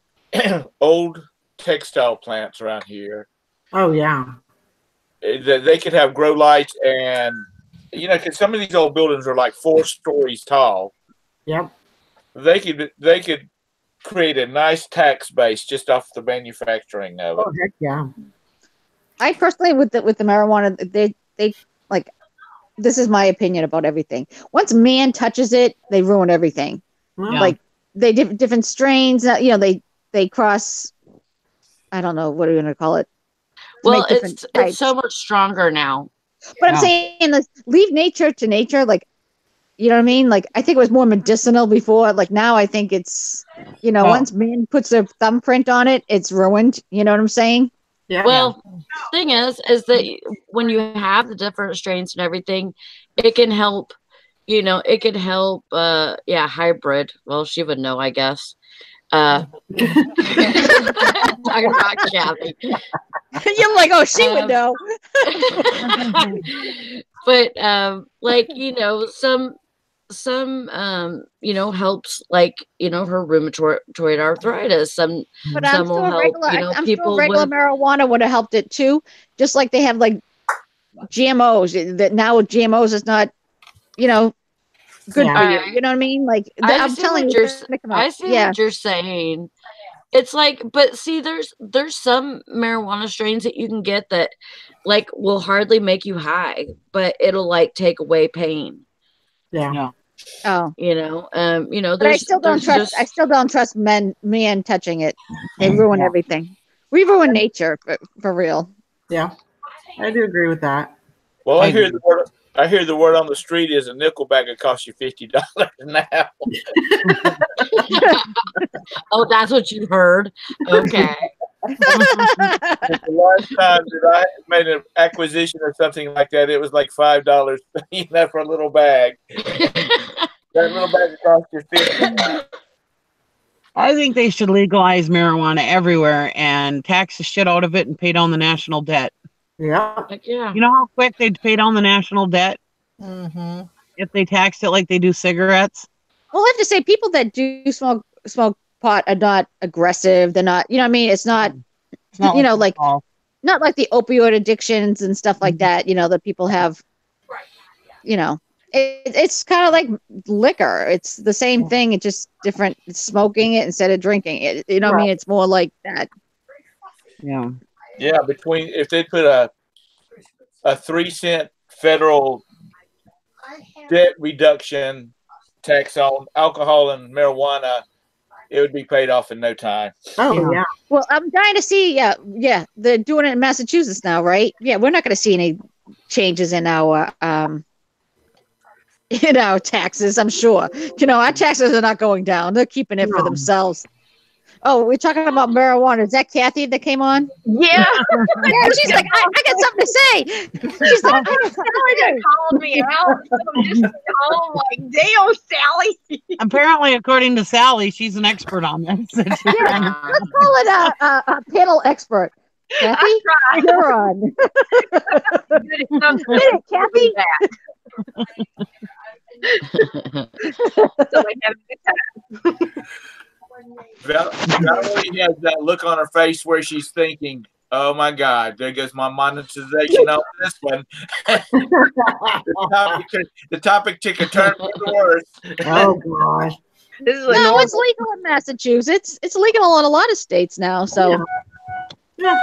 old textile plants around here. Oh yeah. That they could have grow lights, and because some of these old buildings are like 4 stories tall. Yep. They could create a nice tax base just off the manufacturing of it. Oh heck yeah. I personally, with the marijuana, they like. This is my opinion about everything. Once man touches it, they ruin everything. Yeah. Like they different strains. They cross. I don't know what are you going to call it. Well, it's so much stronger now. But I'm saying, leave nature to nature. Like, you know what I mean? Like, I think it was more medicinal before. Like now, I think it's once man puts their thumbprint on it, it's ruined. You know what I'm saying? Yeah. Well, the thing is that when you have the different strains and everything, it can help. It could help. Hybrid. Well, she would know, I guess. Talking about Kathy. You're like, oh, she would know. But like, some helps, like, her rheumatoid arthritis. Some But I'm will sure help, regular, I'm people sure regular with, marijuana would have helped it too. Just like they have like GMOs. That now GMOs is not, good Yeah. for you. You know what I mean? Like I'm telling you, it's gonna come out. I see what you're saying. It's like, but see, there's some marijuana strains that you can get that like will hardly make you high, but it'll like take away pain. Yeah. Oh, But I still don't trust. I still don't trust men touching it. They ruin everything. We ruin nature for real. Yeah, I do agree with that. Well, I hear the word on the street is a nickel bag will cost you $50 now. Oh, that's what you heard. Okay. The last time that I made an acquisition or something like that, it was like $5, for a little bag. That little bag cost you $50. I think they should legalize marijuana everywhere and tax the shit out of it and pay down the national debt. Yeah. Yeah. You know how quick they'd pay down the national debt if they taxed it like they do cigarettes? Well, I have to say, people that do smoke pot are not aggressive. They're not, what I mean? It's not, not like the opioid addictions and stuff like that, that people have, it's kind of like liquor. It's the same thing. It's just different. It's smoking it instead of drinking it. You know what I mean? It's more like that. Yeah. Yeah, if they put a 3-cent federal debt reduction tax on alcohol and marijuana, it would be paid off in no time. Oh yeah. Well, I'm dying to see. Yeah, they're doing it in Massachusetts now, right? Yeah, we're not going to see any changes in our taxes. I'm sure. Our taxes are not going down. They're keeping it for themselves. Oh, we're talking about marijuana. Is that Kathy that came on? Yeah. Yeah, she's like, I got something to say. She's like, Sally called me out. I'm just like, damn, Sally. Apparently, according to Sally, she's an expert on this. let's call it a panel expert. Kathy, you're on. Kathy. So I have a good time. Valerie has that look on her face where she's thinking, oh my God, there goes my monetization on this one. the topic took a turn for the worse. Oh gosh. No, it's legal in Massachusetts. It's legal in a lot of states now. So yeah.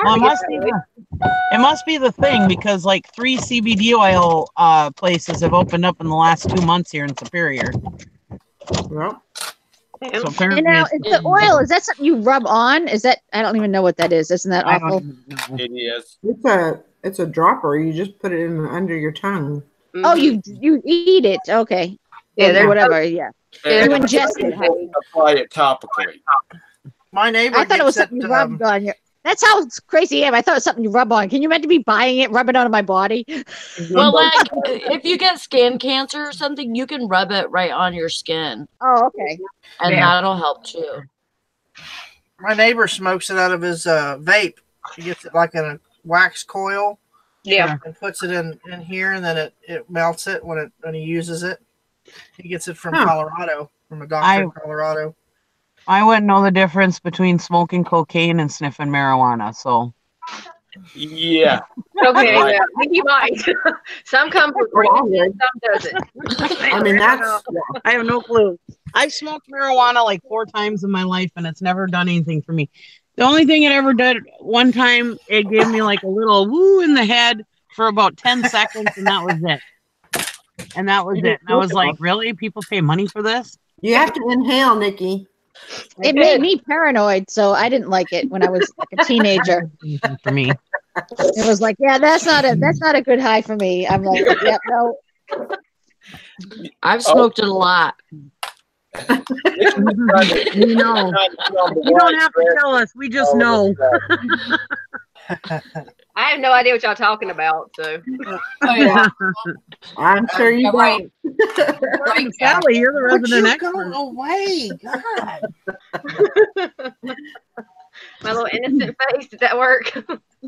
Well, it must be the thing, because like 3 CBD oil places have opened up in the last 2 months here in Superior. Well. So apparently, and now is the oil, is that something you rub on? Is that, I don't even know what that is. Isn't that awful? It is. It's a dropper. You just put it in under your tongue. Oh, you eat it. Okay. Yeah, whatever. Yeah. You ingest it. Apply it topically. My neighbor. I thought it was something you rubbed on your. That's how crazy I am. I thought it was something you rub on. Can you imagine me buying it, rub it onto my body? Well, like if you get skin cancer or something, you can rub it right on your skin. Oh, okay. And that'll help too. My neighbor smokes it out of his vape. He gets it like in a wax coil. Yeah. And puts it in here, and then it melts it when he uses it. He gets it from Colorado, from a doctor in Colorado. I wouldn't know the difference between smoking cocaine and sniffing marijuana, so. Yeah. Okay, I think you might. Some come for green, some doesn't. I mean, I have no clue. I've smoked marijuana like 4 times in my life, and it's never done anything for me. The only thing it ever did, one time, it gave me like a little woo in the head for about 10 seconds, and that was it. And I was like, really? People pay money for this? You have to inhale, Nikki. It made me paranoid, so I didn't like it when I was like a teenager. For me, it was like, yeah, that's not a good high for me. I'm like, yeah, no. I've smoked it a lot. You know, you don't have to tell us. We just know. I have no idea what y'all talking about. So Oh, yeah. I'm sure you Right. don't. Right, Sally, you're the Would resident you expert. go away? God. my little innocent face, did that work?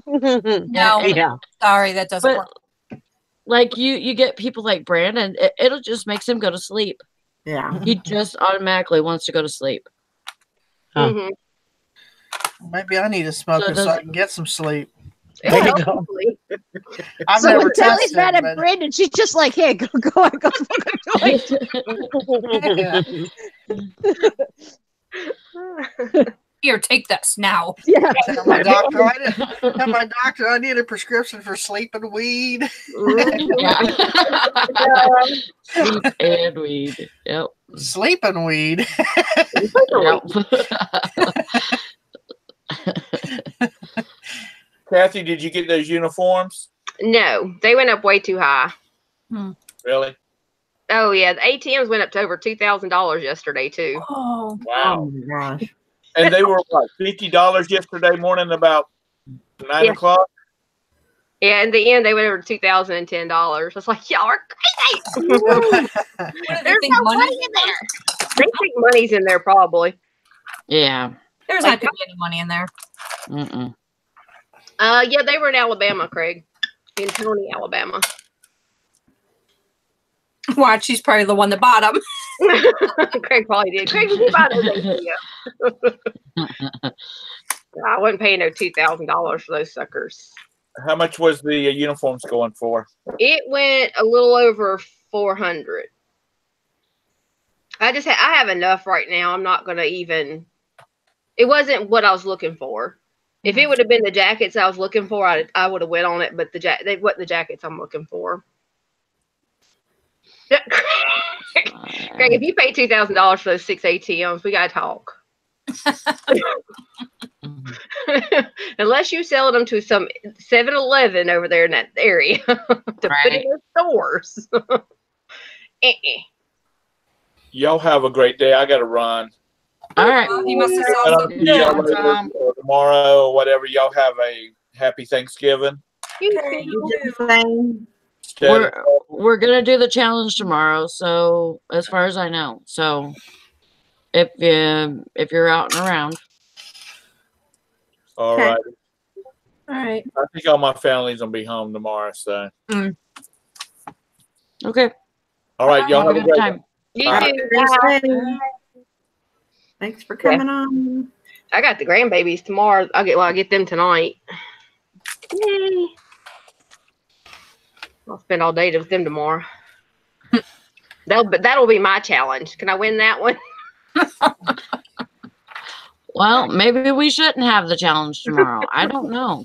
No, Yeah. sorry, that doesn't But work. like you get people like Brandon, it'll just makes him go to sleep. Yeah. He just automatically wants to go to sleep. Huh. Mhm. Maybe I need a smoker so, does- I can get some sleep. There you Well, go. hopefully. I've So never when Sally's tested, mad at but Brandon, she's just like, "Hey, go on, go fucking do it." Here, take this now. Yeah. tell my doctor I need a prescription for sleeping weed. Yeah. Sleep and weed. Yep. Sleeping weed. Yep. Kathy, did you get those uniforms? No, they went up way too high. Really? Oh yeah, the ATMs went up to over $2,000 yesterday too. Oh, Wow. Oh my gosh. And they were what, $50 yesterday morning about 9 Yeah. o'clock? Yeah, in the end, they went over $2,010. I was like, y'all are crazy. what do they There's think no money? money in there. They think money's in there probably. Yeah. There's not gonna be any money in there. Mm-mm. Yeah, they were in Alabama, Craig, in Tony, Alabama. Watch, she's probably the one that bought them. Craig probably did. Craig, did you buy those ATMs? I wasn't paying no $2,000 for those suckers. How much was the uniforms going for? It went a little over 400. I have enough right now. I'm not gonna even. It wasn't what I was looking for. If it would have been the jackets I was looking for, I would have went on it. But they wasn't the jackets I'm looking for. Craig, if you pay $2,000 for those 6 ATMs, we gotta talk. Unless you sell them to some 7-Eleven over there in that area to put in their stores. Y'all have a great day. I got to run. All right. Well, he must have I saw don't see y'all something. later or tomorrow or whatever. Y'all have a happy Thanksgiving. We're gonna do the challenge tomorrow. So as far as I know, so if you're out and around, All Okay. right. All right. I think all my family's gonna be home tomorrow. So okay. all right, y'all have a great time. You Bye. too. Thanks for coming on. I got the grandbabies tomorrow. I'll get them tonight. Yay. I'll spend all day with them tomorrow. That'll be my challenge. Can I win that one? Well, maybe we shouldn't have the challenge tomorrow. I don't know.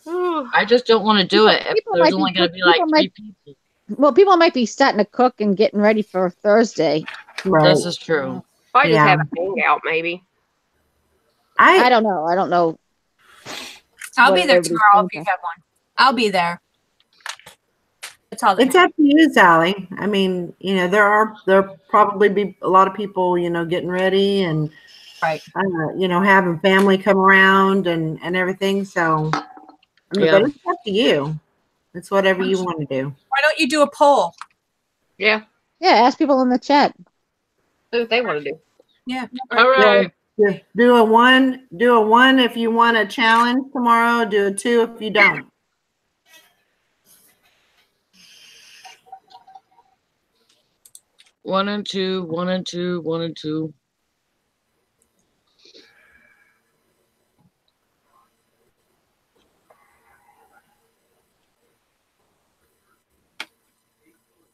I just don't want to do it if People there's might be only going to be people like might- 3 people. Well, people might be starting to cook and getting ready for Thursday. Right. This is true. Probably just Yeah. have a hangout, maybe. I don't know. I don't know. I'll what be there everybody's tomorrow if you thinking. have one. I'll be there. That's all. It's up to you, Sally. I mean, there'll probably be a lot of people, getting ready and Right. having family come around and everything. So, but it's up to you. It's whatever you want to do. Why don't you do a poll? Yeah. Yeah, ask people in the chat. See what they want to do. Yeah. All right. Yeah, do a one if you want a challenge tomorrow. Do a 2 if you don't. One and two, one and two, one and two.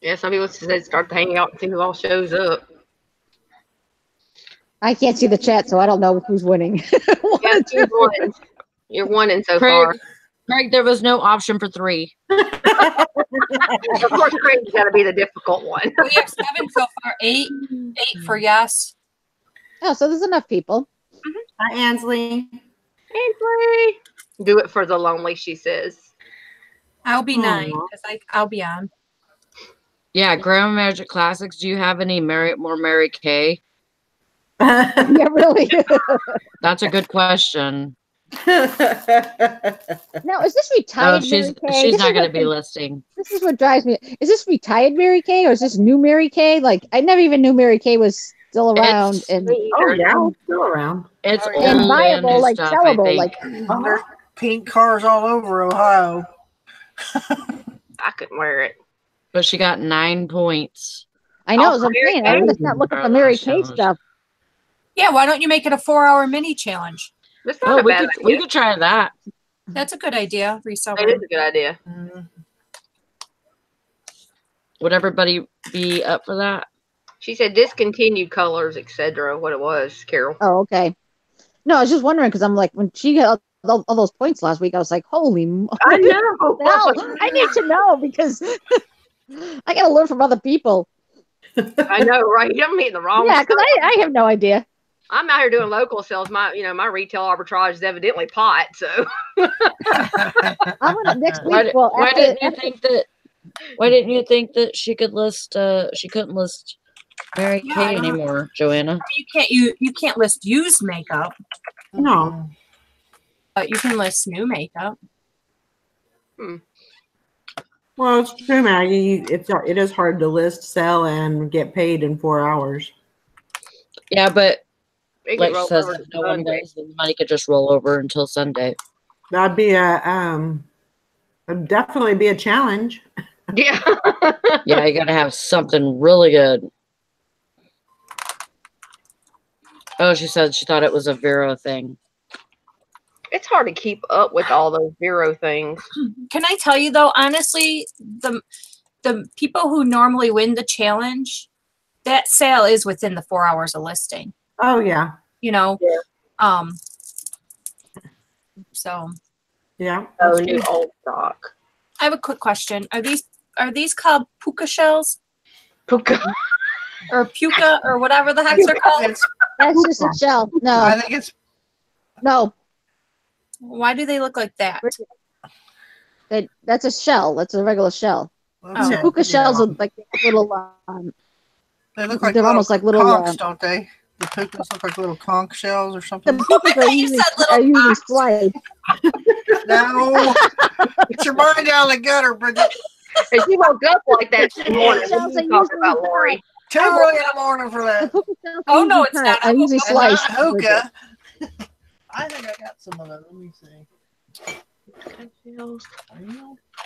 Yeah, some people said start to hang out and see who all shows up. I can't see the chat, so I don't know who's winning. Yeah, you're winning so Craig, far. Craig, there was no option for 3. Of course, Craig's got to be the difficult one. We have 7 so far. 8 for yes. Oh, so there's enough people. Hi, Ansley. Ainsley. Do it for the lonely, she says. I'll be 9 Aw. because I'll be on. Yeah, Grandma Magic Classics. Do you have any more Mary Kay? Yeah, really. That's a good question. Now, is this Oh, retired she's Mary Kay? she's This not is going to what be listing. this is what drives me. Is this retired Mary Kay or is this new Mary Kay? Like, I never even knew Mary Kay was still around It's and Oh yeah, it's still around. it's Oh, yeah. and old and viable, new like stuff, I sellable. think. Like, There's pink cars all over Ohio. I couldn't wear it. But she got 9 points. I know, Oh, as I'm Mary saying, Kay? everybody's not looking Our for Mary last Kay challenge. stuff. Yeah, why don't you make it a 4-hour mini challenge? That's not Oh, a bad we idea. could try that. That's a good idea, It Reseller. is a good idea. Would everybody be up for that? She said discontinued colors, etc. What it was, Carol. Oh, okay. No, I was just wondering because I'm like, when she got all those points last week, I was like, holy I know. no, I need to know because I got to learn from other people. I know, right? I'm meeting the wrong Yeah, stuff. because I have no idea. I'm out here doing local sales. My retail arbitrage is evidently pot. So I'm gonna next Why, week. Well, why after, didn't you think that? Why didn't you think that she could list? She couldn't list Mary Yeah, I Kay don't- anymore, Joanna. You can't list used makeup, No. but you can list new makeup. Well, it's true, Maggie. It is hard to list, sell, and get paid in 4 hours. Yeah, but it like can she roll says, over if to no one Sunday. goes, then the money could just roll over until Sunday. That'd be it'd definitely be a challenge. Yeah. Yeah, you gotta have something really good. Oh, she said she thought it was a Vero thing. It's hard to keep up with all those Vero things. Can I tell you though, honestly, the people who normally win the challenge, that sale is within the 4 hours of listing. Oh yeah, You know, Yeah. So yeah. Oh, new old stock. I have a quick question: Are these called puka shells Puka. or puka or whatever the heck they're called? that's just a shell. I No, think it's no, Why do they look like that? that's a shell. That's a regular shell. let's Oh. see, Puka shells yeah. are like little. They look like they're little almost like little, conchs, don't they? The pukas look like little conch shells or The something. pukas are You said little usually box. sliced. No, get your mind out of the gutter, Bridget. And she woke up like that this morning. Shells What are are you talking usually about, Lori? Too early in the morning for The that. puka shells Oh, no, usually it's not. are usually And not sliced. hookah. I think I got some of those. Let me see. Real?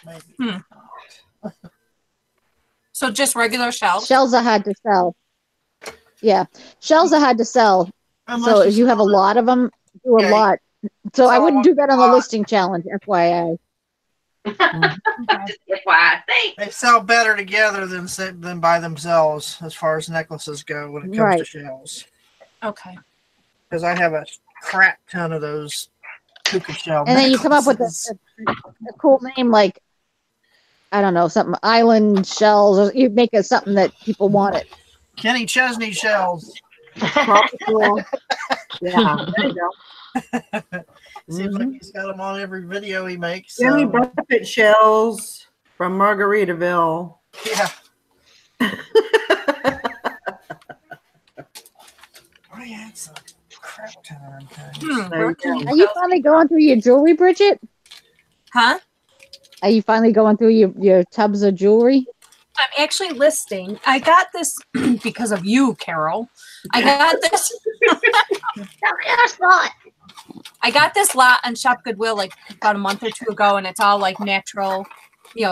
Maybe. So just regular shells. Shells are hard to sell. Yeah, shells are hard to sell. Unless So if you have a lot of them, do a Yeah, lot. So I so wouldn't do that on the lot. listing challenge, FYI. That's why I think. They sell better together than by themselves as far as necklaces go when it comes to Right. shells. Okay. Because I have a crap ton of those puka shell And then you come up with necklaces. a cool name like, I don't know, something island shells, or you make it something that people want it. Kenny Chesney shells. Tropical. Yeah, there you go. Seems like he's got them on every video he makes. Jimmy So, Buffett shells from Margaritaville. yeah. I had some crap ton of things. There you go. Are you finally going through your jewelry, Bridget? Huh? Are you finally going through your tubs of jewelry? I'm actually listing. I got this because of you, Carol. I got this. I got this lot on Shop Goodwill like about a month or two ago, and it's all like natural,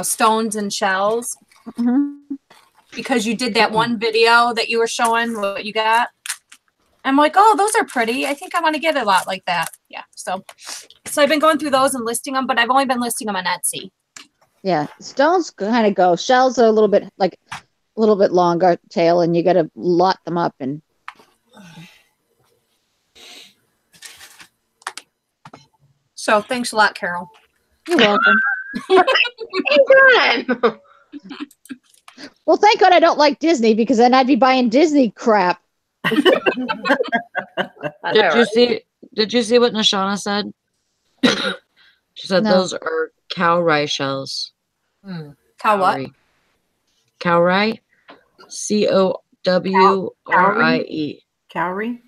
stones and shells. Mm-hmm. Because you did that one video that you were showing what you got. I'm like, oh, those are pretty. I think I want to get a lot like that. Yeah. So I've been going through those and listing them, but I've only been listing them on Etsy. Yeah, stones kind of go. Shells are a little bit longer tail, and you got to lot them up. And So thanks a lot, Carol. you're welcome. Anytime. Well, thank God I don't like Disney because then I'd be buying Disney crap. I know, Did you see what Nashana said? She said No. those are cowrie shells. Cow what? Cowrie. COWRIE. Cowrie?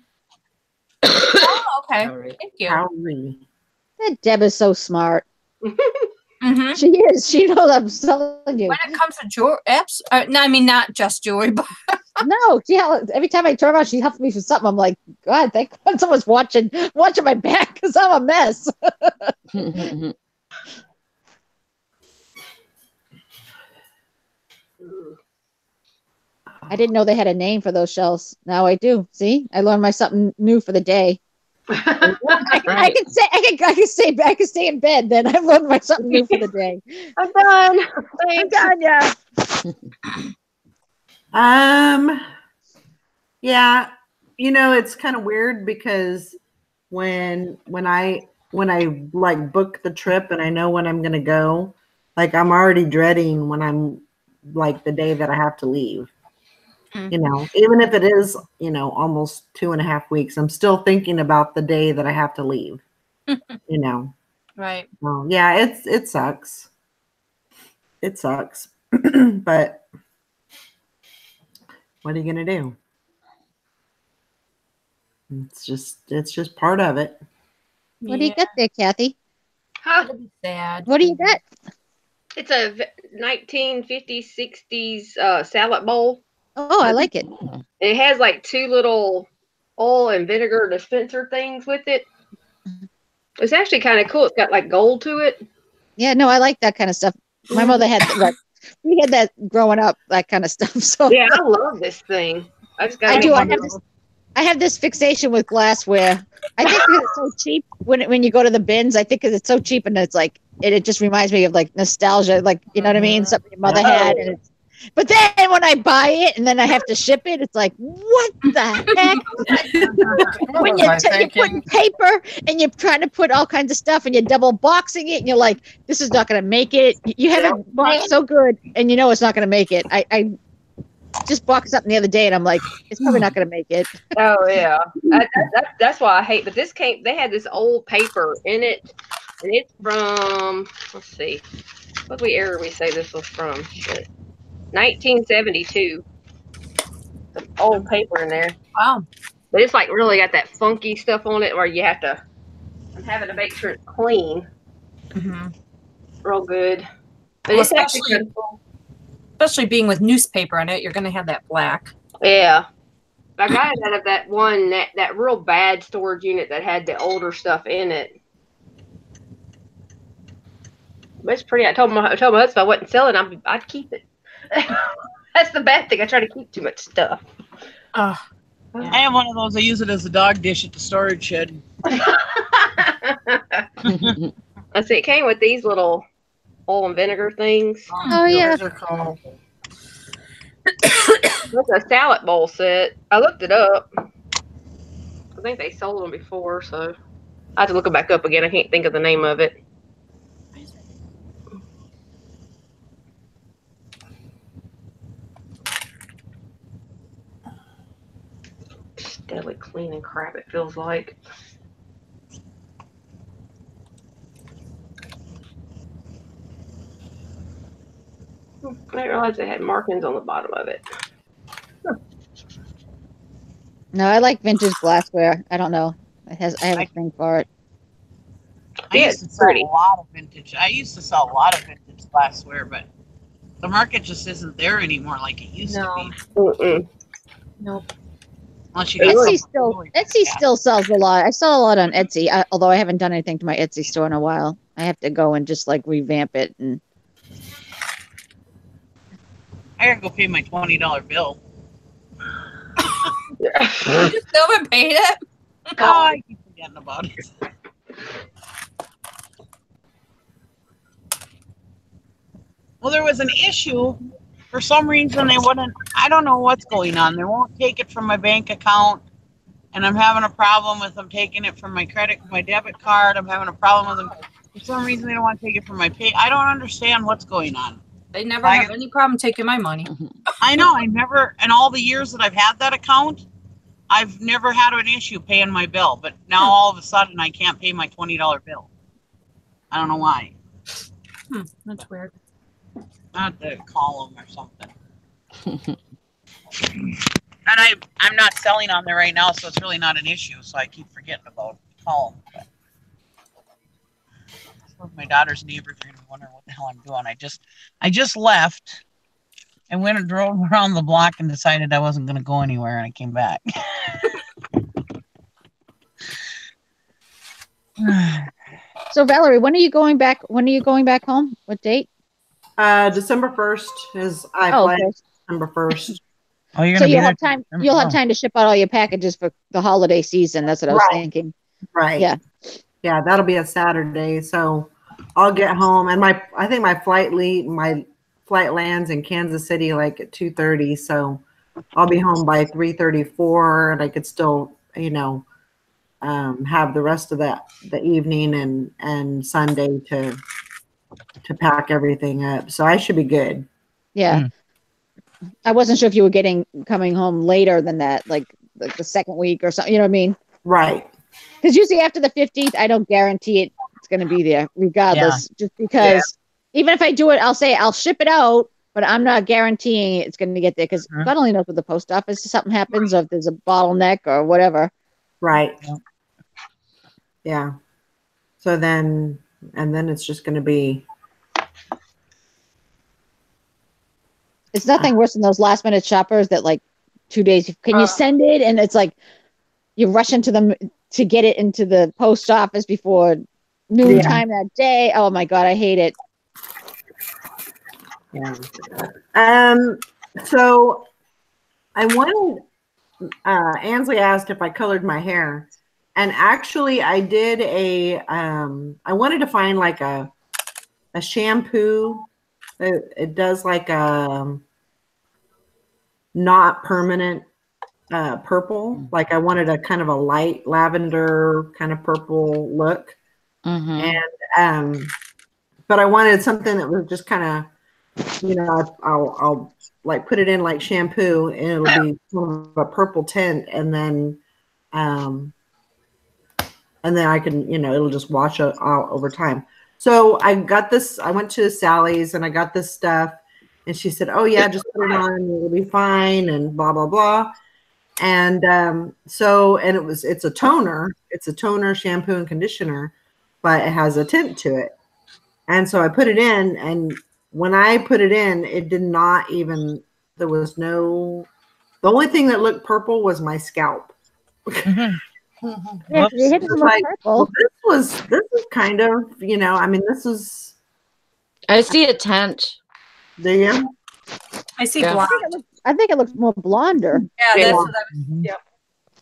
Oh, okay. Cowrie. Thank you. Cowrie. That Deb is so smart. Mm-hmm. She is. She knows. I'm telling you. When it comes to jewelry, no, I mean not just jewelry, but No, every time I turn around, she helps me for something. I'm like, God, thank God someone's watching my back because I'm a mess. I didn't know they had a name for those shells. Now I do. See, I learned something new for the day. I can stay in bed. Then I learned something new for the day. I'm done. I'm done. Yeah. Yeah, it's kind of weird because when I like book the trip and I know when I'm gonna go, like I'm already dreading when I'm like the day that I have to leave. Even if it is, almost 2.5 weeks, I'm still thinking about the day that I have to leave. Right. Well, yeah, it sucks. It sucks. But what are you gonna do? It's just part of it. What do you get there, Kathy? Huh? Sad. What do you get? It's a 1950s, 60s salad bowl. Oh, I like it. It has like 2 little oil and vinegar dispenser things with it. It's actually kind of cool. It's got like gold to it. Yeah, no, I like that kind of stuff. My mother had we had that growing up, that kind of stuff. So yeah, I love this thing. I just got. I do. I have this fixation with glassware. I think because it's so cheap when you go to the bins. I think because it's so cheap and it's like it just reminds me of like nostalgia, like you know what I mean, something your mother had. And but then when I buy it and then I have to ship it, it's like what the heck? When you're putting paper and you're trying to put all kinds of stuff and you're double boxing it and you're like, this is not going to make it. You have it boxed so good and you know it's not going to make it. I just boxed something the other day and I'm like, it's probably not going to make it. Oh yeah, that's why I hate. But this came. They had this old paper in it, and it's from. Let's see, what era we say this was from? Shit. 1972. Some old paper in there. Wow. But it's like really got that funky stuff on it where you have to. I'm having to make sure it's clean. Mm-hmm. Real good. But Well, it's actually kind of cool. Especially being with newspaper in it, you're going to have that black. Yeah. I got it out of that one, that real bad storage unit that had the older stuff in it. But it's pretty. I told my husband I wasn't selling. I'd keep it. That's the bad thing. I try to keep too much stuff. I have one of those. I use it as a dog dish at the storage shed. I see. It came with these little oil and vinegar things. Oh yeah. It's a salad bowl set. I looked it up. I think they sold them before, so I have to look it back up again. I can't think of the name of it. Deadly clean and crap, it feels like. I didn't realize they had markings on the bottom of it. No, I like vintage glassware. I don't know. I have a thing for it. I used to sell a lot of vintage. I used to sell a lot of vintage glassware, but the market just isn't there anymore like it used to be. Mm-mm. Nope. Unless you got Etsy still sells a lot. I sell a lot on Etsy, although I haven't done anything to my Etsy store in a while. I have to go and just like revamp it. And I gotta go pay my $20 bill. You still haven't paid it? Oh, I keep forgetting about it. Well, there was an issue. For some reason, they wouldn't. I don't know what's going on. They won't take it from my bank account, and I'm having a problem with them taking it from my debit card. I'm having a problem with them. For some reason, they don't want to take it from my pay. I don't understand what's going on. They never have any problem taking my money. I know. I never, in all the years that I've had that account, I've never had an issue paying my bill. But now all of a sudden, I can't pay my $20 bill. I don't know why. That's weird. I have to call them or something. And I'm not selling on there right now, so it's really not an issue. So I keep forgetting about call them. My daughter's neighbors are gonna be wondering what the hell I'm doing. I just left and went and drove around the block and decided I wasn't gonna go anywhere, and I came back. So Valerie, when are you going back? When are you going back home? What date? December 1st is I Oh, fly okay. December 1st. Oh, you're So gonna be you'll there. have time. You'll have time to ship out all your packages for the holiday season. That's what I was thinking. Right. Yeah. Yeah, that'll be a Saturday. So I'll get home, and I think my flight lands in Kansas City like at 2:30. So I'll be home by 3:34, and I could still, have the rest of the evening and Sunday to pack everything up. So I should be good. Yeah. I wasn't sure if you were coming home later than that, like the second week or something. You know what I mean? Right. Because usually after the 15th, I don't guarantee it's going to be there regardless. Just because even if I do it, I'll say I'll ship it out, but I'm not guaranteeing it's going to get there because God only knows with the post office if something happens or if there's a bottleneck or whatever. Right. Yeah. So then it's just going to be. It's nothing worse than those last minute shoppers that like 2 days. Can you send it? And it's like you rush into them to get it into the post office before noontime that day. Oh my God, I hate it. Yeah. So I wanted. Ansley asked if I colored my hair, and actually I did I wanted to find like a shampoo. It does like a not permanent purple. Like I wanted a kind of a light lavender kind of purple look. And but I wanted something that was just kind of, I'll like put it in like shampoo and it'll be kind of a purple tint, and then I can, it'll just wash out over time. So I got this, I went to Sally's and I got this stuff, and she said, oh yeah, just put it on and it'll be fine and blah, blah, blah. And it's a toner, shampoo and conditioner, but it has a tint to it. And so I put it in, and when I put it in, it did not even, the only thing that looked purple was my scalp. Yeah, you hit them Like, purple. well, this is kind of, this is. I see a tent. Do you? I see blonde. I think it looks more blonder. Yeah, that's what I was. Yep.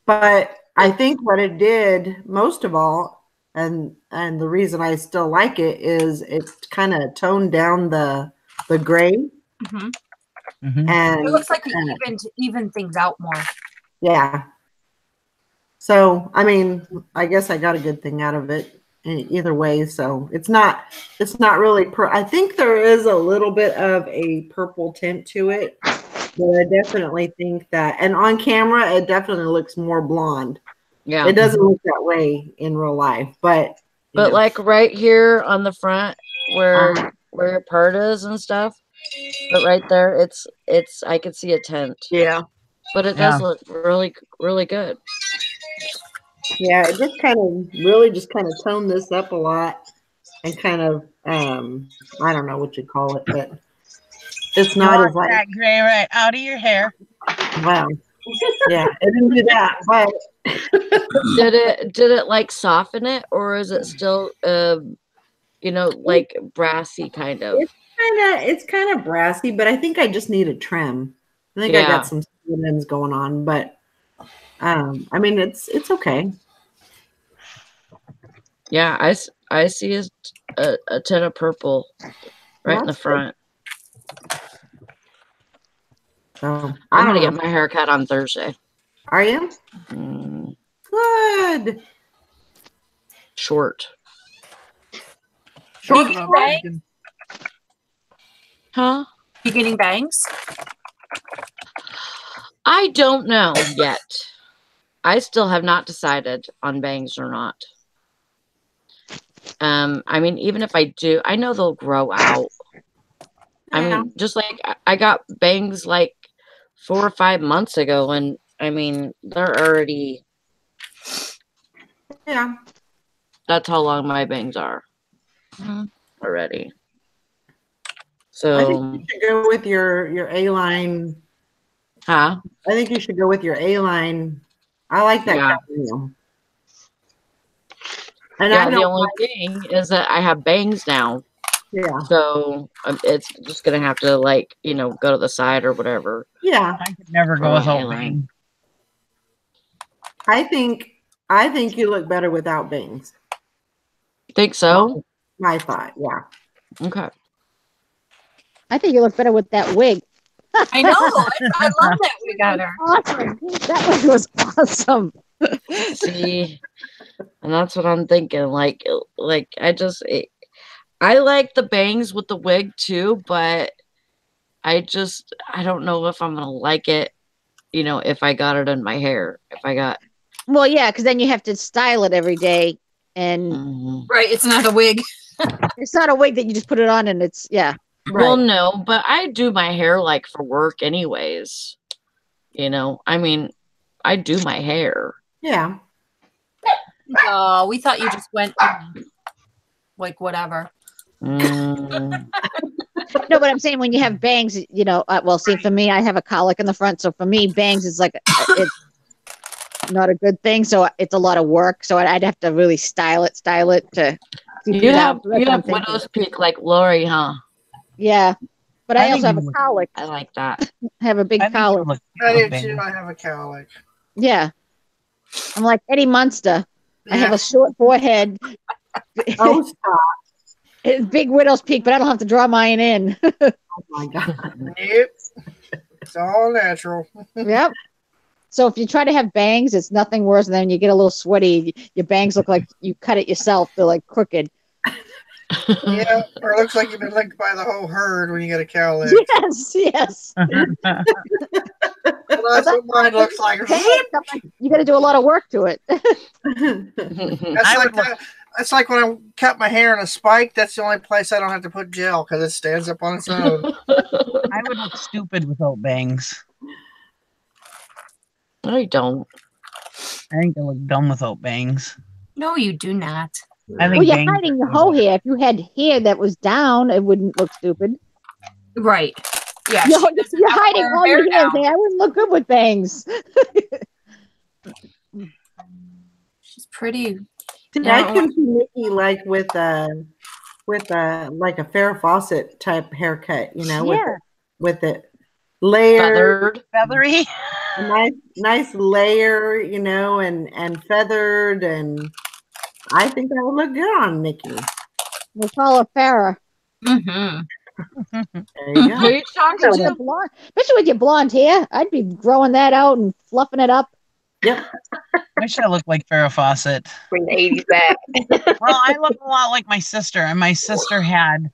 But I think what it did most of all, and the reason I still like it is it kind of toned down the gray. And it looks like it even things out more. Yeah. So I guess I got a good thing out of it either way. So it's not really. I think there is a little bit of a purple tint to it, but I definitely think that, and on camera, it definitely looks more blonde. Yeah. It doesn't look that way in real life, but like right here on the front where your part is and stuff, but right there, it's I could see a tint. Yeah. But it does look really, really good. Yeah, it just kind of toned this up a lot, and kind of I don't know what you call it, but it's not as like that gray right out of your hair. Wow. Yeah, it didn't do that, but did it like soften it, or is it still like brassy kind of? It's kind of brassy, but I think I just need a trim. I think I got some ends going on, but it's okay. Yeah, I see a tin of purple right in the front. So I'm gonna get my hair cut on Thursday. Are you? Good. Short. Bangs? Huh? You getting bangs? I don't know yet. I still have not decided on bangs or not. Even if I do, I know they'll grow out. Yeah. Just like I got bangs like 4 or 5 months ago, and they're already. Yeah. That's how long my bangs are. already. I think So, you should go with your A-line. huh? I think you should go with your A-line. I like that Yeah. cut wheel. And Yeah, I the don't only thing is that I have bangs now. Yeah. So it's just going to have to, like, you know, go to the side or whatever. Yeah. I could never go for without A-line. bangs. I think you look better without bangs. Think so? My thought, yeah. Okay. I think you look better with that wig. I know. I love that we got her. Awesome. That wig was awesome. See, and that's what I'm thinking. Like I like the bangs with the wig too, but I don't know if I'm gonna like it, you know, if I got it in my hair. If I got Well, yeah, because then you have to style it every day, and Right, it's not a wig. it's not a wig that you just put it on and it's Well, no, but I do my hair like for work anyways. You know, I mean, I do my hair. Yeah. Oh, we thought you just went like whatever. Mm. No, but I'm saying when you have bangs, you know, well, see, for me, I have a colic in the front, so for me, bangs is like it's not a good thing. So it's a lot of work. So I'd have to really style it to keep You it have out. So that's you what I'm have thinking. widow's peak like Lori, huh? Yeah, but I I also think have you a look- colic. I like that. I have a big I think you colic. look I good do with bangs. too. I have a cowlick. Yeah, I'm like Eddie Munster. I have Yeah. a short forehead, Oh, stop. big widow's peak, but I don't have to draw mine in. Oh, my God. Nope. It's all natural. Yep. So if you try to have bangs, it's nothing worse than you get a little sweaty. Your bangs look like you cut it yourself. They're like crooked. Yeah. Or it looks like you've been licked by the whole herd when you get a cowlick. Yes. Well, that's what mine looks like. You got to do a lot of work to it. That's like when I cut my hair in a spike. That's the only place I don't have to put gel because it stands up on its own. I would look stupid without bangs. No, you don't. I think I look dumb without bangs. No, you do not. I think Well, you're bangs hiding are your whole hair. If you had hair that was down, it wouldn't look stupid. Right. Yeah. You're, she doesn't you're have hiding her all your hair hair. down. I wouldn't look good with bangs. She's pretty. See, I can see Nikki like with a like a Farrah Fawcett type haircut, you know, with it layered, feathery, a nice layer, you know, and feathered, and I think that would look good on Nikki. We'll call her Farrah. Mm-hmm. There you go. Who are you talking Especially to? with your blonde hair, I'd be growing that out and fluffing it up. Yep. Wish I looked like Farrah Fawcett. Bring the 80s back. Well, I look a lot like my sister, and my sister had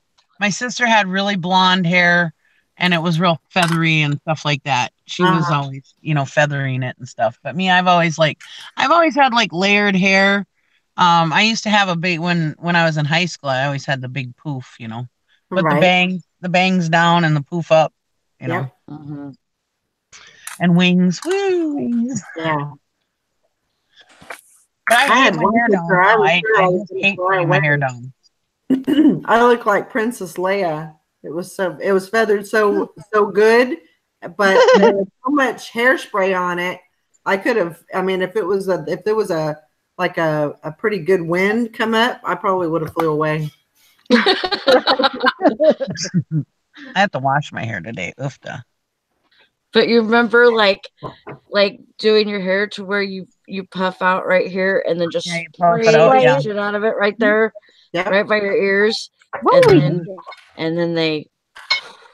really blonde hair, and it was real feathery and stuff like that. She was always, you know, feathering it and stuff. But me, I've always had like layered hair. I used to have a big when I was in high school. I always had the big poof, you know, but the bangs down and the poof up, you know, and wings, woo, wings. Yeah. But I hate had my one hair picture, down. I was I sure I was just gonna hate fly putting my away. hair down. I look like Princess Leia. It was feathered so good, but there was so much hairspray on it. I could have. I mean, if there was a pretty good wind come up, I probably would have flew away. I have to wash my hair today. Oofda. But you remember like doing your hair to where you puff out right here and then just you puff it out, yeah. shit out of it right there, right by your ears, and then they.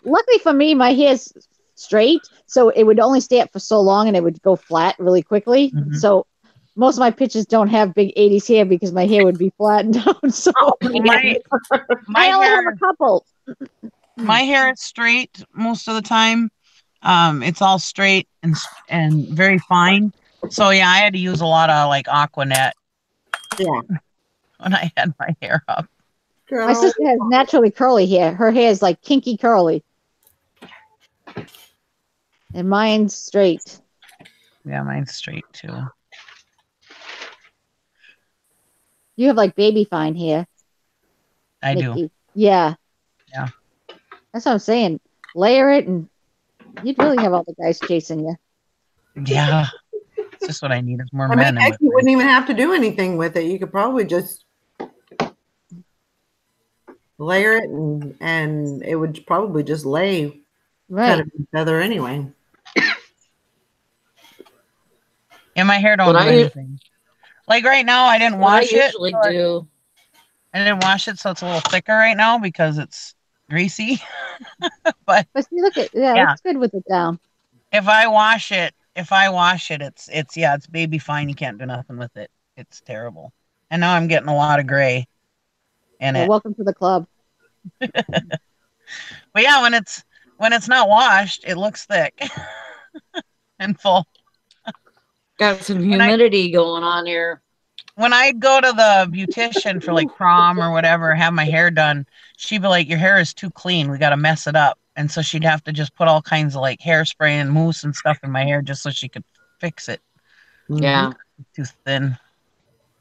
Luckily for me, my hair's straight, so it would only stay up for so long, and it would go flat really quickly. So most of my pictures don't have big 80s hair because my hair would be flattened out. So my I only hair, have a couple. My hair is straight most of the time. It's all straight and very fine. So yeah, I had to use a lot of like Aquanet. Yeah. When I had my hair up. My sister has naturally curly hair. Her hair is like kinky curly. And mine's straight. Yeah, mine's straight too. You have like baby fine hair. I do. Nikki. Yeah. Yeah. That's what I'm saying. Layer it, and you'd really have all the guys chasing you. Yeah. It's just what I need is more I men. mean, heck, you wouldn't even have to do anything with it. You could probably just layer it, and it would probably just lay kind of feather anyway. And my hair don't do anything. Like right now, I didn't wash it. I usually do. I didn't wash it, so it's a little thicker right now because it's greasy. but see, look at it's good with it down. If I wash it, it's baby fine. You can't do nothing with it. It's terrible. And now I'm getting a lot of gray in it. Welcome to the club. But yeah, when it's not washed, it looks thick and full. Got some humidity going on here. When I go to the beautician for like prom or whatever, have my hair done, she'd be like, your hair is too clean. We got to mess it up. And so she'd have to just put all kinds of like hairspray and mousse and stuff in my hair just so she could fix it. Yeah. Too thin.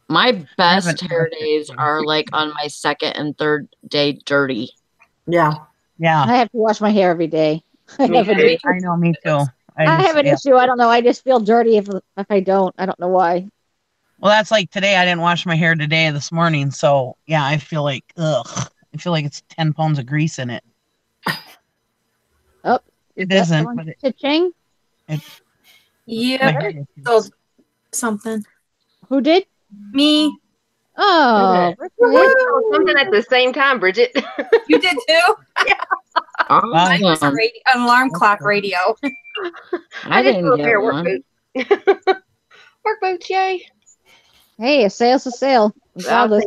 My best hair days are like on my second and third day dirty. Yeah. Yeah. I have to wash my hair every day. I know, me too. I have an issue. I don't know. I just feel dirty if I don't. I don't know why. Well, that's like today. I didn't wash my hair this morning. So yeah, I feel like, ugh. I feel like it's 10 pounds of grease in it. Oh, it isn't. But cha-ching? Yeah. So something. Who did? Me. Oh, something at the same time, Bridget. You did too? Yeah. Awesome. Mine was an alarm clock radio. I didn't get work one. boots. Work boots, yay. Hey, a sale's a sale. Regardless.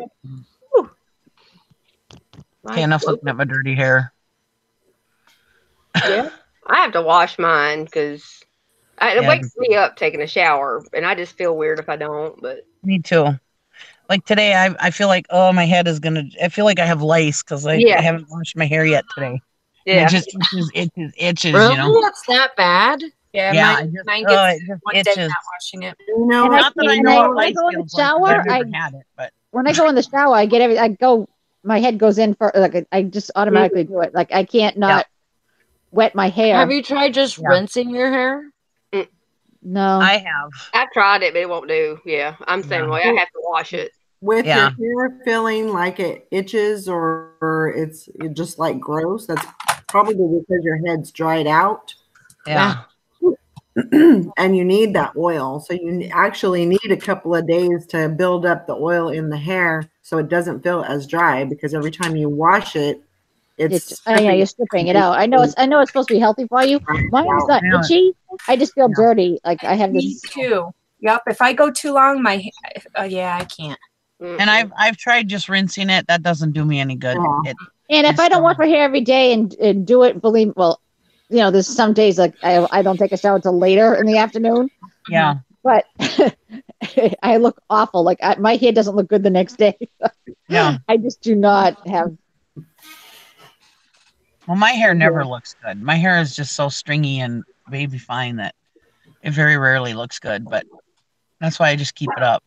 Okay, enough looking at my dirty hair. Yeah, I have to wash mine because it wakes me up taking a shower, and I just feel weird if I don't. But me too. Like today, I feel like my head is gonna. I feel like I have lice because I haven't washed my hair yet today. Yeah, it just itches. Really? You know, That's that bad? Yeah, mine gets one day not washing it. No, not that I know what when I lice go in the feels like, 'cause shower, I've never had it, but when I go in the shower, I get my head goes in for like I just automatically do it. Like I can't not wet my hair. Have you tried just rinsing your hair? No, I have. I've tried it, but it won't do. Yeah, I'm the same way. I have to wash it. With your hair feeling like it itches or it's just like gross, that's probably because your head's dried out. Yeah. And you need that oil. So you actually need a couple of days to build up the oil in the hair so it doesn't feel as dry, because every time you wash it, you're stripping it out. I know it's supposed to be healthy for you. Mine's not itchy. I just feel dirty. Like I have Me too. Yep. If I go too long, I can't. And I've tried just rinsing it. That doesn't do me any good. And if I don't wash my hair every day and do it, there's some days like I don't take a shower until later in the afternoon. Yeah. But I look awful. Like my hair doesn't look good the next day. Yeah. I just do not have. Well, my hair never looks good. My hair is just so stringy and baby fine that it very rarely looks good. But that's why I just keep it up.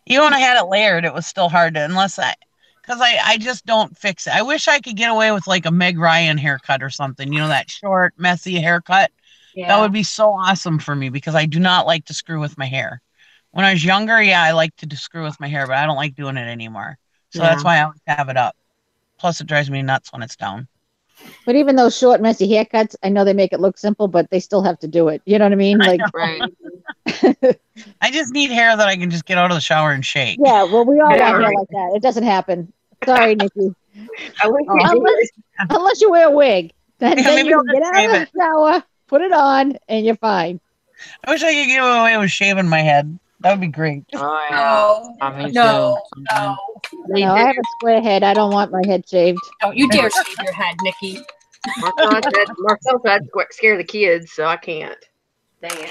Even when I had it layered, it was still hard to, because I just don't fix it. I wish I could get away with like a Meg Ryan haircut or something, that short, messy haircut. Yeah. That would be so awesome for me because I do not like to screw with my hair. When I was younger, I liked to screw with my hair, but I don't like doing it anymore. So that's why I always have it up. Plus, it drives me nuts when it's down. But even those short, messy haircuts, I know they make it look simple, but they still have to do it. You know what I mean? Like, right. I just need hair that I can just get out of the shower and shake. Yeah, well, we all have hair like that. It doesn't happen. Sorry, Nikki. Unless you wear a wig. Then you can get out of the shower, put it on, and you're fine. I wish I could get away with shaving my head. That would be great. Oh, yeah. No. I have a square head. I don't want my head shaved. Don't you dare shave your head, Nikki. Marcel tried to scare the kids, so I can't. Dang it.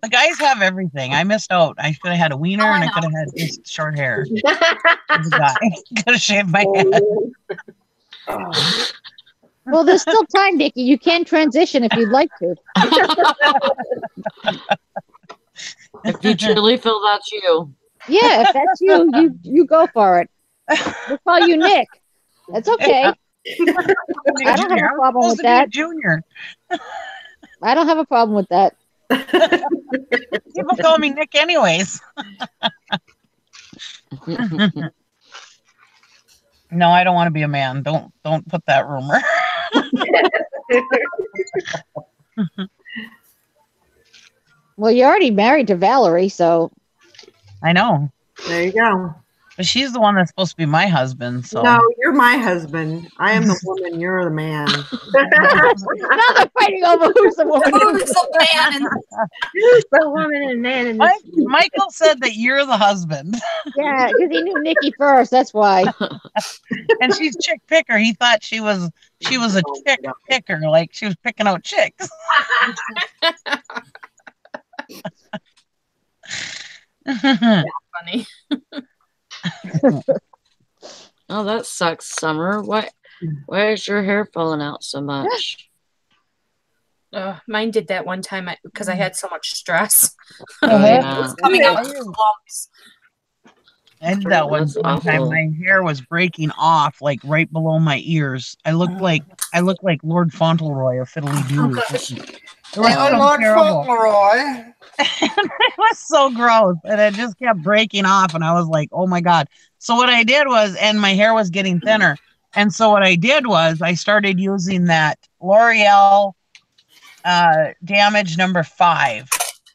The guys have everything. I missed out. I could have had a wiener and I could have had just short hair. I could have shaved my head. Well, there's still time, Nikki. You can transition if you'd like to. If you truly feel that's you. Yeah, if that's you go for it. We'll call you Nick. That's okay. I don't have a problem with that. Junior. I don't have a problem with that. People call me Nick anyways. No, I don't want to be a man. Don't put that rumor. Well, you're already married to Valerie, so I know. There you go. But she's the one that's supposed to be my husband. So No, you're my husband. I am the woman. You're the man. now they're fighting over who's the woman. Who's the man? Who's the woman and man in this? Michael said that you're the husband. Yeah, because he knew Nikki first. That's why. And she's chick picker. He thought she was a chick picker, like she was picking out chicks. Funny. Oh, that sucks, Summer. Why is your hair falling out so much? Mine did that one time because I had so much stress. Yeah. It was coming out in clumps. I did that one That's time. awful. My hair was breaking off, like right below my ears. I looked like Lord Fauntleroy of Fiddly Doo. It was so Lord terrible. Fauntleroy. It was so gross, and it just kept breaking off, and I was like, "Oh my god!" So what I did was, and my hair was getting thinner, and so what I did was, I started using that L'Oreal Damage number 5.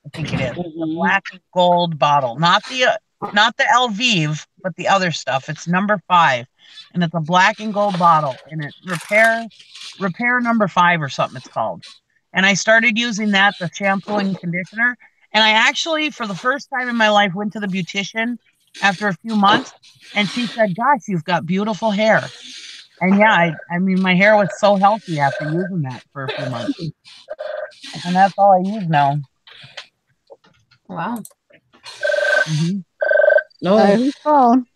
I think it is the black and gold bottle, not the Elvive, but the other stuff. It's number 5, and it's a black and gold bottle, and it repair number 5 or something it's called. And I started using that, the shampoo and conditioner. And I actually, for the first time in my life, went to the beautician after a few months, and she said, "Gosh, you've got beautiful hair." And yeah, I mean, my hair was so healthy after using that for a few months. And that's all I use now. Wow. Mm-hmm. No. Whose phone?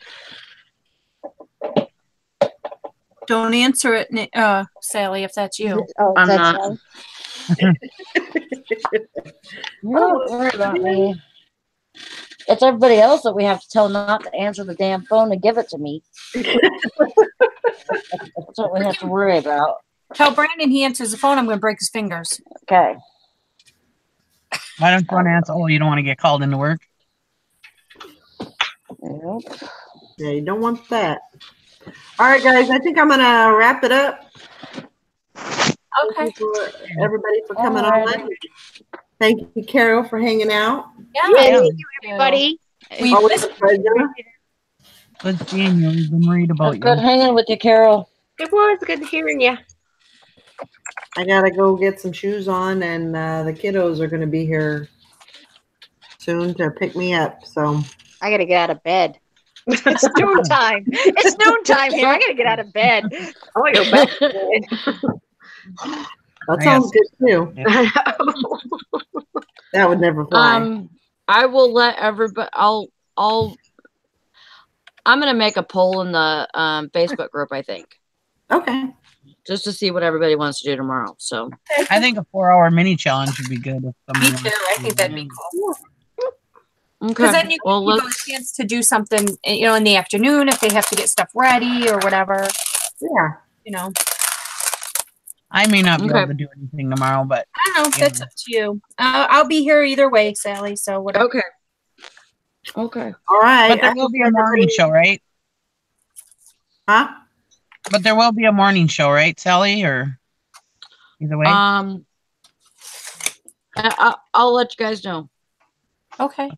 Don't answer it, Sally, if that's you. Oh, I'm that's not. Sally. You don't worry about me. It's everybody else that we have to tell not to answer the damn phone and give it to me. That's what we have to worry about. Tell Brandon he answers the phone, I'm going to break his fingers. Okay. Why don't you want to answer? Oh, you don't want to get called into work? Nope. Yeah, you don't want that. All right, guys, I think I'm going to wrap it up. Okay. Thank you for everybody for coming on. Thank you, Carol, for hanging out. Yeah. Thank you, everybody. We Always a pleasure. Good seeing you. We've been worried about Good you. hanging with you, Carol. It was good hearing you. I got to go get some shoes on, and the kiddos are going to be here soon to pick me up. So I got to get out of bed. It's noon time. It's noon time here. I got to get out of bed. I want to go back to bed. that sounds good too. That would never fly. I will let everybody. I'm gonna make a poll in the Facebook group. I think Okay. just to see what everybody wants to do tomorrow. So I think a 4-hour mini challenge would be good. If Me somebody too. I think that'd be cool. okay. Because then you give Well, people a chance to do something, in the afternoon if they have to get stuff ready or whatever. Yeah. I may not be Okay. able to do anything tomorrow, but I don't know. That's up to you. I'll be here either way, Sally. So whatever. okay. Okay. All right. but there will be a morning show, right? Huh? But there will be a morning show, right, Sally? Or either way. I'll let you guys know. Okay.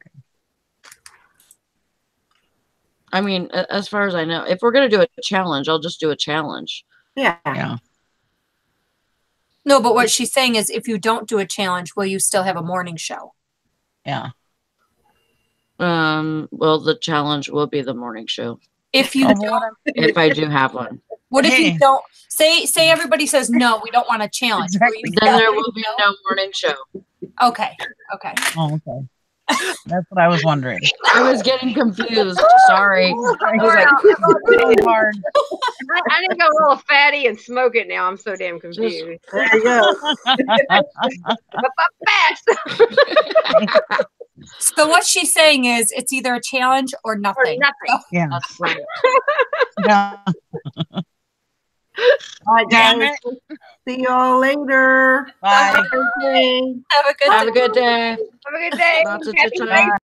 I mean, as far as I know, if we're gonna do a challenge, I'll just do a challenge. Yeah. Yeah. No, but what she's saying is if you don't do a challenge, will you still have a morning show? Yeah. Well, the challenge will be the morning show If you don't, if I do have one. what if Hey. you don't say everybody says no, we don't want a challenge. Will you Exactly. Then say there will be no morning show. Okay. Okay. Oh, okay. That's what I was wondering. I was getting confused. Sorry. I was like, it's really hard. I need to go roll a fatty and smoke it now. I'm so damn confused. There you go. But fast. So what she's saying is it's either a challenge or nothing. nothing. Yeah. That's right. Yeah. All right, Damn guys. it. See y'all later. Bye. Have a good Have a good day. Have a good day. Lots of Happy chit-chat.